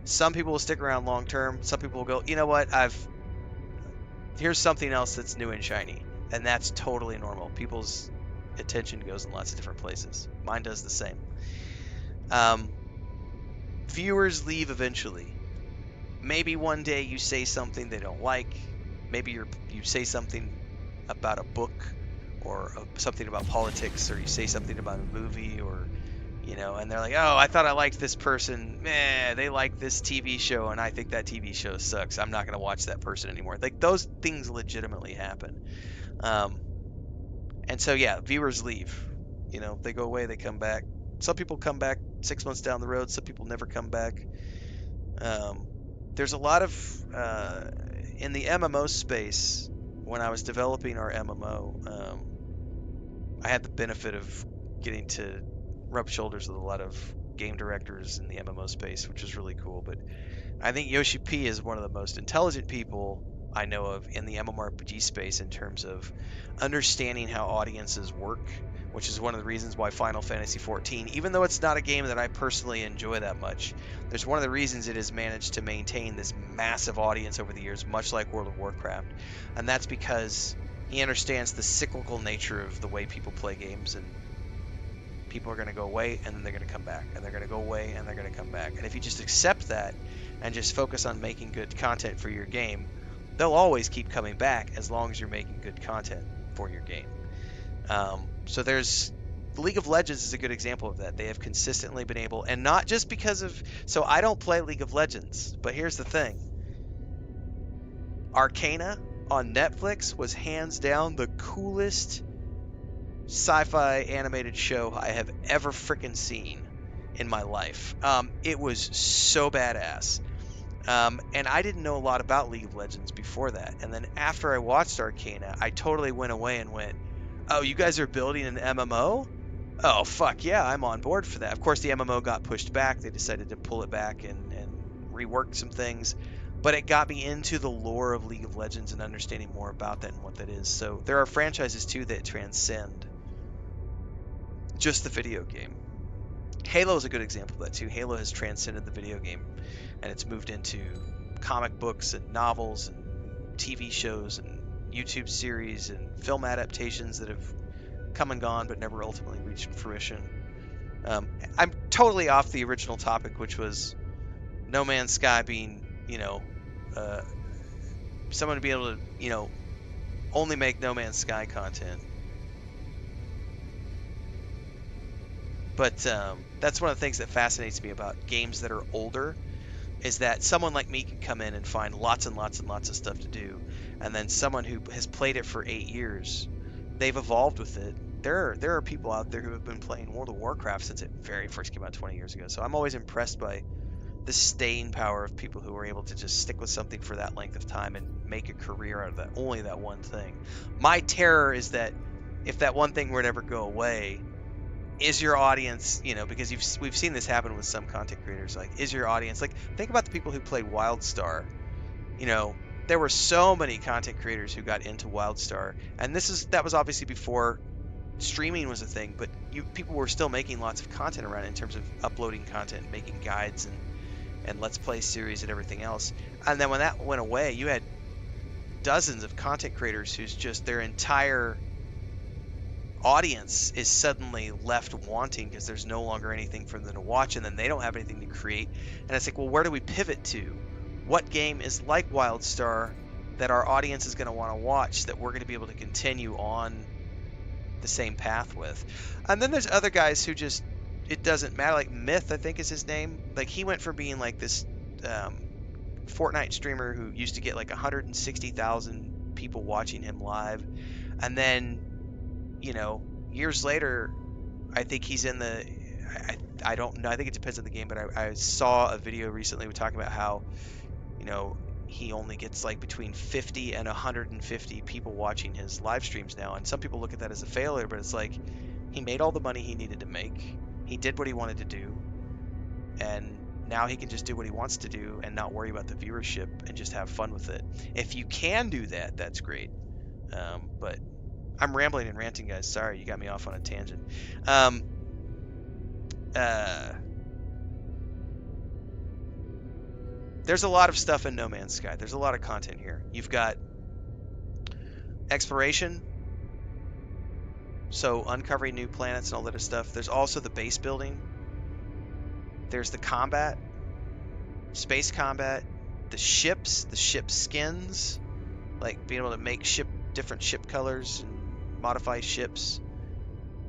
Some people will stick around long term. Some people will go, you know what, here's something else that's new and shiny. And that's totally normal. People's attention goes in lots of different places. Mine does the same. Viewers leave eventually. Maybe one day you say something they don't like. Maybe you say something about a book, or something about politics, or you say something about a movie, or and they're like, oh, I thought I liked this person. They like this TV show, and I think that TV show sucks. I'm not going to watch that person anymore. Like, those things legitimately happen. And so, yeah, viewers leave. They go away, they come back. Some people come back 6 months down the road. Some people never come back. There's a lot of in the MMO space. When I was developing our MMO, I had the benefit of getting to rub shoulders with a lot of game directors in the MMO space, which is really cool. But I think Yoshi P is one of the most intelligent people I know of in the MMORPG space in terms of understanding how audiences work, which is one of the reasons why Final Fantasy XIV, even though it's not a game that I personally enjoy that much, there's one of the reasons it has managed to maintain this massive audience over the years, much like World of Warcraft. And that's because he understands the cyclical nature of the way people play games, and people are going to go away, and then they're going to come back, and they're going to go away, and they're going to come back. And if you just accept that and just focus on making good content for your game, they'll always keep coming back as long as you're making good content for your game. So there's League of Legends is a good example of that. They have consistently been able, and not just because of, so I don't play League of Legends, but here's the thing. Arcana on Netflix was hands down the coolest sci-fi animated show I have ever freaking seen in my life. It was so badass. And I didn't know a lot about League of Legends before that. And then after I watched Arcana, I totally went away and went, oh, you guys are building an MMO? Oh, fuck yeah, I'm on board for that. Of course, the MMO got pushed back. They decided to pull it back and rework some things. But it got me into the lore of League of Legends and understanding more about that and what that is. So there are franchises, too, that transcend just the video game. Halo is a good example of that, too. Halo has transcended the video game, and it's moved into comic books and novels and TV shows and YouTube series and film adaptations that have come and gone but never ultimately reached fruition. I'm totally off the original topic, which was No Man's Sky being, uh, someone to be able to, only make No Man's Sky content. But that's one of the things that fascinates me about games that are older is that someone like me can come in and find lots and lots and lots of stuff to do, and then someone who has played it for 8 years, they've evolved with it. There are people out there who have been playing World of Warcraft since it very first came out 20 years ago. So I'm always impressed by the staying power of people who are able to just stick with something for that length of time and make a career out of that only that one thing. My terror is that if that one thing were to ever go away, is your audience, because we've seen this happen with some content creators, like is your audience like think about the people who played WildStar. You know, there were so many content creators who got into WildStar, and that was obviously before streaming was a thing, but people were still making lots of content around it in terms of uploading content, making guides and let's play series and everything else. And then when that went away, you had dozens of content creators who's just their entire audience is suddenly left wanting because there's no longer anything for them to watch, and then they don't have anything to create. And it's like, well, where do we pivot to? What game is like WildStar that our audience is going to want to watch, that we're going to be able to continue on the same path with? And then there's other guys who just, it doesn't matter. Like Myth, I think is his name. Like he went from being like this Fortnite streamer who used to get like 160,000 people watching him live, and then years later, I think he's in the. I don't know. I think it depends on the game, but I saw a video recently talking about how, he only gets like between 50 and 150 people watching his live streams now. And some people look at that as a failure, but it's like he made all the money he needed to make. He did what he wanted to do, and now he can just do what he wants to do and not worry about the viewership and just have fun with it. If you can do that, that's great. But I'm rambling and ranting, guys. Sorry, you got me off on a tangent. Um, uh, there's a lot of stuff in No Man's Sky. There's a lot of content here. You've got exploration, so uncovering new planets and all that other stuff. There's also the base building. There's the combat, space combat, the ship skins, like being able to make different ship colors and modify ships.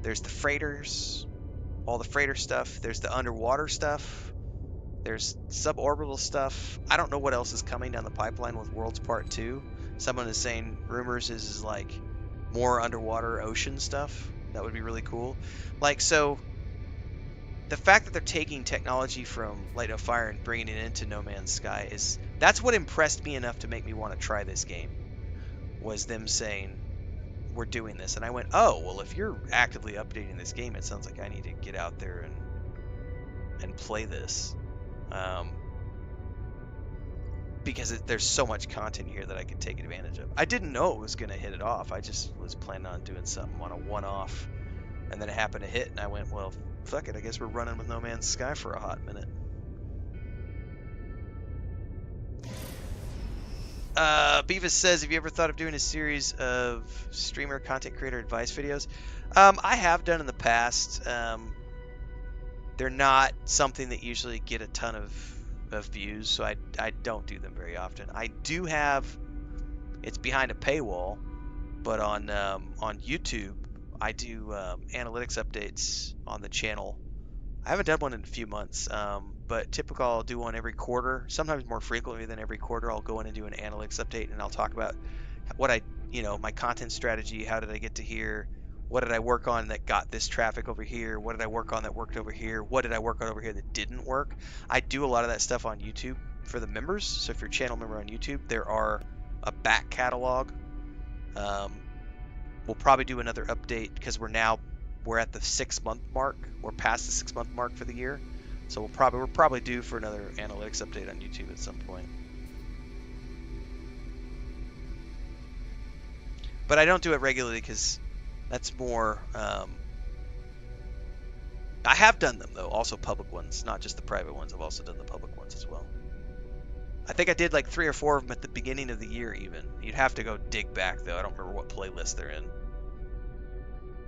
There's the freighters, all the freighter stuff. There's the underwater stuff. There's suborbital stuff. I don't know what else is coming down the pipeline with Worlds Part 2. Someone is saying rumors is like more underwater ocean stuff. That would be really cool. Like, so the fact that they're taking technology from Light No Fire and bringing it into No Man's Sky that's what impressed me enough to make me want to try this game, was them saying we're doing this. And I went, oh, well, if you're actively updating this game, it sounds like I need to get out there and play this. Because there's so much content here that I could take advantage of. I didn't know it was going to hit it off. I just was planning on doing something on a one-off, and then it happened to hit, and I went, well, fuck it, I guess we're running with No Man's Sky for a hot minute. Beavis says, have you ever thought of doing a series of streamer content creator advice videos? I have done in the past. They're not something that usually get a ton of views, so I don't do them very often. I do have, it's behind a paywall, but on YouTube, I do analytics updates on the channel. I haven't done one in a few months, but typically I'll do one every quarter, sometimes more frequently than every quarter. I'll go in and do an analytics update, and I'll talk about my content strategy. How did I get to here? What did I work on that got this traffic over here? What did I work on that worked over here? What did I work on over here that didn't work? I do a lot of that stuff on YouTube for the members. So if you're a channel member on YouTube, there are a back catalog. We'll probably do another update because we're at the 6-month mark. We're past the 6-month mark for the year. So we're probably due for another analytics update on YouTube at some point. But I don't do it regularly because that's more, I have done them though, also public ones, not just the private ones. I've also done the public ones as well. I think I did like 3 or 4 of them at the beginning of the year even. You'd have to go dig back though. I don't remember what playlist they're in.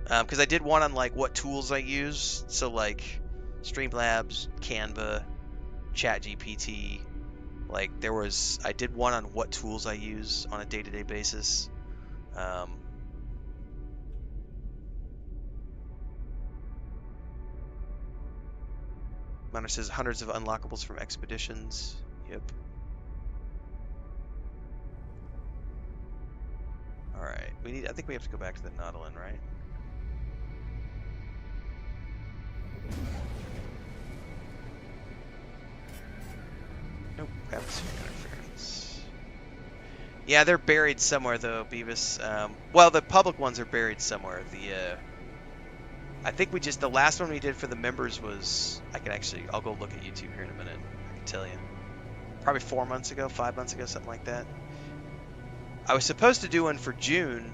Because I did one on like what tools I use. So like Streamlabs, Canva, ChatGPT. Like I did one on what tools I use on a day-to-day basis. Miner says hundreds of unlockables from expeditions. Yep. All right. I think we have to go back to the Nautilin, right? Nope. Atmospheric interference. Yeah, they're buried somewhere though, Beavis. Well, the public ones are buried somewhere. I think the last one we did for the members was, I'll go look at YouTube here in a minute. I can tell you. Probably 4 months ago, 5 months ago, something like that. I was supposed to do one for June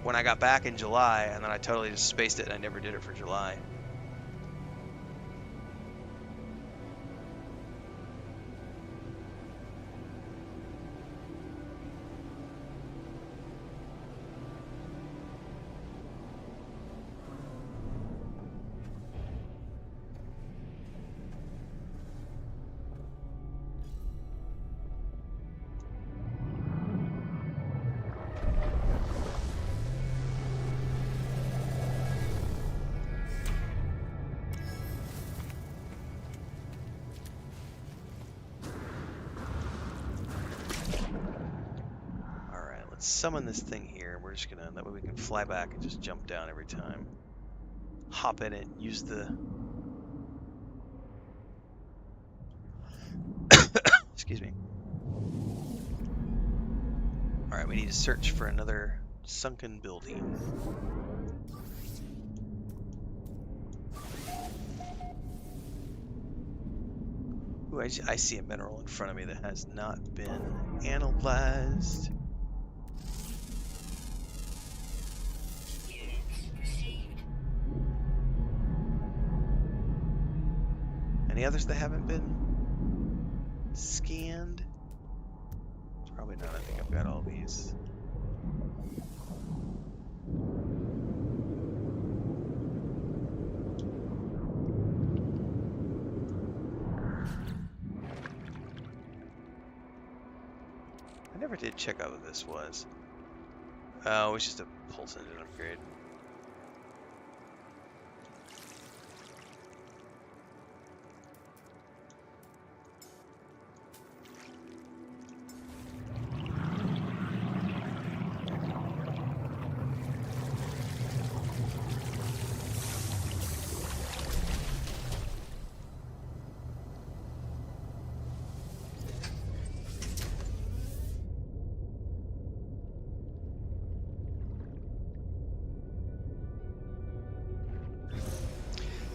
when I got back in July, and then I totally just spaced it and I never did it for July. Summon this thing here. We're just gonna, that way we can fly back and just jump down every time. Hop in it, use the excuse me. Alright, we need to search for another sunken building. Ooh, I see a mineral in front of me that has not been analyzed. Any others that haven't been scanned? Probably not. I think I've got all these. I never did check out what this was. Oh, it was just a pulse engine upgrade.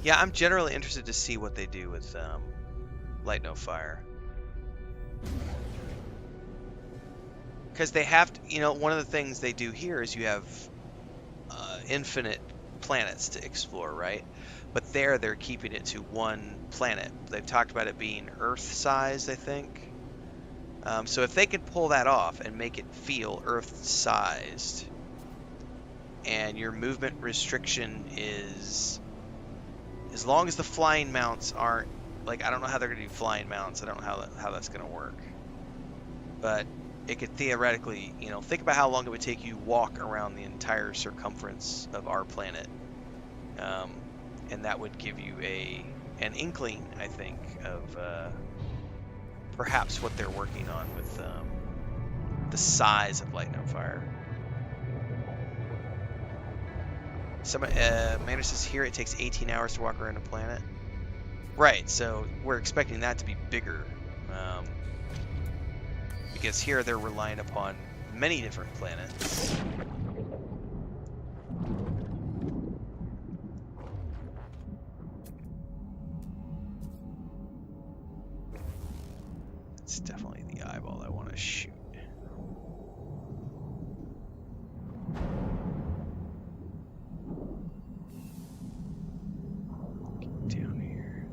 Yeah, I'm generally interested to see what they do with Light No Fire. Because they have to, one of the things they do here is you have infinite planets to explore, right? But they're keeping it to one planet. They've talked about it being Earth-sized, I think. So if they can pull that off and make it feel Earth-sized, and your movement restriction is, as long as the flying mounts aren't, like, I don't know how they're going to do flying mounts. I don't know how that's going to work. But it could theoretically, think about how long it would take you to walk around the entire circumference of our planet. And that would give you an inkling, I think, of perhaps what they're working on with the size of Light No Fire. Manor says here it takes 18 hours to walk around a planet. Right, so we're expecting that to be bigger. Because here they're relying upon many different planets. It's definitely the eyeball I want to shoot. Get down here.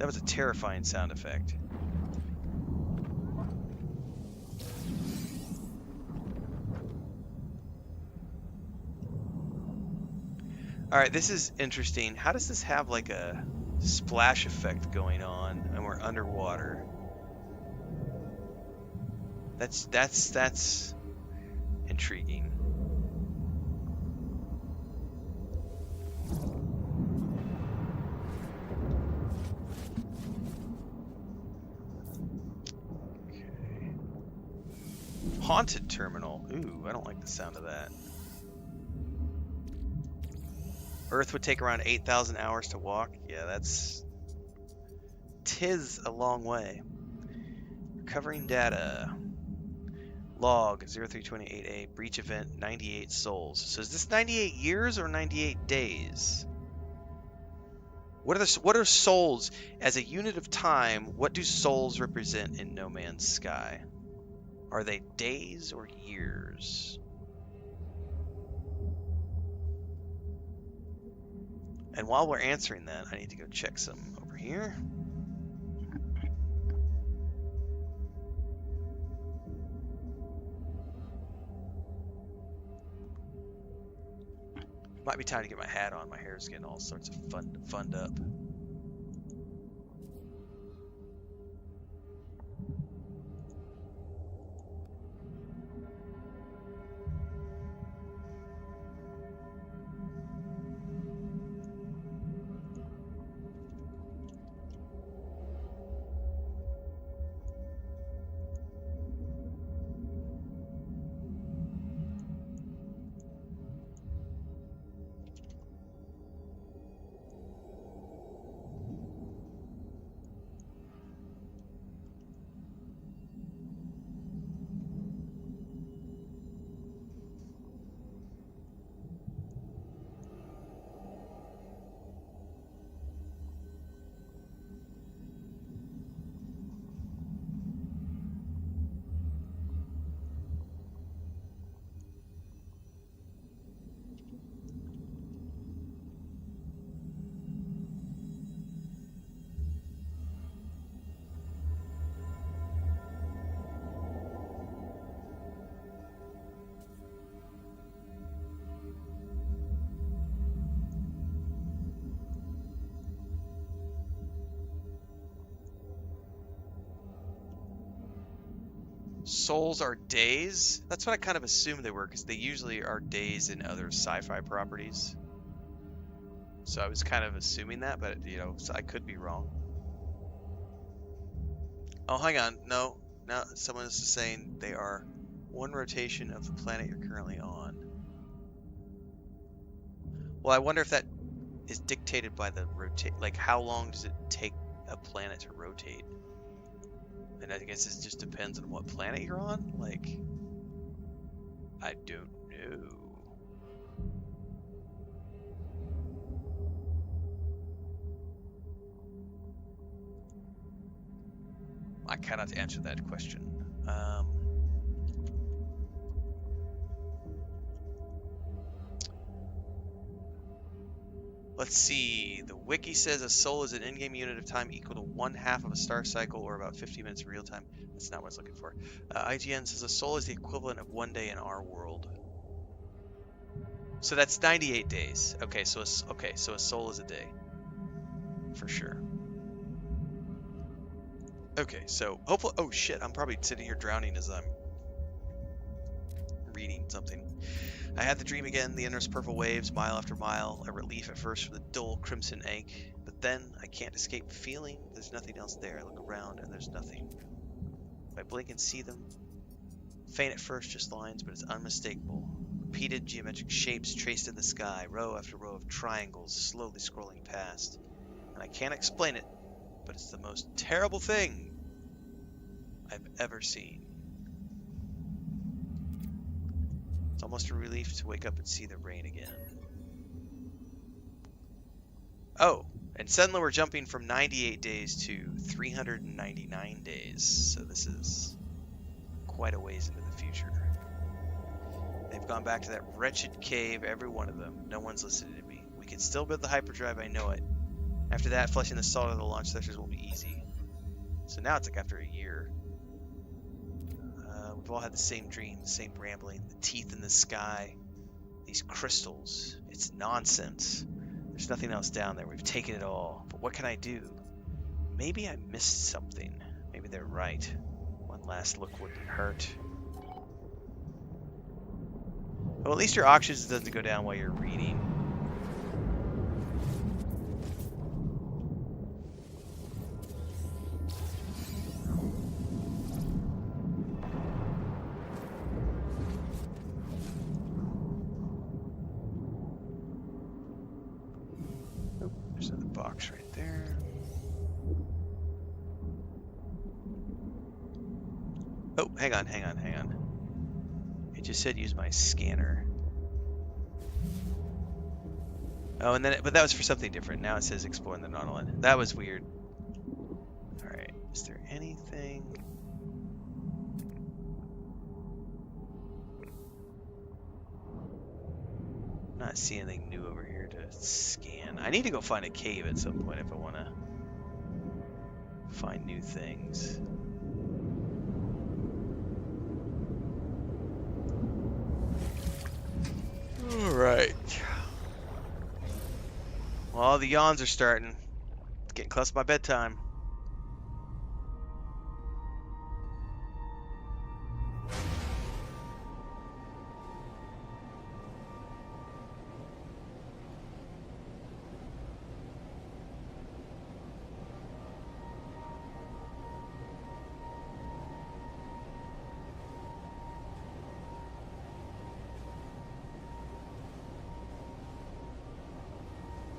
That was a terrifying sound effect. Alright, this is interesting. How does this have like a splash effect going on and we're underwater? That's intriguing. Okay. Haunted terminal. Ooh, I don't like the sound of that. Earth would take around 8,000 hours to walk. Yeah, tis a long way. Recovering data. Log 0328A breach event 98 souls. So is this 98 years or 98 days? What are souls as a unit of time? What do souls represent in No Man's Sky? Are they days or years? And while we're answering that, I need to go check some over here. Might be time to get my hat on. My hair's getting all sorts of funned up. Souls are days? That's what I kind of assumed they were, because they usually are days in other sci-fi properties. So I was kind of assuming that, but, you know, I could be wrong. Oh, hang on. No, someone is saying they are one rotation of the planet you're currently on. Well, I wonder if that is dictated by the rotate. Like, how long does it take a planet to rotate? And I guess it just depends on what planet you're on. Like, I don't know. I cannot answer that question. Let's see. The wiki says a soul is an in-game unit of time equal to 1/2 of a star cycle, or about 50 minutes of real time. That's not what I was looking for. IGN says a soul is the equivalent of 1 day in our world. So that's 98 days. Okay, so a soul is a day, for sure. Okay, so hopefully. Oh shit! I'm probably sitting here drowning as I'm reading something. I had the dream again, the endless purple waves, mile after mile, a relief at first from the dull crimson ache, but then I can't escape feeling there's nothing else there. I look around and there's nothing. I blink and see them. Faint at first, just lines, but it's unmistakable. Repeated geometric shapes traced in the sky, row after row of triangles slowly scrolling past. And I can't explain it, but it's the most terrible thing I've ever seen. It's almost a relief to wake up and see the rain again. Oh, and suddenly we're jumping from 98 days to 399 days. So this is quite a ways into the future. They've gone back to that wretched cave, every one of them. No one's listening to me. We can still build the hyperdrive, I know it. After that, flushing the salt out of the launch sectors will be easy. So now it's like after a year. We've all had the same dream, the same rambling, the teeth in the sky, these crystals. It's nonsense. There's nothing else down there. We've taken it all. But what can I do? Maybe I missed something. Maybe they're right. One last look wouldn't hurt. Well, at least your oxygen doesn't go down while you're reading. Oh, there's another box right there. Oh, hang on. It just said use my scanner. Oh, and then, but that was for something different. Now it says exploring the Nautilus. That was weird. All right, is there anything? I'm not seeing anything new over here to scan. I need to go find a cave at some point if I want to find new things. All right. Well, the yawns are starting. It's getting close to my bedtime.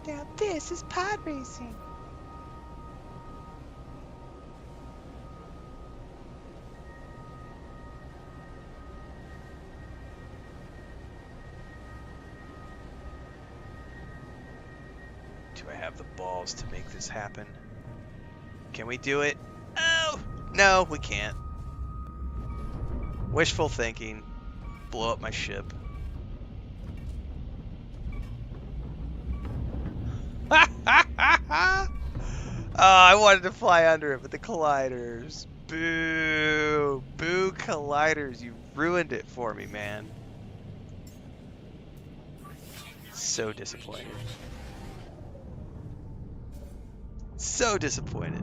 Now this is pod racing. Do I have the balls to make this happen? Can we do it? Oh! No, we can't. Wishful thinking. Blow up my ship. Oh, I wanted to fly under it, but the colliders. Boo! Boo colliders. You ruined it for me, man. So disappointed. So disappointed.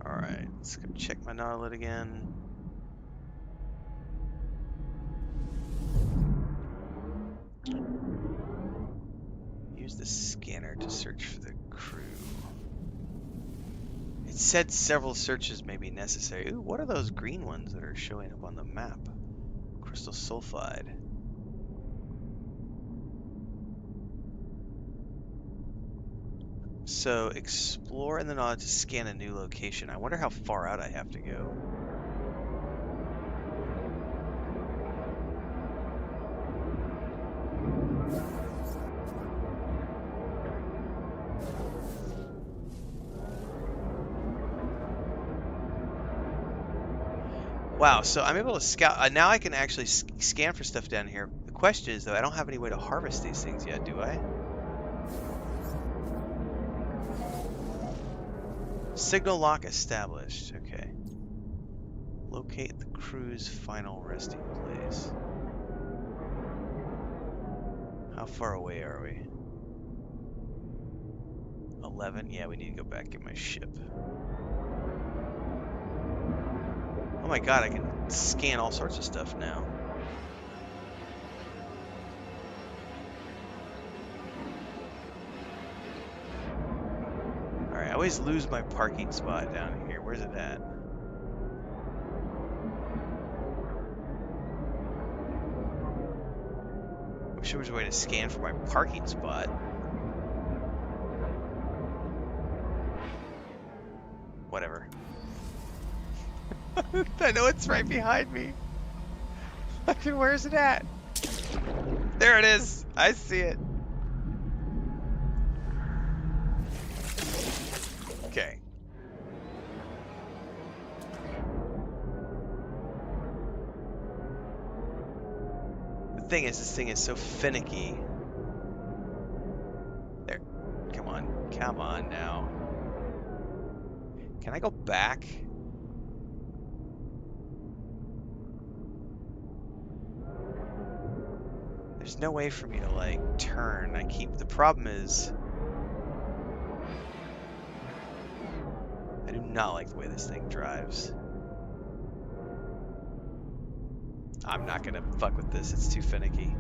Alright, let's go check my Nautilus again. Use the scanner to search for the crew. It said several searches may be necessary. Ooh, what are those green ones that are showing up on the map? Crystal sulfide. So, explore in the Nautilus to scan a new location. I wonder how far out I have to go. Wow, so I'm able to scout. Now I can actually scan for stuff down here. The question is, though, I don't have any way to harvest these things yet, do I? Signal lock established. Okay. Locate the crew's final resting place. How far away are we? 11? Yeah, we need to go back and get my ship. Oh my god, I can scan all sorts of stuff now. Alright, I always lose my parking spot down here. Where's it at? Wish there was a way to scan for my parking spot. Whatever. I know it's right behind me. Where's it at? There it is. I see it. Okay. The thing is, this thing is so finicky. There. Come on. Come on now. Can I go back? There's no way for me to, like, turn. The problem is, I do not like the way this thing drives. I'm not gonna fuck with this. It's too finicky.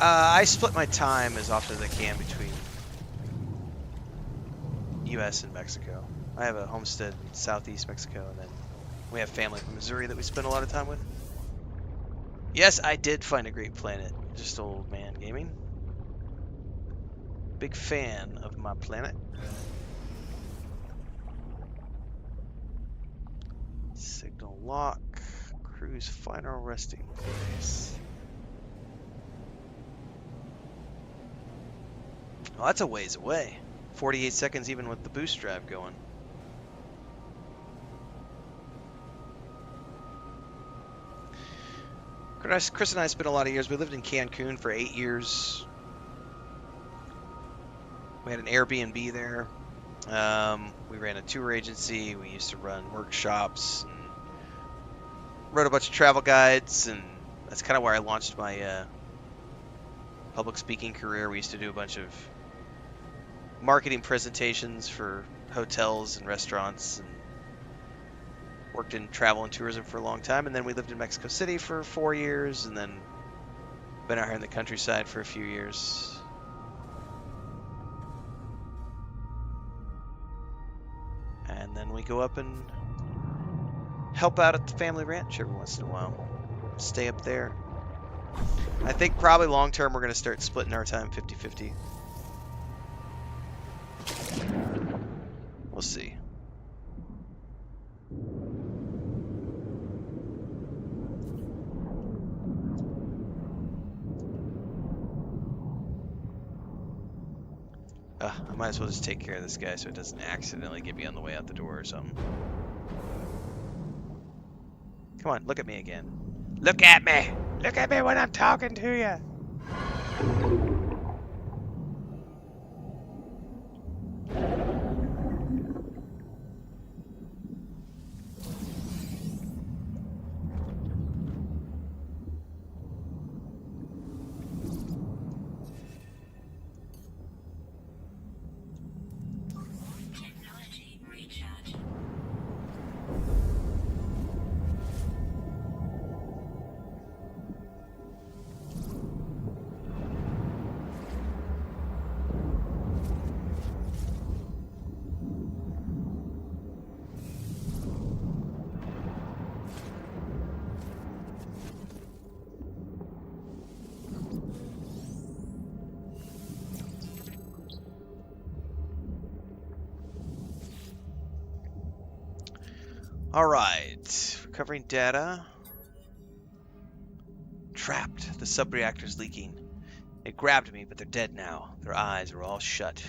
I split my time as often as I can between U.S. and Mexico. I have a homestead in southeast Mexico, and then we have family from Missouri that we spend a lot of time with. Yes, I did find a great planet. Just old man gaming. Big fan of my planet. Signal lock. Crew's final resting place. Well, that's a ways away. 48 seconds even with the boost drive going. Chris and I spent a lot of years. We lived in Cancun for 8 years. We had an Airbnb there. We ran a tour agency. We used to run workshops and wrote a bunch of travel guides, and that's kind of where I launched my public speaking career. We used to do a bunch of marketing presentations for hotels and restaurants, and worked in travel and tourism for a long time. And then we lived in Mexico City for 4 years, and then been out here in the countryside for a few years. And then we go up and help out at the family ranch every once in a while. Stay up there. I think probably long term we're going to start splitting our time 50-50. We'll see. I might as well just take care of this guy so it doesn't accidentally get me on the way out the door or something. Come on, look at me again. Look at me! Look at me when I'm talking to you! Technology recharge. Alright, recovering data. Trapped. The sub-reactor's leaking. It grabbed me, but they're dead now. Their eyes are all shut.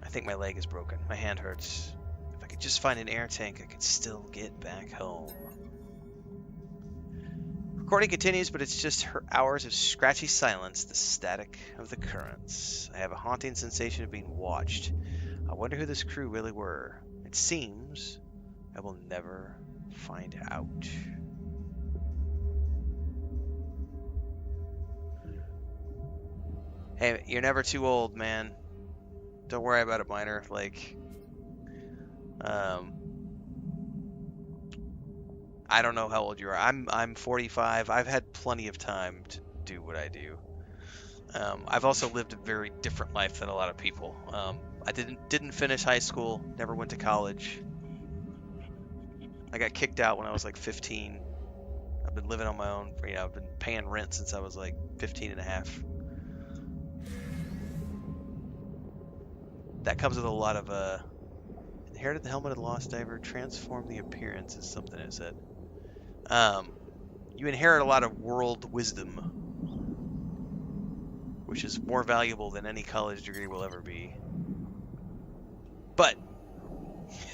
I think my leg is broken. My hand hurts. If I could just find an air tank, I could still get back home. Recording continues, but it's just hours of scratchy silence, the static of the currents. I have a haunting sensation of being watched. I wonder who this crew really were. It seems I will never find out. Hey, you're never too old, man. Don't worry about it, Miner. Like, I don't know how old you are. I'm 45. I've had plenty of time to do what I do. I've also lived a very different life than a lot of people. I didn't finish high school. Never went to college. I got kicked out when I was like 15 I've been living on my own. I've been paying rent since I was like 15 and a half. That comes with a lot of inherited the helmet of the lost diver, transform the appearance is something it said. You inherit a lot of world wisdom, which is more valuable than any college degree will ever be. But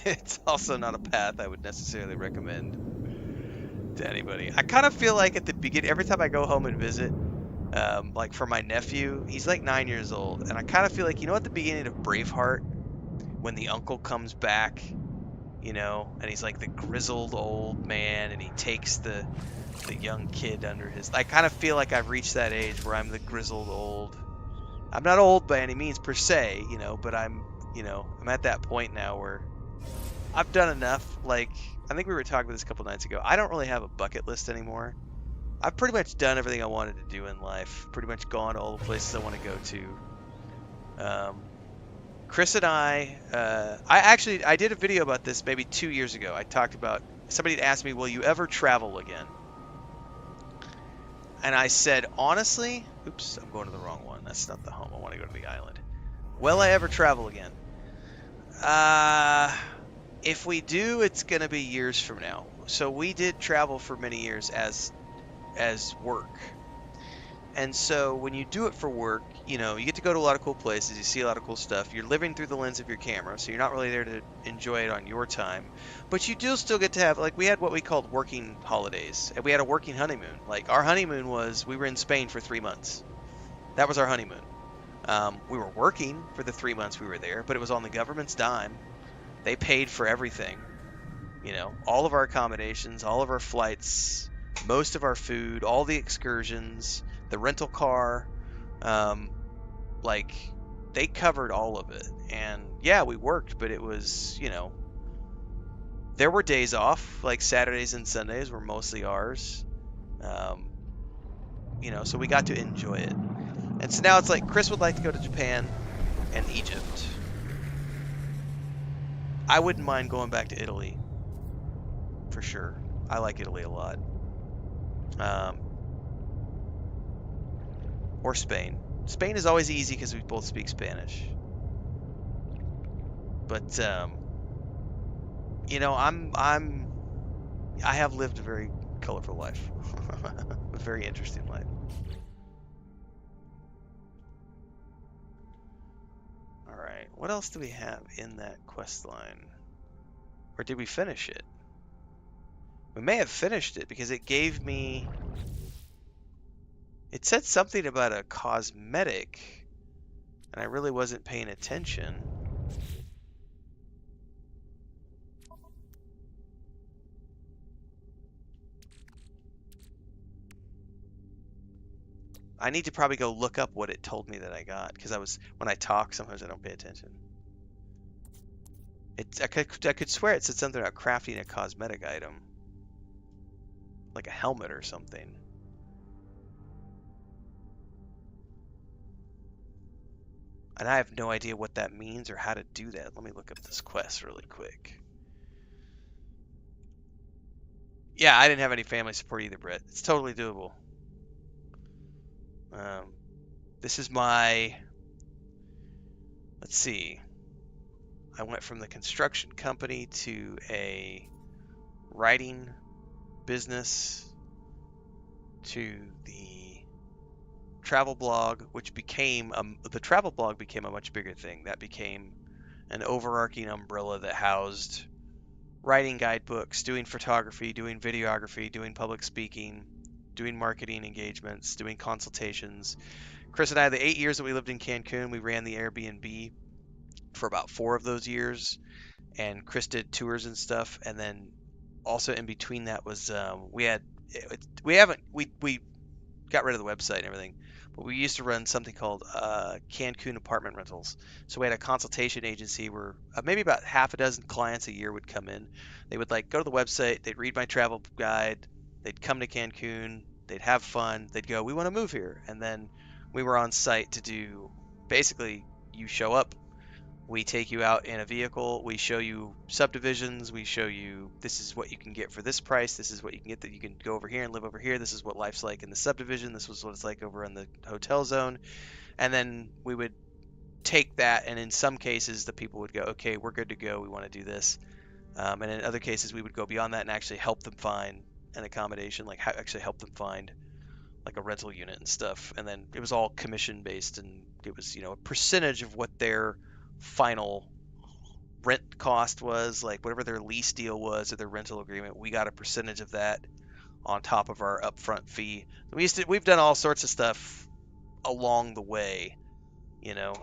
it's also not a path I would necessarily recommend to anybody. I kind of feel like at the beginning, every time I go home and visit, like for my nephew, he's like 9 years old, and I kind of feel like, at the beginning of Braveheart, when the uncle comes back, and he's like the grizzled old man, and he takes the young kid under his. I kind of feel like I've reached that age where I'm the grizzled old. I'm not old by any means per se, but I'm at that point now where I've done enough. Like, I think we were talking about this a couple nights ago. I don't really have a bucket list anymore. I've pretty much done everything I wanted to do in life. Pretty much gone to all the places I want to go to. Chris and I did a video about this maybe 2 years ago. I talked about, somebody had asked me, will you ever travel again? And I said, honestly, oops, I'm going to the wrong one. That's not the home. I want to go to the island. Will I ever travel again? If we do, it's going to be years from now. So we did travel for many years as work. And so when you do it for work, you get to go to a lot of cool places, you see a lot of cool stuff. You're living through the lens of your camera, so you're not really there to enjoy it on your time. But you do still get to have, like, we had what we called working holidays, and we had a working honeymoon. Like, our honeymoon was, we were in Spain for 3 months. That was our honeymoon. We were working for the 3 months we were there, but it was on the government's dime. They paid for everything. All of our accommodations, all of our flights, most of our food, all the excursions, the rental car, like, they covered all of it. And yeah, we worked, but it was, there were days off, like Saturdays and Sundays were mostly ours. So we got to enjoy it. And so now it's like Chris would like to go to Japan and Egypt. I wouldn't mind going back to Italy, for sure. I like Italy a lot. Or Spain. Spain is always easy because we both speak Spanish. But I have lived a very colorful life, a very interesting life. All right, what else do we have in that quest line? Or did we finish it? We may have finished it because it gave me. It said something about a cosmetic, and I really wasn't paying attention. I need to probably go look up what it told me that I got, because when I talk, sometimes I don't pay attention. I could swear it said something about crafting a cosmetic item, like a helmet or something. And I have no idea what that means or how to do that. Let me look up this quest really quick. Yeah, I didn't have any family support either, Brett. It's totally doable. This is my. Let's see. I went from the construction company to a writing business to the travel blog, which became the travel blog became a much bigger thing. That became an overarching umbrella that housed writing guidebooks, doing photography, doing videography, doing public speaking, doing marketing engagements, doing consultations. Chris and I, the 8 years that we lived in Cancun, we ran the Airbnb for about 4 of those years, and Chris did tours and stuff. And then also in between that was we got rid of the website and everything, but we used to run something called Cancun apartment rentals. So we had a consultation agency where maybe about half a dozen clients a year would come in. They would like go to the website, they'd read my travel guide, they'd come to Cancun, they'd have fun, they'd go, we want to move here. And then we were on site to do, basically, you show up, We take you out in a vehicle. We show you subdivisions. We show you this is what you can get for this price. This is what you can get that you can go over here and live over here. This is what life's like in the subdivision. This was what it's like over in the hotel zone. And then we would take that, and in some cases, the people would go, okay, we're good to go. We want to do this. And in other cases, we would go beyond that and actually help them find an accommodation, like actually help them find like a rental unit and stuff. And then it was all commission based, and it was, a percentage of what their final rent cost was, like whatever their lease deal was or their rental agreement. We got a percentage of that on top of our upfront fee. We've done all sorts of stuff along the way.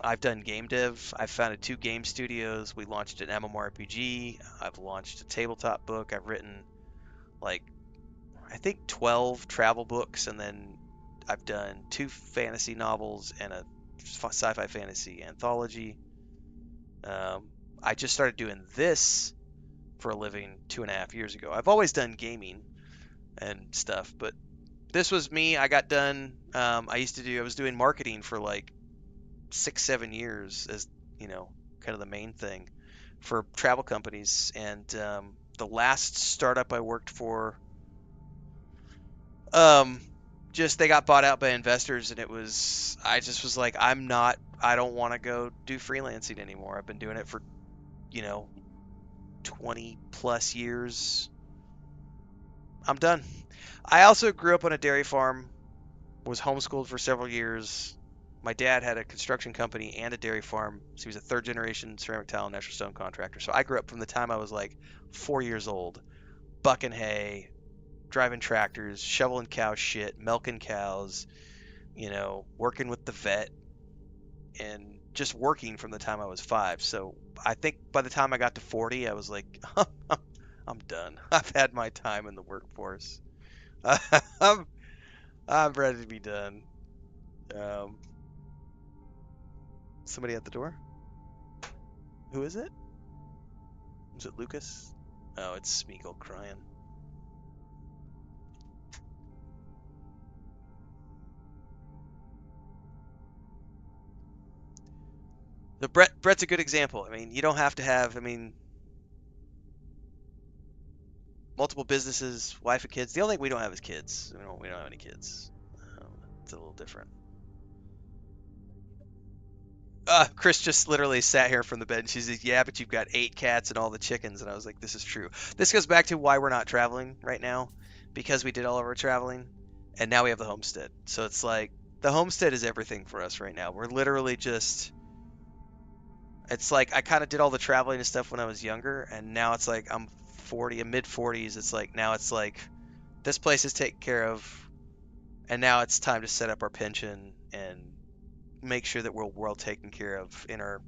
I've done game dev. I've founded 2 game studios. We launched an MMORPG. I've launched a tabletop book. I've written like I think 12 travel books, and then I've done 2 fantasy novels and a sci-fi fantasy anthology. I just started doing this for a living 2.5 years ago. I've always done gaming and stuff, but this was me. I got done. I was doing marketing for like 6, 7 years as, kind of the main thing for travel companies. And the last startup I worked for, um, just they got bought out by investors, and I just was like, I don't want to go do freelancing anymore. I've been doing it for, you know, 20 plus years. I'm done. I also grew up on a dairy farm, was homeschooled for several years. My dad had a construction company and a dairy farm, so he was a third generation ceramic tile and natural stone contractor. So I grew up from the time I was like 4 years old, bucking hay, driving tractors, shoveling cow shit, milking cows, working with the vet, and just working from the time I was 5. So I think by the time I got to 40, I was like, I'm done. I've had my time in the workforce. I'm I'm ready to be done. Um, Somebody at the door? Who is it? Is it Lucas? Oh, it's Smeagol crying. So Brett's a good example. I mean, you don't have to have, multiple businesses, wife and kids. The only thing we don't have is kids. We don't have any kids. Um, it's a little different. Chris just literally sat here from the bed and she's like, yeah, but you've got 8 cats and all the chickens. And I was like, this is true. This goes back to why we're not traveling right now, because we did all of our traveling and now we have the homestead. So it's like the homestead is everything for us right now. We're literally just, it's like I kind of did all the traveling and stuff when I was younger, and now it's like I'm 40, I'm mid 40s. It's like now it's like this place is taken care of, and now it's time to set up our pension and make sure that we're well taken care of in our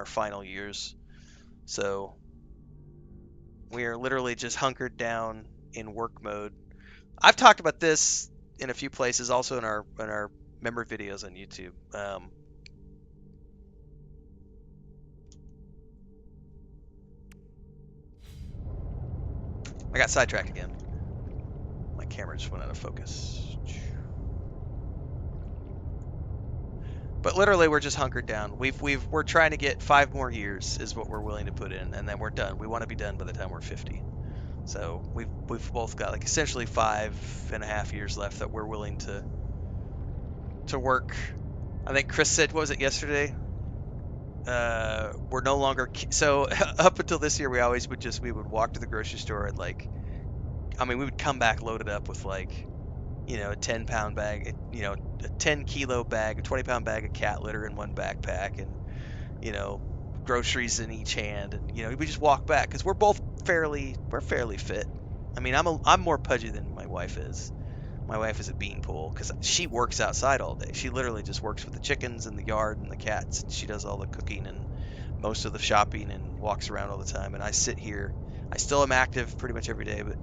final years. So we are literally just hunkered down in work mode. I've talked about this in a few places, also in our member videos on YouTube. I got sidetracked again. My camera just went out of focus. But literally, we're just hunkered down. We're trying to get 5 more years is what we're willing to put in, and then we're done. We want to be done by the time we're 50. So we've both got like essentially 5.5 years left that we're willing to work. I think Chris said, what was it yesterday? We're no longer so up until this year, we would walk to the grocery store and we would come back loaded up with a 10-pound bag, a 10-kilo bag, a 20-pound bag of cat litter in one backpack, and you know, groceries in each hand, and we just walk back because we're fairly fit. I'm more pudgy than my wife is. My wife is a beanpole because she works outside all day. She literally just works with the chickens and the yard and the cats. She does all the cooking and most of the shopping and walks around all the time. And I sit here. I still am active pretty much every day, but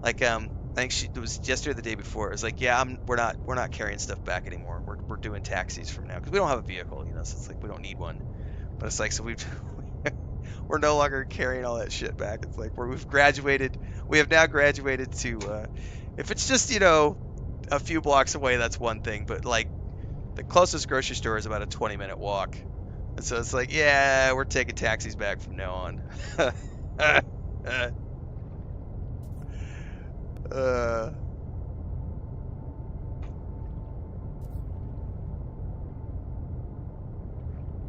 I think it was yesterday or the day before. It was like, yeah, we're not carrying stuff back anymore. We're doing taxis from now because we don't have a vehicle, so it's like we don't need one. But it's like, so we're no longer carrying all that shit back. It's like we've graduated. We have now graduated to if it's just a few blocks away, that's one thing. But like the closest grocery store is about a 20-minute walk. And so it's like, yeah, we're taking taxis back from now on. uh,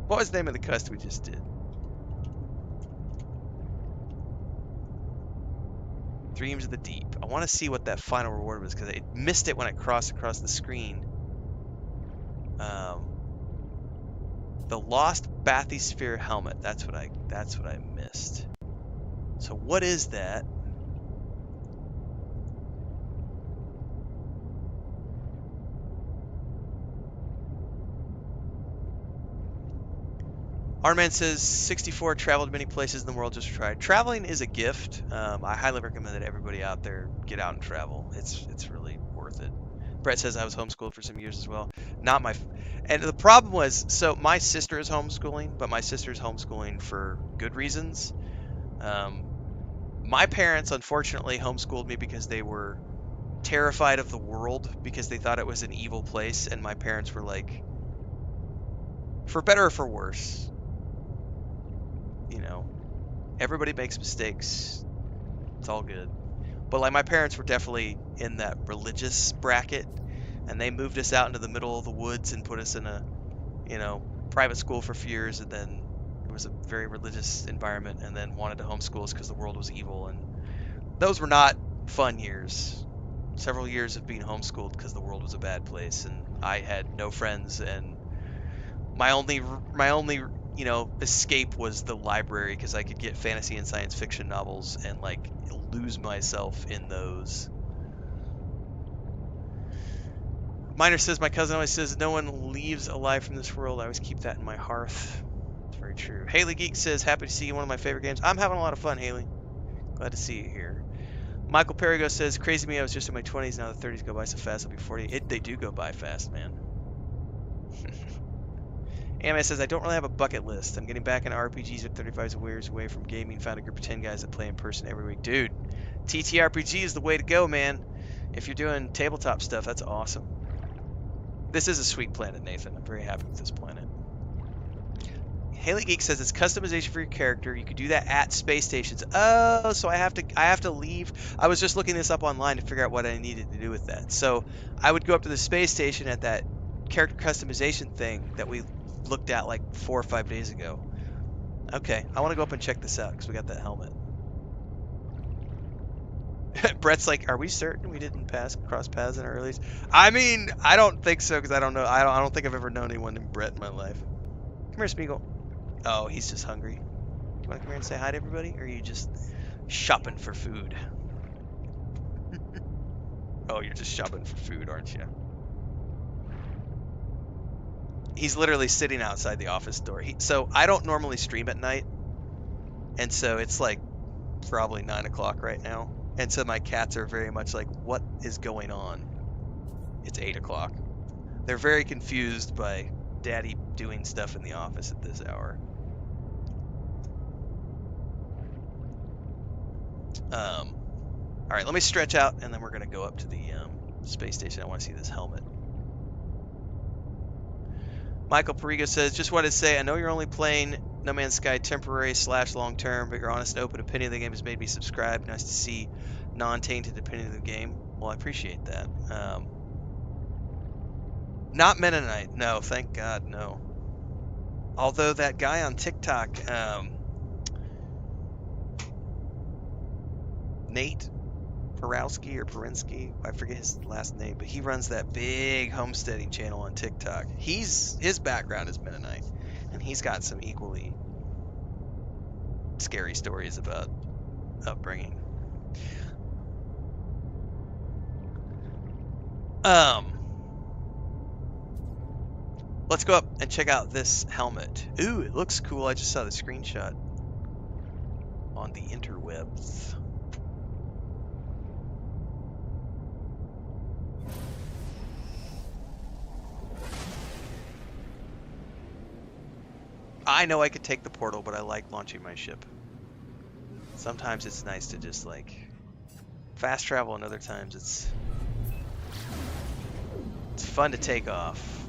what was the name of the quest we just did? Dreams of the Deep. I want to see what that final reward was because I missed it when it crossed across the screen. The lost bathysphere helmet. That's what I missed. So what is that? Arman says 64 traveled many places in the world just tried. Traveling is a gift. I highly recommend that everybody out there get out and travel. It's really worth it. Brett says I was homeschooled for some years as well. Not my, and the problem was, so my sister is homeschooling, but my sister's homeschooling for good reasons. Um, my parents unfortunately homeschooled me because they were terrified of the world because they thought it was an evil place, and my parents were like, for better or for worse, you know, everybody makes mistakes. It's all good. But like my parents were definitely in that religious bracket, and they moved us out into the middle of the woods and put us in a, you know, private school for a few years, and then it was a very religious environment, and then wanted to homeschool us because the world was evil, and those were not fun years. Several years of being homeschooled because the world was a bad place, and I had no friends, and my only escape was the library because I could get fantasy and science fiction novels and like lose myself in those. Miner says my cousin always says no one leaves alive from this world. I always keep that in my hearth. It's very true. Haley Geek says happy to see you in one of my favorite games. I'm having a lot of fun, Haley. Glad to see you here. Michael Perigo says crazy me. I was just in my 20s. Now the 30s go by so fast. I'll be 40. They do go by fast, man. Anime says, I don't really have a bucket list. I'm getting back into RPGs at 35 years away from gaming. Found a group of 10 guys that play in person every week. Dude, TTRPG is the way to go, man. If you're doing tabletop stuff, that's awesome. This is a sweet planet, Nathan. I'm very happy with this planet. Haley Geek says it's customization for your character. You could do that at space stations. Oh, so I have to leave. I was just looking this up online to figure out what I needed to do with that. So I would go up to the space station at that character customization thing that we looked at like 4 or 5 days ago. Okay, I want to go up and check this out because we got that helmet. Brett's like, are we certain we didn't cross paths in our earlies? I mean, I don't think so because I don't know. I don't think I've ever known anyone named Brett in my life. Come here, Smeagol. Oh, he's just hungry. Do you want to come here and say hi to everybody, or are you just shopping for food? Oh, you're just shopping for food, aren't you? He's literally sitting outside the office door. So I don't normally stream at night, and so it's like probably 9 o'clock right now. And so my cats are very much like, what is going on? It's 8 o'clock. They're very confused by Daddy doing stuff in the office at this hour. All right, let me stretch out, and then we're gonna go up to the space station. I want to see this helmet. Michael Perigo says, just wanted to say, I know you're only playing No Man's Sky temporary / long term, but your honest and open opinion of the game has made me subscribe. Nice to see non-tainted opinion of the game. Well, I appreciate that. Not Mennonite. No, thank God, no. Although that guy on TikTok, Nate Porowski or Perinsky, I forget his last name, but he runs that big homesteading channel on TikTok. His background is Mennonite, and he's got some equally scary stories about upbringing. Let's go up and check out this helmet. Ooh, it looks cool. I just saw the screenshot on the interwebs. I know I could take the portal, but I like launching my ship. Sometimes it's nice to just like fast travel, and other times it's fun to take off.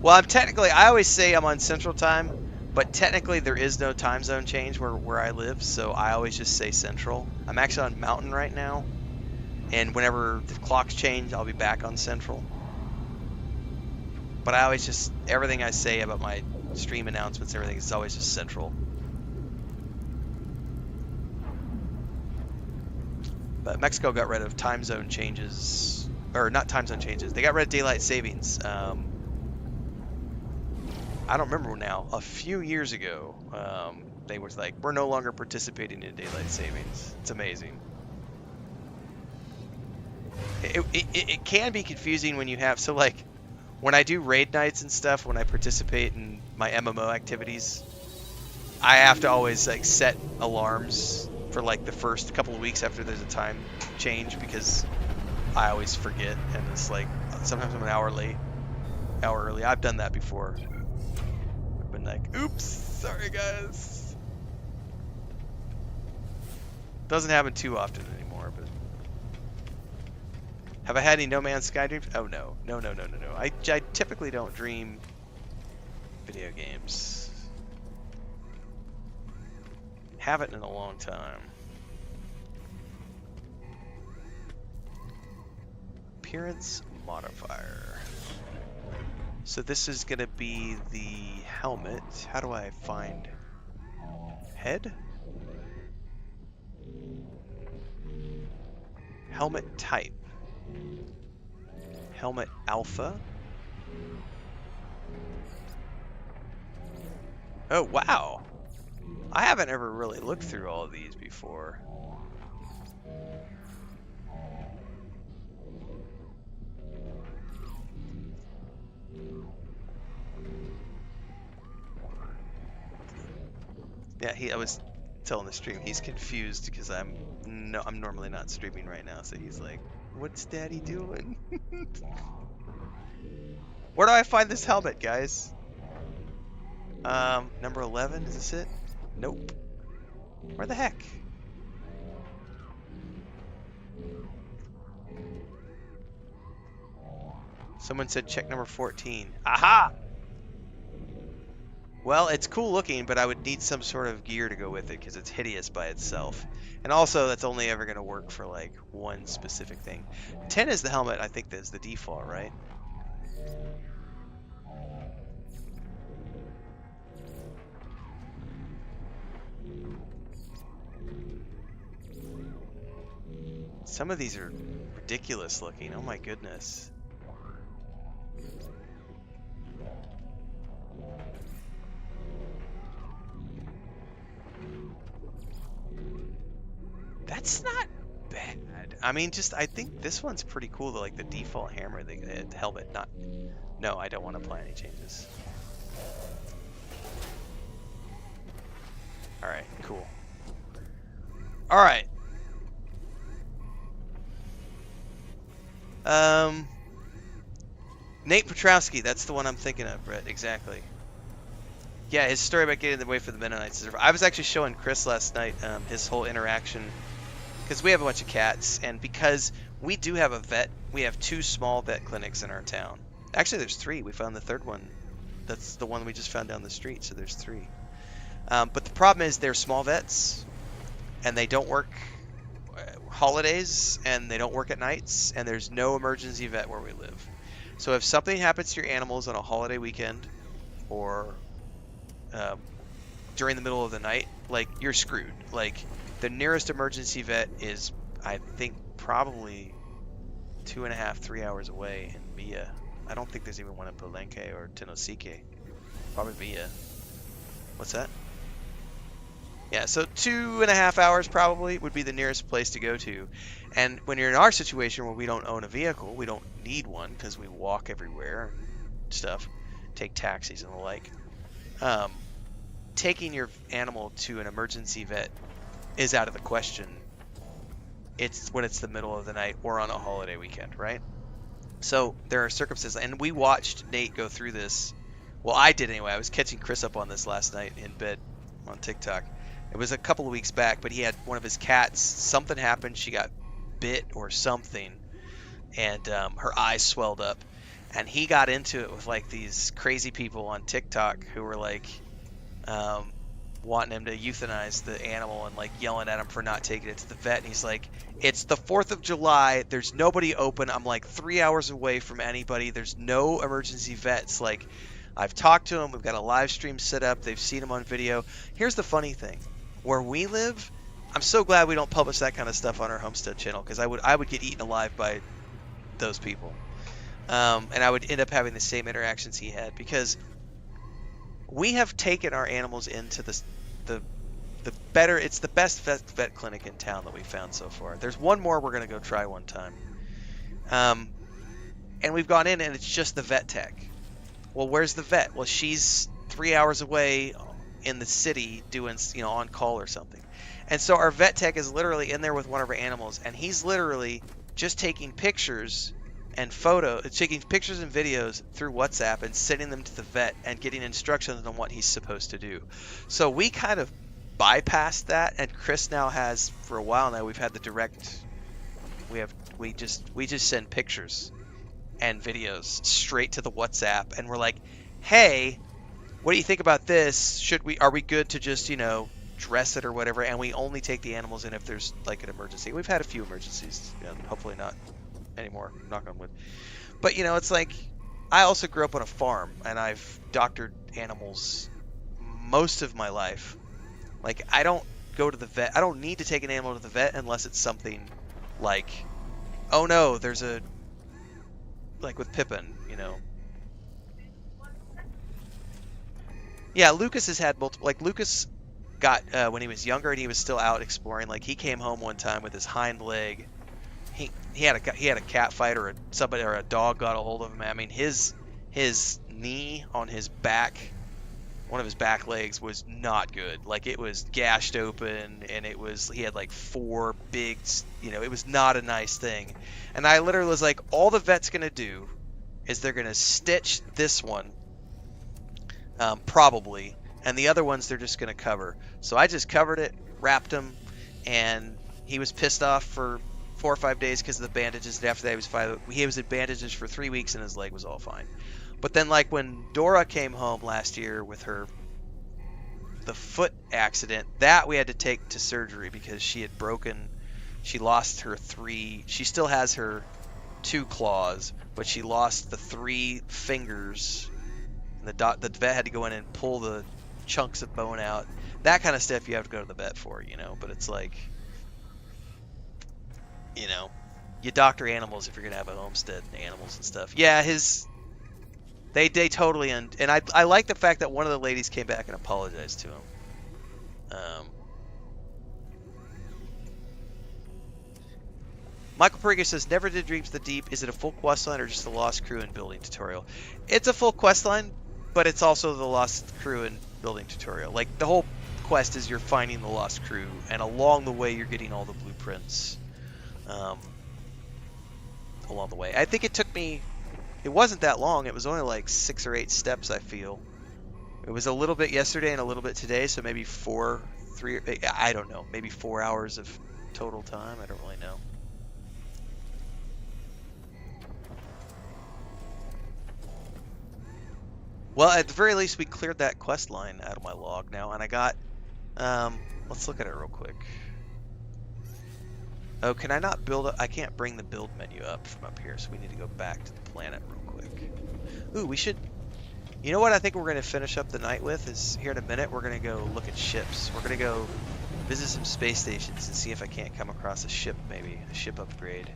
Well, I always say I'm on Central Time, but technically there is no time zone change where I live, so I always just say Central. I'm actually on Mountain right now, and whenever the clocks change, I'll be back on Central. But I always just, everything I say about my stream announcements, everything is always just Central. But Mexico got rid of time zone changes, or not time zone changes. They got rid of daylight savings. I don't remember now. A few years ago, they was like, we're no longer participating in daylight savings. It's amazing. It can be confusing when you have, so like when I do raid nights and stuff, when I participate in my MMO activities, I have to always like set alarms for like the first couple of weeks after there's a time change, because I always forget, and it's like sometimes I'm an hour late, hour early. I've done that before. I've been like, oops, sorry guys. Doesn't happen too often anymore, but have I had any No Man's Sky dreams? Oh no, no. I typically don't dream video games. Haven't in a long time. Appearance modifier. So this is gonna be the helmet. How do I find head? Helmet type. Helmet alpha. Oh wow. I haven't ever really looked through all of these before. Yeah, I was telling the stream he's confused because I'm normally not streaming right now, so he's like, "What's Daddy doing?" Where do I find this helmet, guys? Number 11, is this it? Nope. Where the heck? Someone said check number 14. Aha! Well, it's cool looking, but I would need some sort of gear to go with it because it's hideous by itself. And also, that's only ever going to work for like one specific thing. 10 is the helmet, I think that's the default, right? Some of these are ridiculous looking. Oh my goodness. That's not bad. I mean, just I think this one's pretty cool. Like the default hammer, the helmet. Not. No, I don't want to apply any changes. All right, cool. All right. Nate Petrowski, that's the one I'm thinking of, Brett. Exactly. Yeah, his story about getting away from the Mennonites. I was actually showing Chris last night his whole interaction, because we have a bunch of cats, and because we do have a vet, we have 2 small vet clinics in our town. Actually, there's 3. We found the 3rd one. That's the one we just found down the street, so there's 3. But the problem is they're small vets, and they don't work holidays, and they don't work at nights, and there's no emergency vet where we live. So if something happens to your animals on a holiday weekend, or during the middle of the night, like, you're screwed. Like, the nearest emergency vet is, I think, probably 2.5, 3 hours away in Mia. I don't think there's even one in Palenque or Tenosique. Probably Mia. What's that? Yeah, so 2.5 hours probably would be the nearest place to go to. And when you're in our situation where we don't own a vehicle, we don't need one because we walk everywhere and stuff, take taxis and the like. Taking your animal to an emergency vet is out of the question. It's when it's the middle of the night or on a holiday weekend, right? So there are circumstances, and we watched Nate go through this. Well, I did anyway. I was catching Chris up on this last night in bed on TikTok. It was a couple of weeks back, but he had one of his cats. Something happened. She got bit or something, and her eyes swelled up. and he got into it with like these crazy people on TikTok who were like um, wanting him to euthanize the animal and like yelling at him for not taking it to the vet. And he's like, "It's the 4th of July. There's nobody open. I'm like 3 hours away from anybody. There's no emergency vets. Like, I've talked to him. We've got a live stream set up. They've seen him on video." Here's the funny thing: where we live, I'm so glad we don't publish that kind of stuff on our homestead channel, because I would get eaten alive by those people, and I would end up having the same interactions he had, because we have taken our animals into the it's the best vet clinic in town that we've found so far. There's one more we're gonna go try one time. Um, and we've gone in and it's just the vet tech. Well, where's the vet? Well, she's 3 hours away in the city doing, on call or something. And so our vet tech is literally in there with one of our animals, and he's literally just taking pictures and taking pictures and videos through WhatsApp and sending them to the vet and getting instructions on what he's supposed to do. So we kind of bypassed that, and Chris now has, for a while now, we've had the direct. We just send pictures and videos straight to the WhatsApp, and we're like, "Hey, what do you think about this? Are we good to just, dress it or whatever?" And we only take the animals in if there's like an emergency. We've had a few emergencies, and hopefully not anymore, knock on wood. But it's like, I also grew up on a farm, and I've doctored animals most of my life. Like, I don't go to the vet. I don't need to take an animal to the vet unless it's something like, oh no, there's a, like with Pippin, Yeah, Lucas has had multiple. Like, Lucas got when he was younger and he was still out exploring. Like, he came home one time with his hind leg. He had a cat fight, or somebody, or a dog got a hold of him. I mean, his knee on his back, one of his back legs, was not good. Like, it was gashed open, and he had like 4 big, it was not a nice thing. And I literally was like, all the vet's gonna do is they're gonna stitch this one, probably, and the other ones they're just gonna cover. So I just covered it, wrapped him, and he was pissed off for 4 or 5 days because of the bandages. And after that, he was in bandages for 3 weeks, and his leg was all fine. But then, like, when Dora came home last year with the foot accident, that we had to take to surgery because she lost her 3. She still has her 2 claws, but she lost the 3 fingers. And the vet had to go in and pull the chunks of bone out. That kind of stuff you have to go to the vet for, But it's like, you doctor animals if you're gonna have a homestead and animals and stuff. Yeah, they totally, and I like the fact that one of the ladies came back and apologized to him. Michael Periga says, "Never did Dreams of the Deep. Is it a full quest line or just the Lost Crew and building tutorial?" It's a full quest line, but it's also the Lost Crew and building tutorial. Like, the whole quest is you're finding the Lost Crew, and along the way you're getting all the blueprints. Along the way, I think it wasn't that long. It was only like 6 or 8 steps, I feel. It was a little bit yesterday and a little bit today, so maybe 3, I don't know, maybe 4 hours of total time. I don't really know. Well, at the very least, we cleared that quest line out of my log now, and I got, let's look at it real quick. Oh, can I not I can't bring the build menu up from up here, so we need to go back to the planet real quick. Ooh, we should, you know what I think we're going to finish up the night with is, here in a minute, we're going to go look at ships. We're going to go visit some space stations and see if I can't come across a ship, maybe, a ship upgrade.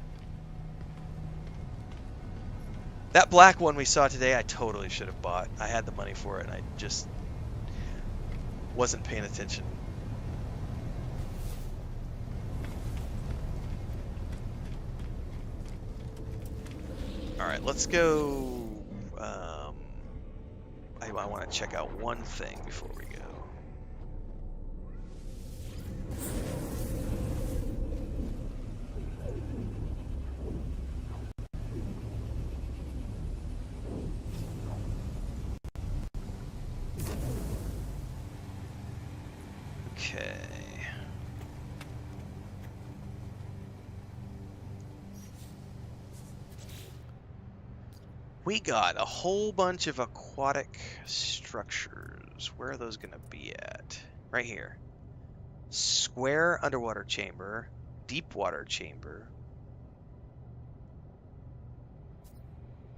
That black one we saw today, I totally should have bought. I had the money for it, and I just wasn't paying attention. Alright, let's go. I want to check out one thing before we go. Okay. We got a whole bunch of aquatic structures. Where are those going to be at? Right here. Square underwater chamber, deep water chamber,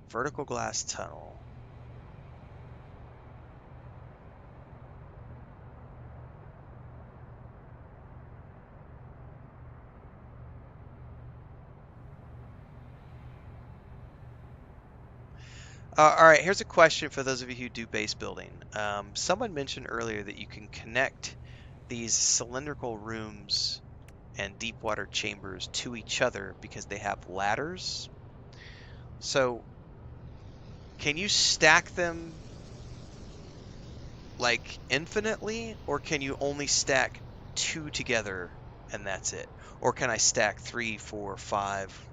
vertical glass tunnel. All right, here's a question for those of you who do base building. Someone mentioned earlier that you can connect these cylindrical rooms and deep water chambers to each other because they have ladders. So, can you stack them like infinitely, or can you only stack two together and that's it? Or can I stack 3, 4, 5?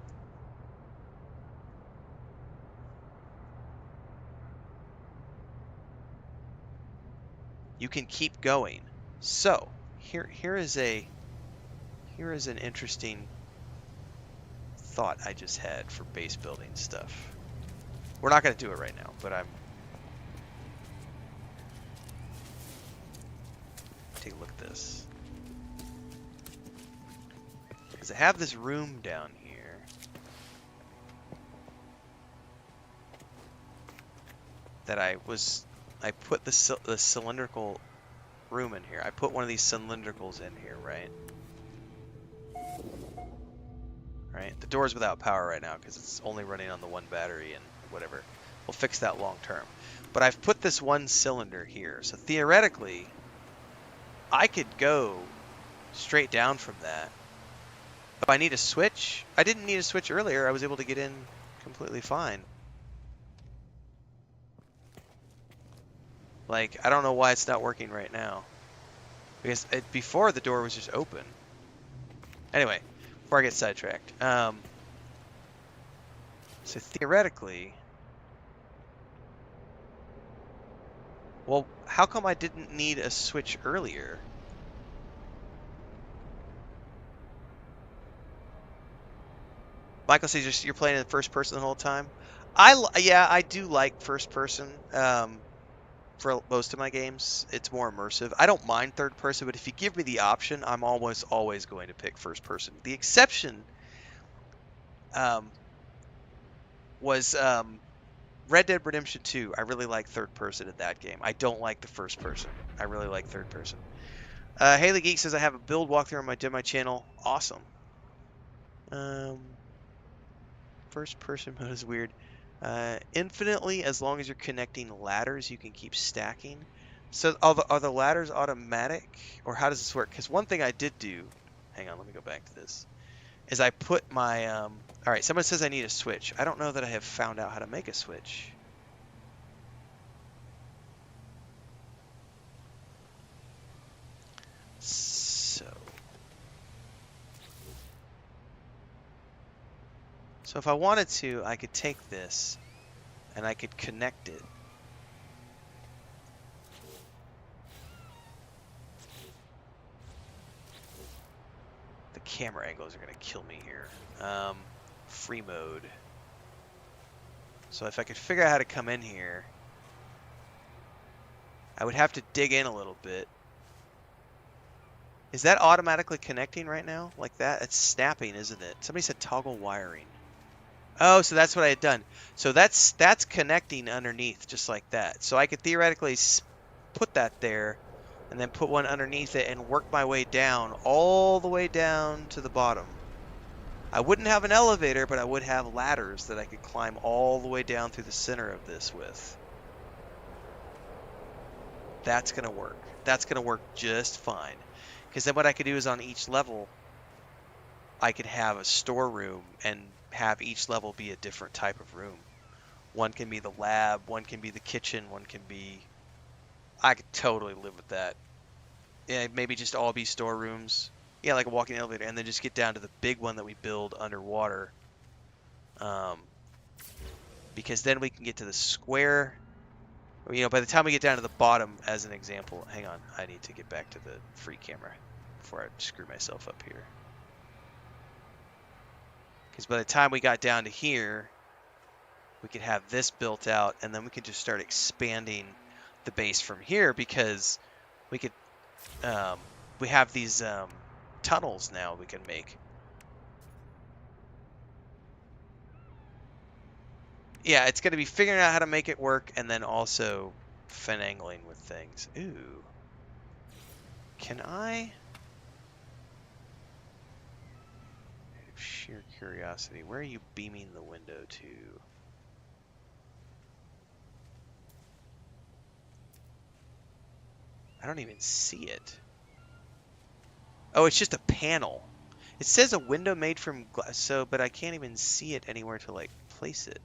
You can keep going. So here is an interesting thought I just had for base building stuff. We're not going to do it right now, but I'm take a look at this. Because I have this room down here. That I put the cylindrical room in here. I put one of these cylindricals in here, right? Right? The door's without power right now because it's only running on the one battery and whatever. We'll fix that long term. But I've put this one cylinder here. So theoretically, I could go straight down from that. If I need a switch, I didn't need a switch earlier. I was able to get in completely fine. Like, I don't know why it's not working right now. Because before the door was just open. Anyway, before I get sidetracked. So theoretically... Well, how come I didn't need a switch earlier? Michael says you're playing in first person the whole time. Yeah, I do like first person. For most of my games, it's more immersive. I don't mind third person, but if you give me the option, I'm almost always going to pick first person. The exception was Red Dead Redemption 2. I really like third person in that game. I don't like the first person. I really like third person. Haley Geek says I have a build walkthrough on my channel. Awesome. First person mode is weird. Infinitely, as long as you're connecting ladders, you can keep stacking. So are the ladders automatic, or how does this work? Because one thing I did do, hang on, let me go back to this, is I put my, all right, someone says I need a switch. I don't know that I have found out how to make a switch. So if I wanted to, I could take this and I could connect it. The camera angles are going to kill me here. Free mode. So if I could figure out how to come in here, I would have to dig in a little bit. Is that automatically connecting right now? Like that? It's snapping, isn't it? Somebody said toggle wiring. Oh, so that's what I had done. So that's connecting underneath, just like that. So I could theoretically put that there, and then put one underneath it and work my way down, all the way down to the bottom. I wouldn't have an elevator, but I would have ladders that I could climb all the way down through the center of this with. That's going to work. That's going to work just fine. Because then what I could do is on each level, I could have a storeroom and have each level be a different type of room. One can be the lab, one can be the kitchen, one can be... I could totally live with that. Yeah, maybe just all be storerooms. Yeah, like a walking elevator, and then just get down to the big one that we build underwater. Because then we can get to the square. You know, by the time we get down to the bottom, as an example, hang on, I need to get back to the free camera before I screw myself up here. Because by the time we got down to here, we could have this built out, and then we could just start expanding the base from here because we could we have these tunnels now we can make. Yeah, it's going to be figuring out how to make it work and then also finagling with things. Ooh. Can I? Out of sheer curiosity, where are you beaming the window to? I don't even see it. Oh, it's just a panel. It says a window made from glass, so, but I can't even see it anywhere to, like, place it.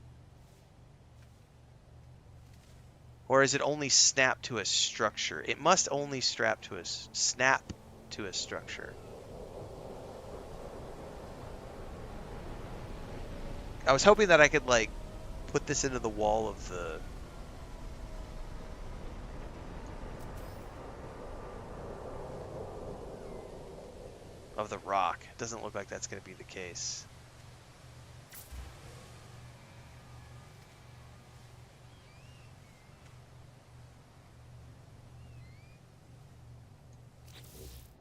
Or is it only snapped to a structure? It must only snap to a structure. I was hoping that I could, like, put this into the wall of the rock. It doesn't look like that's going to be the case.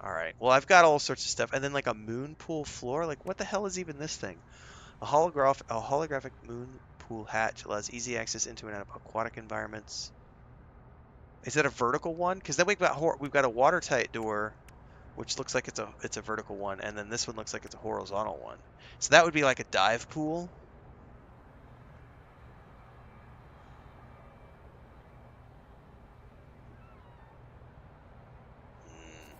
All right. Well, I've got all sorts of stuff, and then like a moon pool floor. Like, what the hell is even this thing? A holographic moon pool hatch allows easy access into and out of aquatic environments. Is that a vertical one? Because then we've got a watertight door, which looks like it's a vertical one, and then this one looks like it's a horizontal one. So that would be like a dive pool. Hmm.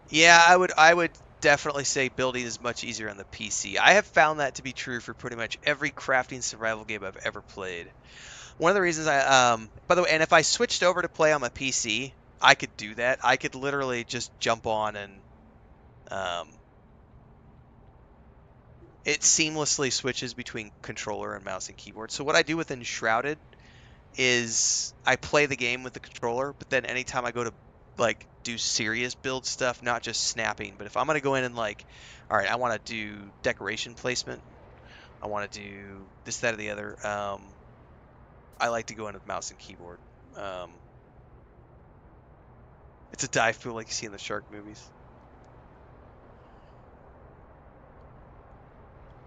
Yeah, I would definitely say building is much easier on the PC. I have found that to be true for pretty much every crafting survival game I've ever played. One of the reasons by the way, and if I switched over to play on my PC, I could do that. I could literally just jump on and um, it seamlessly switches between controller and mouse and keyboard. So what I do with Enshrouded is I play the game with the controller, but then anytime I go to like do serious build stuff, not just snapping, but if I'm gonna go in and like, all right, I want to do decoration placement, I want to do this, that, or the other. I like to go in with mouse and keyboard. Um, it's a dive pool like you see in the shark movies.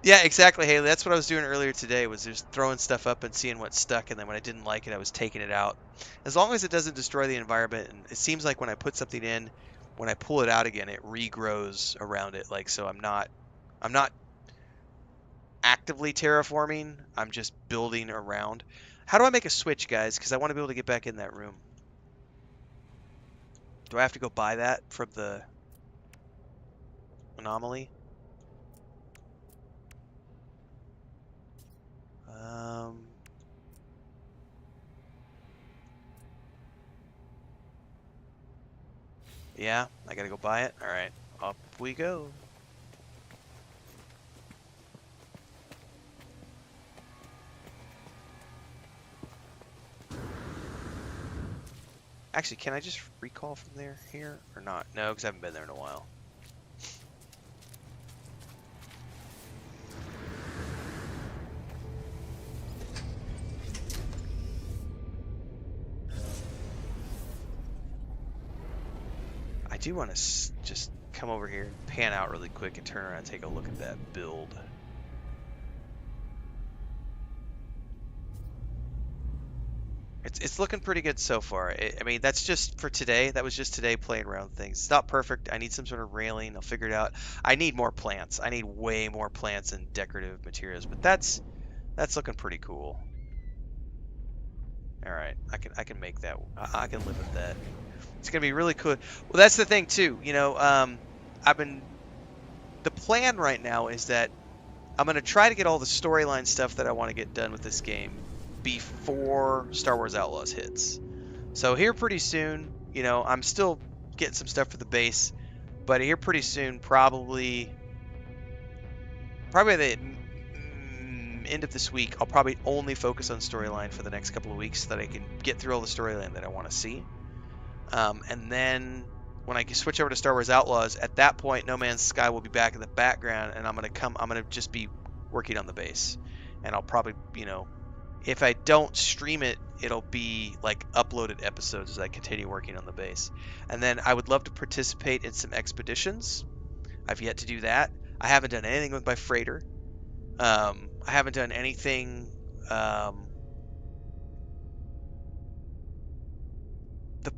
Yeah, exactly, Haley. That's what I was doing earlier today, was just throwing stuff up and seeing what stuck, and then when I didn't like it, I was taking it out. As long as it doesn't destroy the environment, and it seems like when I put something in, when I pull it out again, it regrows around it. Like, so I'm not actively terraforming. I'm just building around. How do I make a switch, guys? Because I want to be able to get back in that room. Do I have to go buy that from the anomaly? Um, yeah, I gotta go buy it. All right, up we go. Actually, can I just recall from there here or not? No, because I haven't been there in a while. I do want to just come over here and pan out really quick and turn around and take a look at that build. It's looking pretty good so far. I mean, that's just for today. That was just today playing around with things. It's not perfect. I need some sort of railing. I'll figure it out. I need more plants. I need way more plants and decorative materials, but that's looking pretty cool. All right, I can make that. I can live with that. It's gonna be really cool. Well, that's the thing too. I've been the plan right now is that I'm gonna try to get all the storyline stuff that I want to get done with this game before Star Wars Outlaws hits. So here pretty soon, I'm still getting some stuff for the base, but here pretty soon, probably the end of this week, I'll probably only focus on storyline for the next couple of weeks so that I can get through all the storyline that I want to see. And then when I switch over to Star Wars Outlaws, at that point, No Man's Sky will be back in the background, and I'm gonna just be working on the base, and I'll probably, if I don't stream it, it'll be like uploaded episodes as I continue working on the base. And then I would love to participate in some expeditions. I've yet to do that. I haven't done anything with my freighter. I haven't done anything. The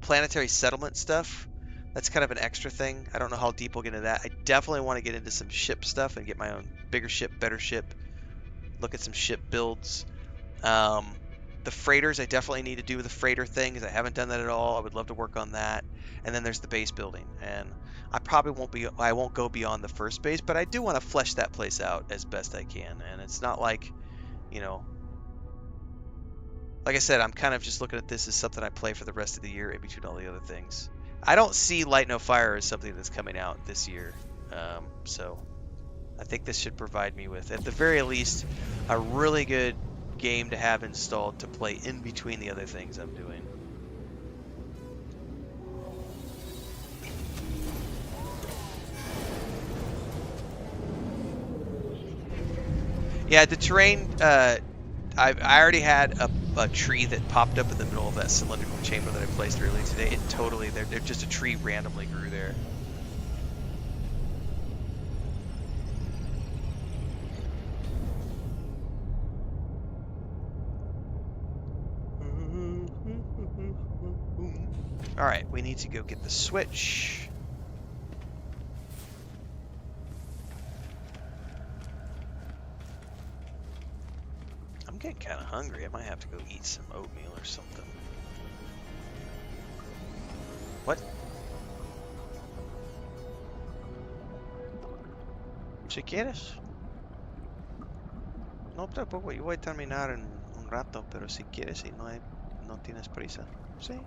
planetary settlement stuff, that's kind of an extra thing. I don't know how deep we'll get into that. I definitely want to get into some ship stuff and get my own bigger ship, better ship, look at some ship builds. Um, the freighters, I definitely need to do the freighter thing because I haven't done that at all. I would love to work on that. And then there's the base building, and I won't go beyond the first base, but I do want to flesh that place out as best I can. And it's not like, you know, like I said, I'm kind of just looking at this as something I play for the rest of the year in between all the other things. I don't see Light No Fire as something that's coming out this year, so I think this should provide me with, at the very least, a really good game to have installed to play in between the other things I'm doing. Yeah, the terrain, I already had a tree that popped up in the middle of that cylindrical chamber that I placed earlier today. It totally, they're just a tree randomly grew there. All right, we need to go get the switch. I'm getting kind of hungry. I might have to go eat some oatmeal or something. What? Si quieres. No te preocupes, yo voy a terminar en un rato, pero si quieres y no tienes prisa. Sí.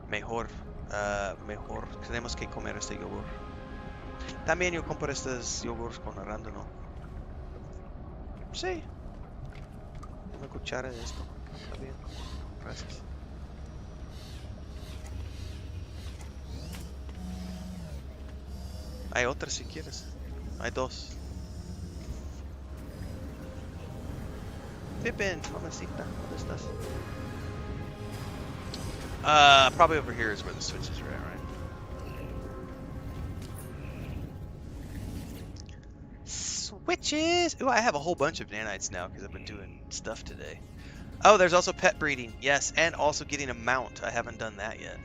Mejor, mejor. Tenemos que comer este yogur. También yo compro estos yogures con arándano. Sí. Una cuchara de esto. Está bien. Gracias. Hay otra si quieres. Hay dos. Pippin, mamacita, ¿dónde estás? Probably over here is where the switches are at, right? Switches! Ooh, I have a whole bunch of nanites now because I've been doing stuff today. Oh, there's also pet breeding. Yes, and also getting a mount. I haven't done that yet.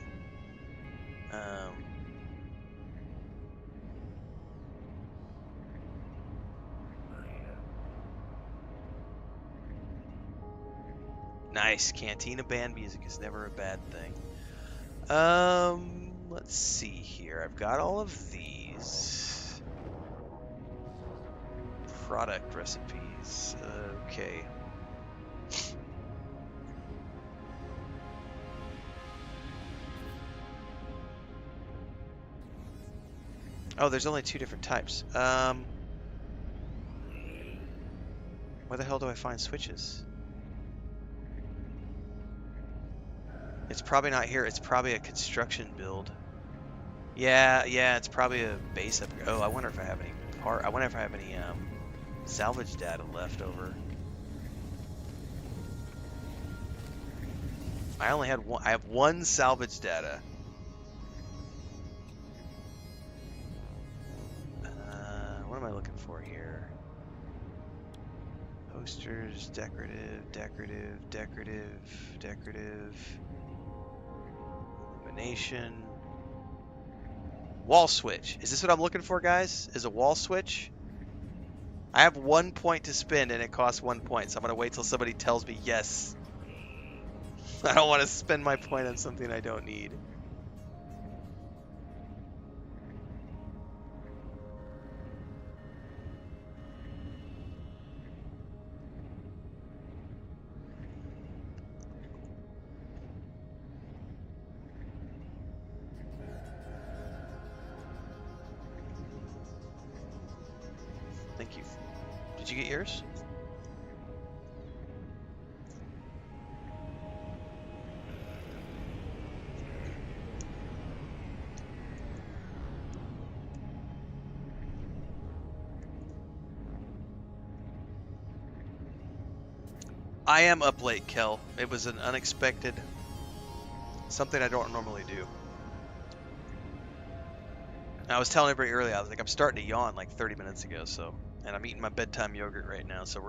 Nice. Cantina band music is never a bad thing. Let's see here. I've got all of these. Product recipes. Okay. Oh, there's only two different types. Where the hell do I find switches? It's probably not here. It's probably a construction build. Yeah, it's probably a base upgrade. Oh, I wonder if I have any I wonder if I have any salvage data left over. I only had one. I have one salvage data. What am I looking for here? Posters, decorative, decorative, decorative, decorative. Illumination. Wall switch. Is this what I'm looking for, guys? Is a wall switch? I have 1 point to spend and it costs 1 point, so I'm going to wait till somebody tells me yes. I don't want to spend my point on something I don't need. Thank you. Did you get yours? I am up late, Kel. It was an unexpected, something I don't normally do. And I was telling everybody earlier, I was like, I'm starting to yawn like 30 minutes ago, so, and I'm eating my bedtime yogurt right now, so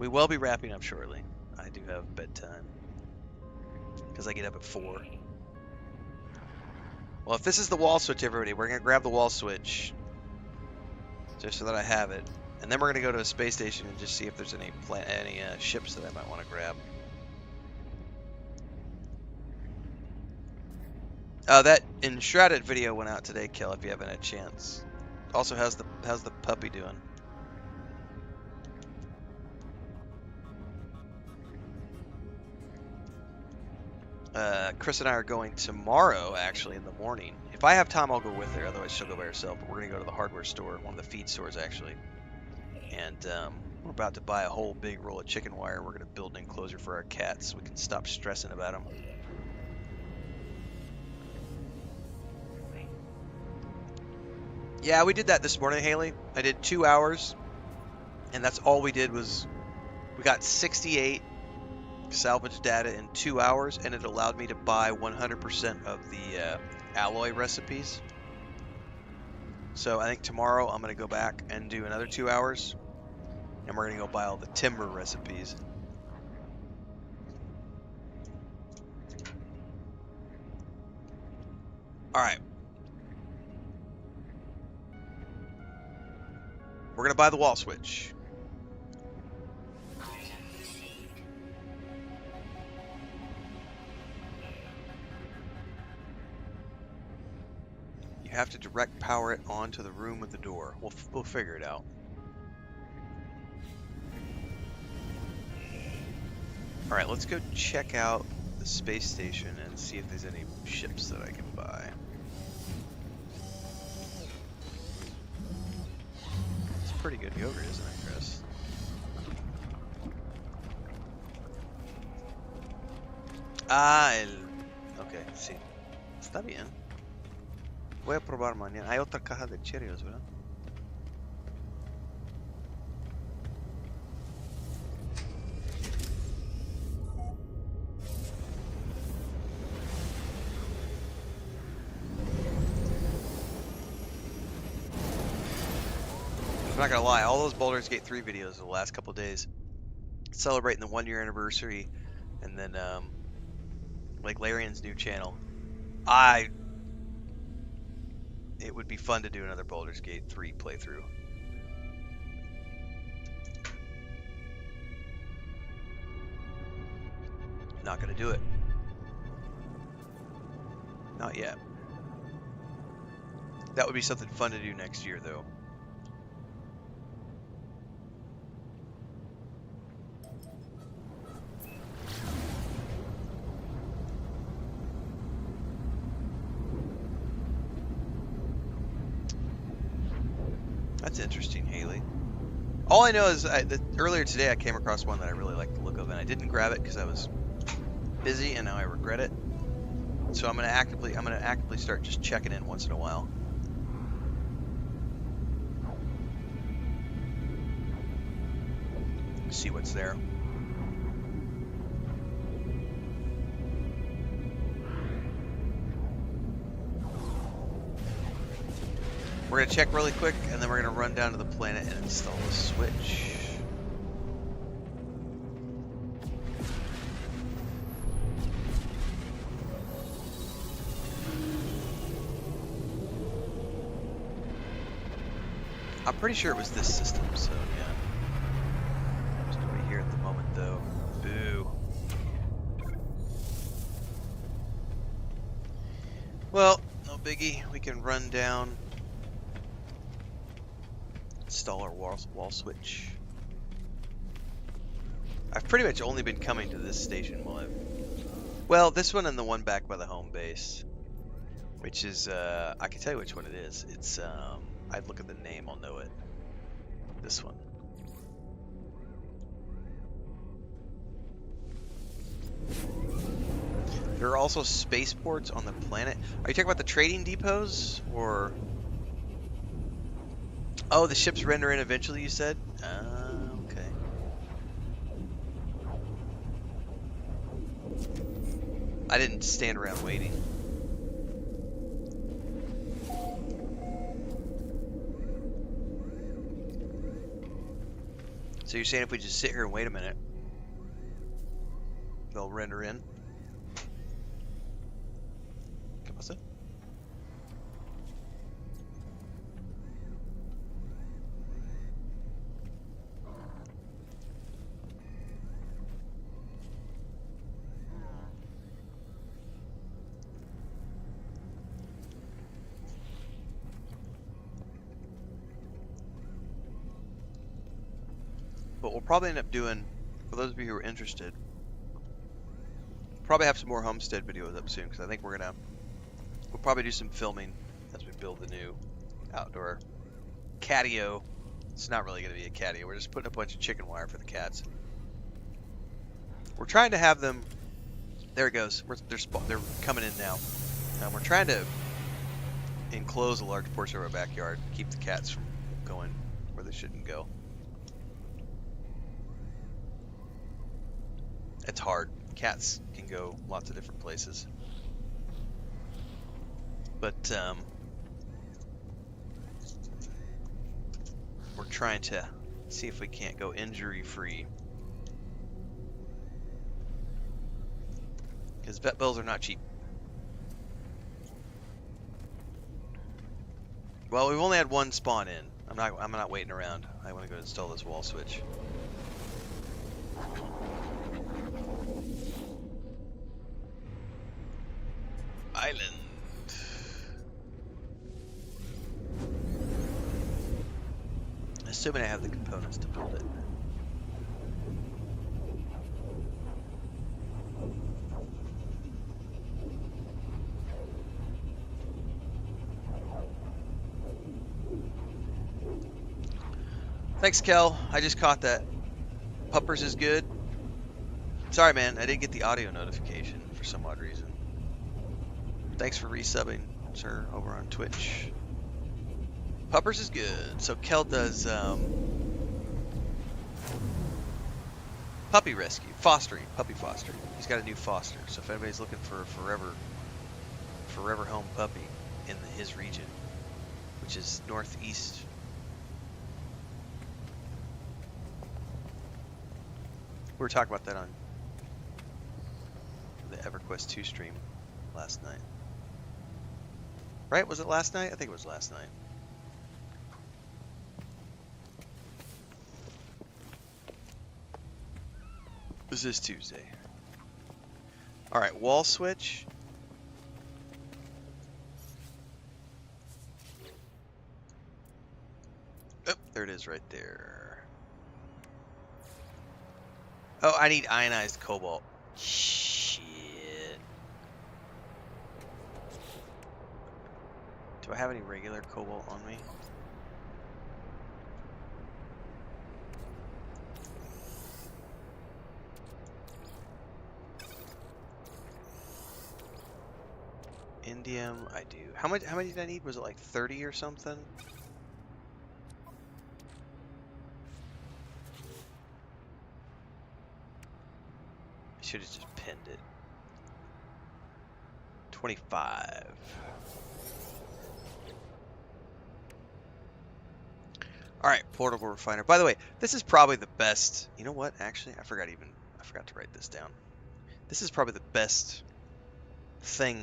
we will be wrapping up shortly. I do have bedtime, because I get up at 4. Well, if this is the wall switch, everybody, we're going to grab the wall switch, just so that I have it. And then we're going to go to a space station and just see if there's any ships that I might want to grab. That Enshrouded video went out today, Kel, if you haven't had a chance. Also, how's the puppy doing? Chris and I are going tomorrow, actually, in the morning. If I have time, I'll go with her. Otherwise, she'll go by herself. But we're going to go to the hardware store, one of the feed stores, actually. And we're about to buy a whole big roll of chicken wire. We're going to build an enclosure for our cats so we can stop stressing about them. Yeah, we did that this morning, Haley. I did 2 hours, and that's all we did was we got 68 salvage data in 2 hours, and it allowed me to buy 100% of the alloy recipes. So I think tomorrow I'm going to go back and do another 2 hours, and we're going to go buy all the timber recipes. All right. We're going to buy the wall switch. You have to direct power it onto the room with the door. We'll figure it out. All right, let's go check out the space station and see if there's any ships that I can buy. It's pretty good yogurt, isn't it, Chris? Ok, sí. Está bien. Voy a probar mañana. Hay otra caja de Cheerios, ¿verdad? I'm not gonna lie, all those Baldur's Gate 3 videos the last couple days, celebrating the 1-year anniversary, and then like Larian's new channel, it would be fun to do another Baldur's Gate 3 playthrough. Not gonna do it. Not yet. That would be something fun to do next year, though. That's interesting, Haley. All I know is earlier today I came across one that I really liked the look of, and I didn't grab it because I was busy, and now I regret it. So I'm gonna actively start just checking in once in a while. See what's there. We're gonna check really quick, and then we're gonna run down to the planet and install the switch. I'm pretty sure it was this system, so yeah. There's nobody here at the moment, though. Boo. Well, no biggie. We can run down, install our wall switch. I've pretty much only been coming to this station while well, this one and the one back by the home base, which is, I can tell you which one it is. It's, I'd look at the name, I'll know it. This one. There are also spaceports on the planet. Are you talking about the trading depots, or? Oh, the ships render in eventually, you said? Okay. I didn't stand around waiting. So you're saying if we just sit here and wait a minute, they'll render in? ¿Qué pasa? But we'll probably end up doing, for those of you who are interested, probably have some more homestead videos up soon because I think we'll probably do some filming as we build the new outdoor catio. It's not really going to be a catio. We're just putting a bunch of chicken wire for the cats. We're trying to have them. There it goes. They're coming in now. We're trying to enclose a large portion of our backyard, keep the cats from going where they shouldn't go. It's hard. Cats can go lots of different places. But we're trying to see if we can't go injury-free. Because vet bills are not cheap. Well, we've only had one spawn in. I'm not waiting around. I want to go install this wall switch. Island. Assuming I have the components to build it. Thanks, Kel. I just caught that. Puppers is good. Sorry, man. I didn't get the audio notification for some odd reason. Thanks for resubbing, sir, over on Twitch. Puppers is good. So Kel does puppy rescue, fostering, puppy fostering. He's got a new foster. So if anybody's looking for a forever home puppy in his region, which is northeast. We were talking about that on the EverQuest 2 stream last night. Right? Was it last night? I think it was last night. This is Tuesday. Alright, wall switch. Oh, there it is right there. Oh, I need ionized cobalt. Shit. Do I have any regular cobalt on me? Indium, I do. How many did I need? Was it like 30 or something? I should have just pinned it. 25. Alright, portable refiner. By the way, this is probably the best. You know what? Actually, I forgot to write this down. This is probably the best thing,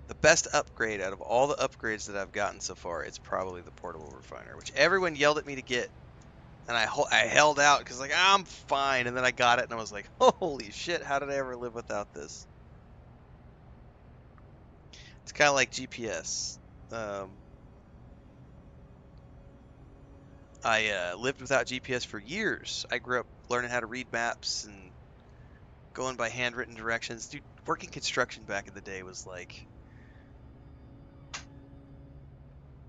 the best upgrade out of all the upgrades that I've gotten so far. It's probably the portable refiner, which everyone yelled at me to get. And I held out because like, I'm fine. And then I got it and I was like, holy shit, how did I ever live without this? It's kind of like GPS. I lived without GPS for years. I grew up learning how to read maps and going by handwritten directions. Dude, working construction back in the day was like,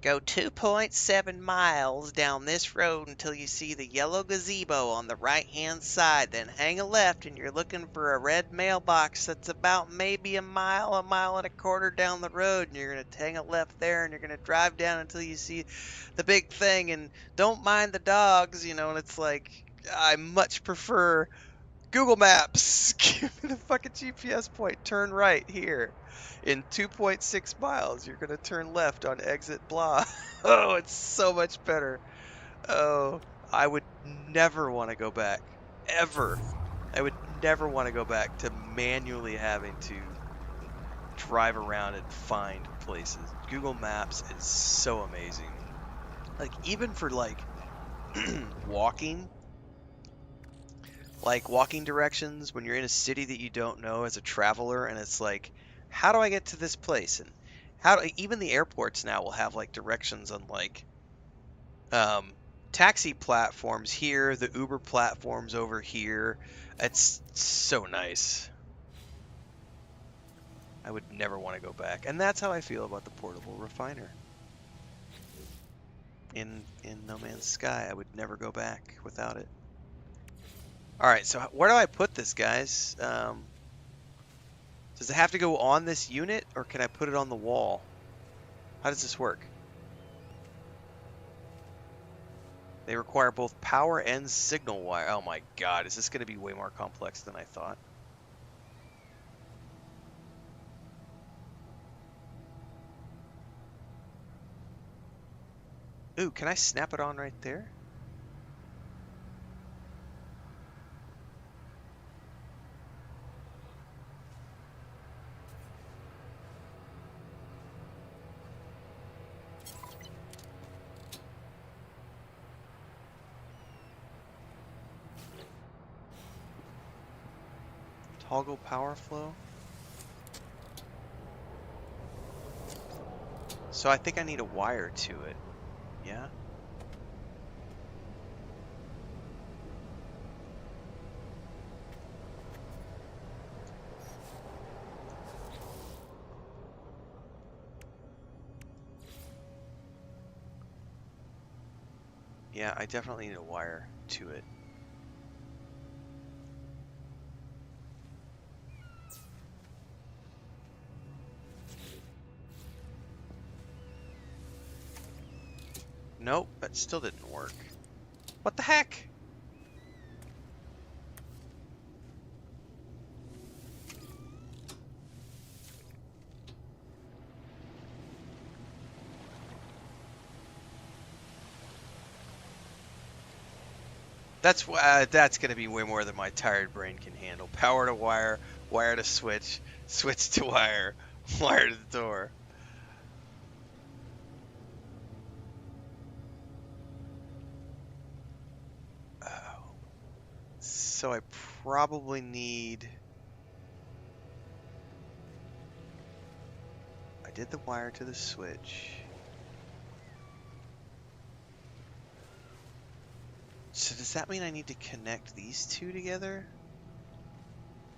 go 2.7 miles down this road until you see the yellow gazebo on the right-hand side. Then hang a left and you're looking for a red mailbox that's about maybe a mile and a quarter down the road. And you're going to hang a left there and you're going to drive down until you see the big thing. And don't mind the dogs, you know, and it's like, I much prefer Google Maps, give me the fucking GPS point. Turn right here. In 2.6 miles, you're gonna turn left on exit blah. Oh, it's so much better. Oh, I would never want to go back. Ever. I would never want to go back to manually having to drive around and find places. Google Maps is so amazing. Like even for like walking, like walking directions when you're in a city that you don't know as a traveler and it's like how do I get to this place and how do, even the airports now will have like directions on like um taxi platforms here, the Uber platforms over here. It's so nice. I would never want to go back. And that's how I feel about the portable refiner. In No Man's Sky, I would never go back without it. All right, so where do I put this, guys? Does it have to go on this unit, or can I put it on the wall? How does this work? They require both power and signal wire. Oh my god, is this going to be way more complex than I thought? Ooh, can I snap it on right there? Toggle power flow. So I think I need a wire to it. Yeah? Yeah, I definitely need a wire to it. Nope, that still didn't work. What the heck? That's going to be way more than my tired brain can handle. Power to wire, wire to switch, switch to wire, wire to the door. Oh, so I probably need. I did the wire to the switch. So does that mean I need to connect these two together?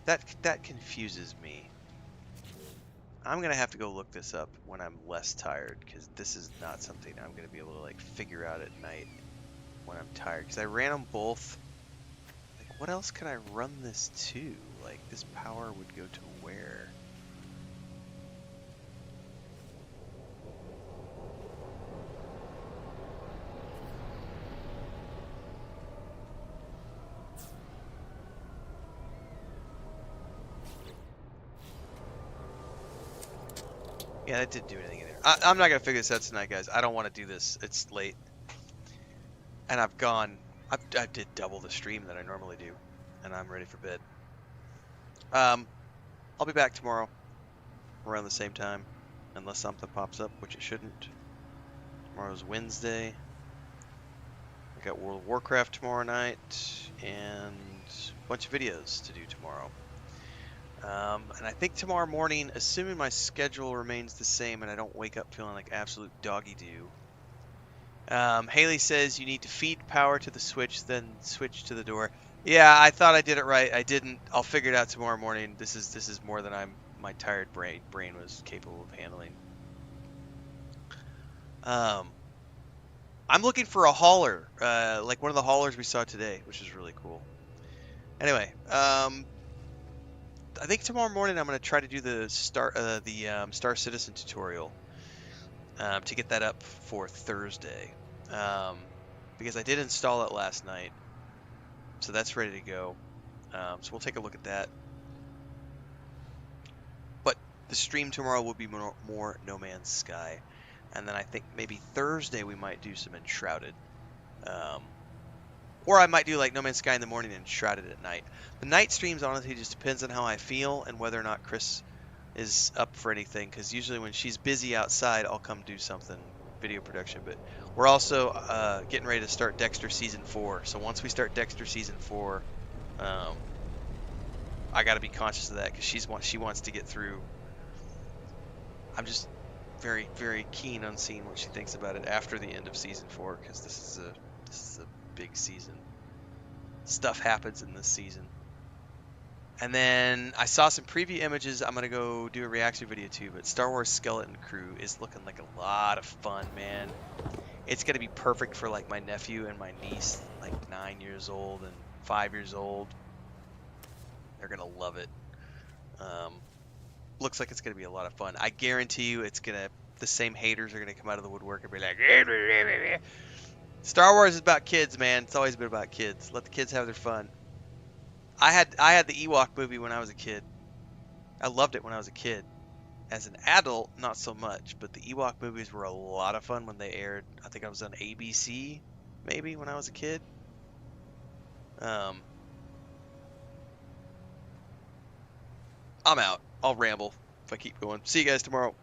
That confuses me. I'm gonna have to go look this up when I'm less tired, because this is not something I'm gonna be able to like figure out at night when I'm tired. Because I ran them both. Like, what else could I run this to? Like, this power would go to where? Yeah, that didn't do anything either. I'm not gonna figure this out tonight, guys. I don't want to do this. It's late, and I did double the stream that I normally do, and I'm ready for bed. I'll be back tomorrow around the same time, unless something pops up, which it shouldn't. Tomorrow's Wednesday. I got World of Warcraft tomorrow night, and a bunch of videos to do tomorrow. And I think tomorrow morning, assuming my schedule remains the same and I don't wake up feeling like absolute doggy do. Haley says you need to feed power to the switch, then switch to the door. Yeah, I thought I did it right. I didn't. I'll figure it out tomorrow morning. This is more than my tired brain was capable of handling. Um, I'm looking for a hauler, like one of the haulers we saw today, which is really cool. Anyway, I think tomorrow morning I'm going to try to do the Star Citizen tutorial to get that up for Thursday, because I did install it last night, so that's ready to go. So we'll take a look at that. But the stream tomorrow will be more No Man's Sky. And then I think maybe Thursday we might do some Enshrouded. Or I might do like No Man's Sky in the morning and Shrouded at night. The night streams honestly just depends on how I feel and whether or not Chris is up for anything. Because usually when she's busy outside, I'll come do something video production. But we're also getting ready to start Dexter season 4. So once we start Dexter season 4, I got to be conscious of that because she wants to get through. I'm just very very keen on seeing what she thinks about it after the end of season 4 because this is a big season. Stuff happens in this season. And then I saw some preview images. I'm gonna go do a reaction video too. But Star Wars Skeleton Crew is looking like a lot of fun, man. It's gonna be perfect for like my nephew and my niece, like 9 years old and 5 years old. They're gonna love it. Looks like it's gonna be a lot of fun. I guarantee you, the same haters are gonna come out of the woodwork and be like, Star Wars is about kids, man. It's always been about kids. Let the kids have their fun. I had the Ewok movie when I was a kid. I loved it when I was a kid. As an adult, not so much, but the Ewok movies were a lot of fun when they aired. I think I was on ABC maybe when I was a kid. Um, I'm out. I'll ramble if I keep going. See you guys tomorrow.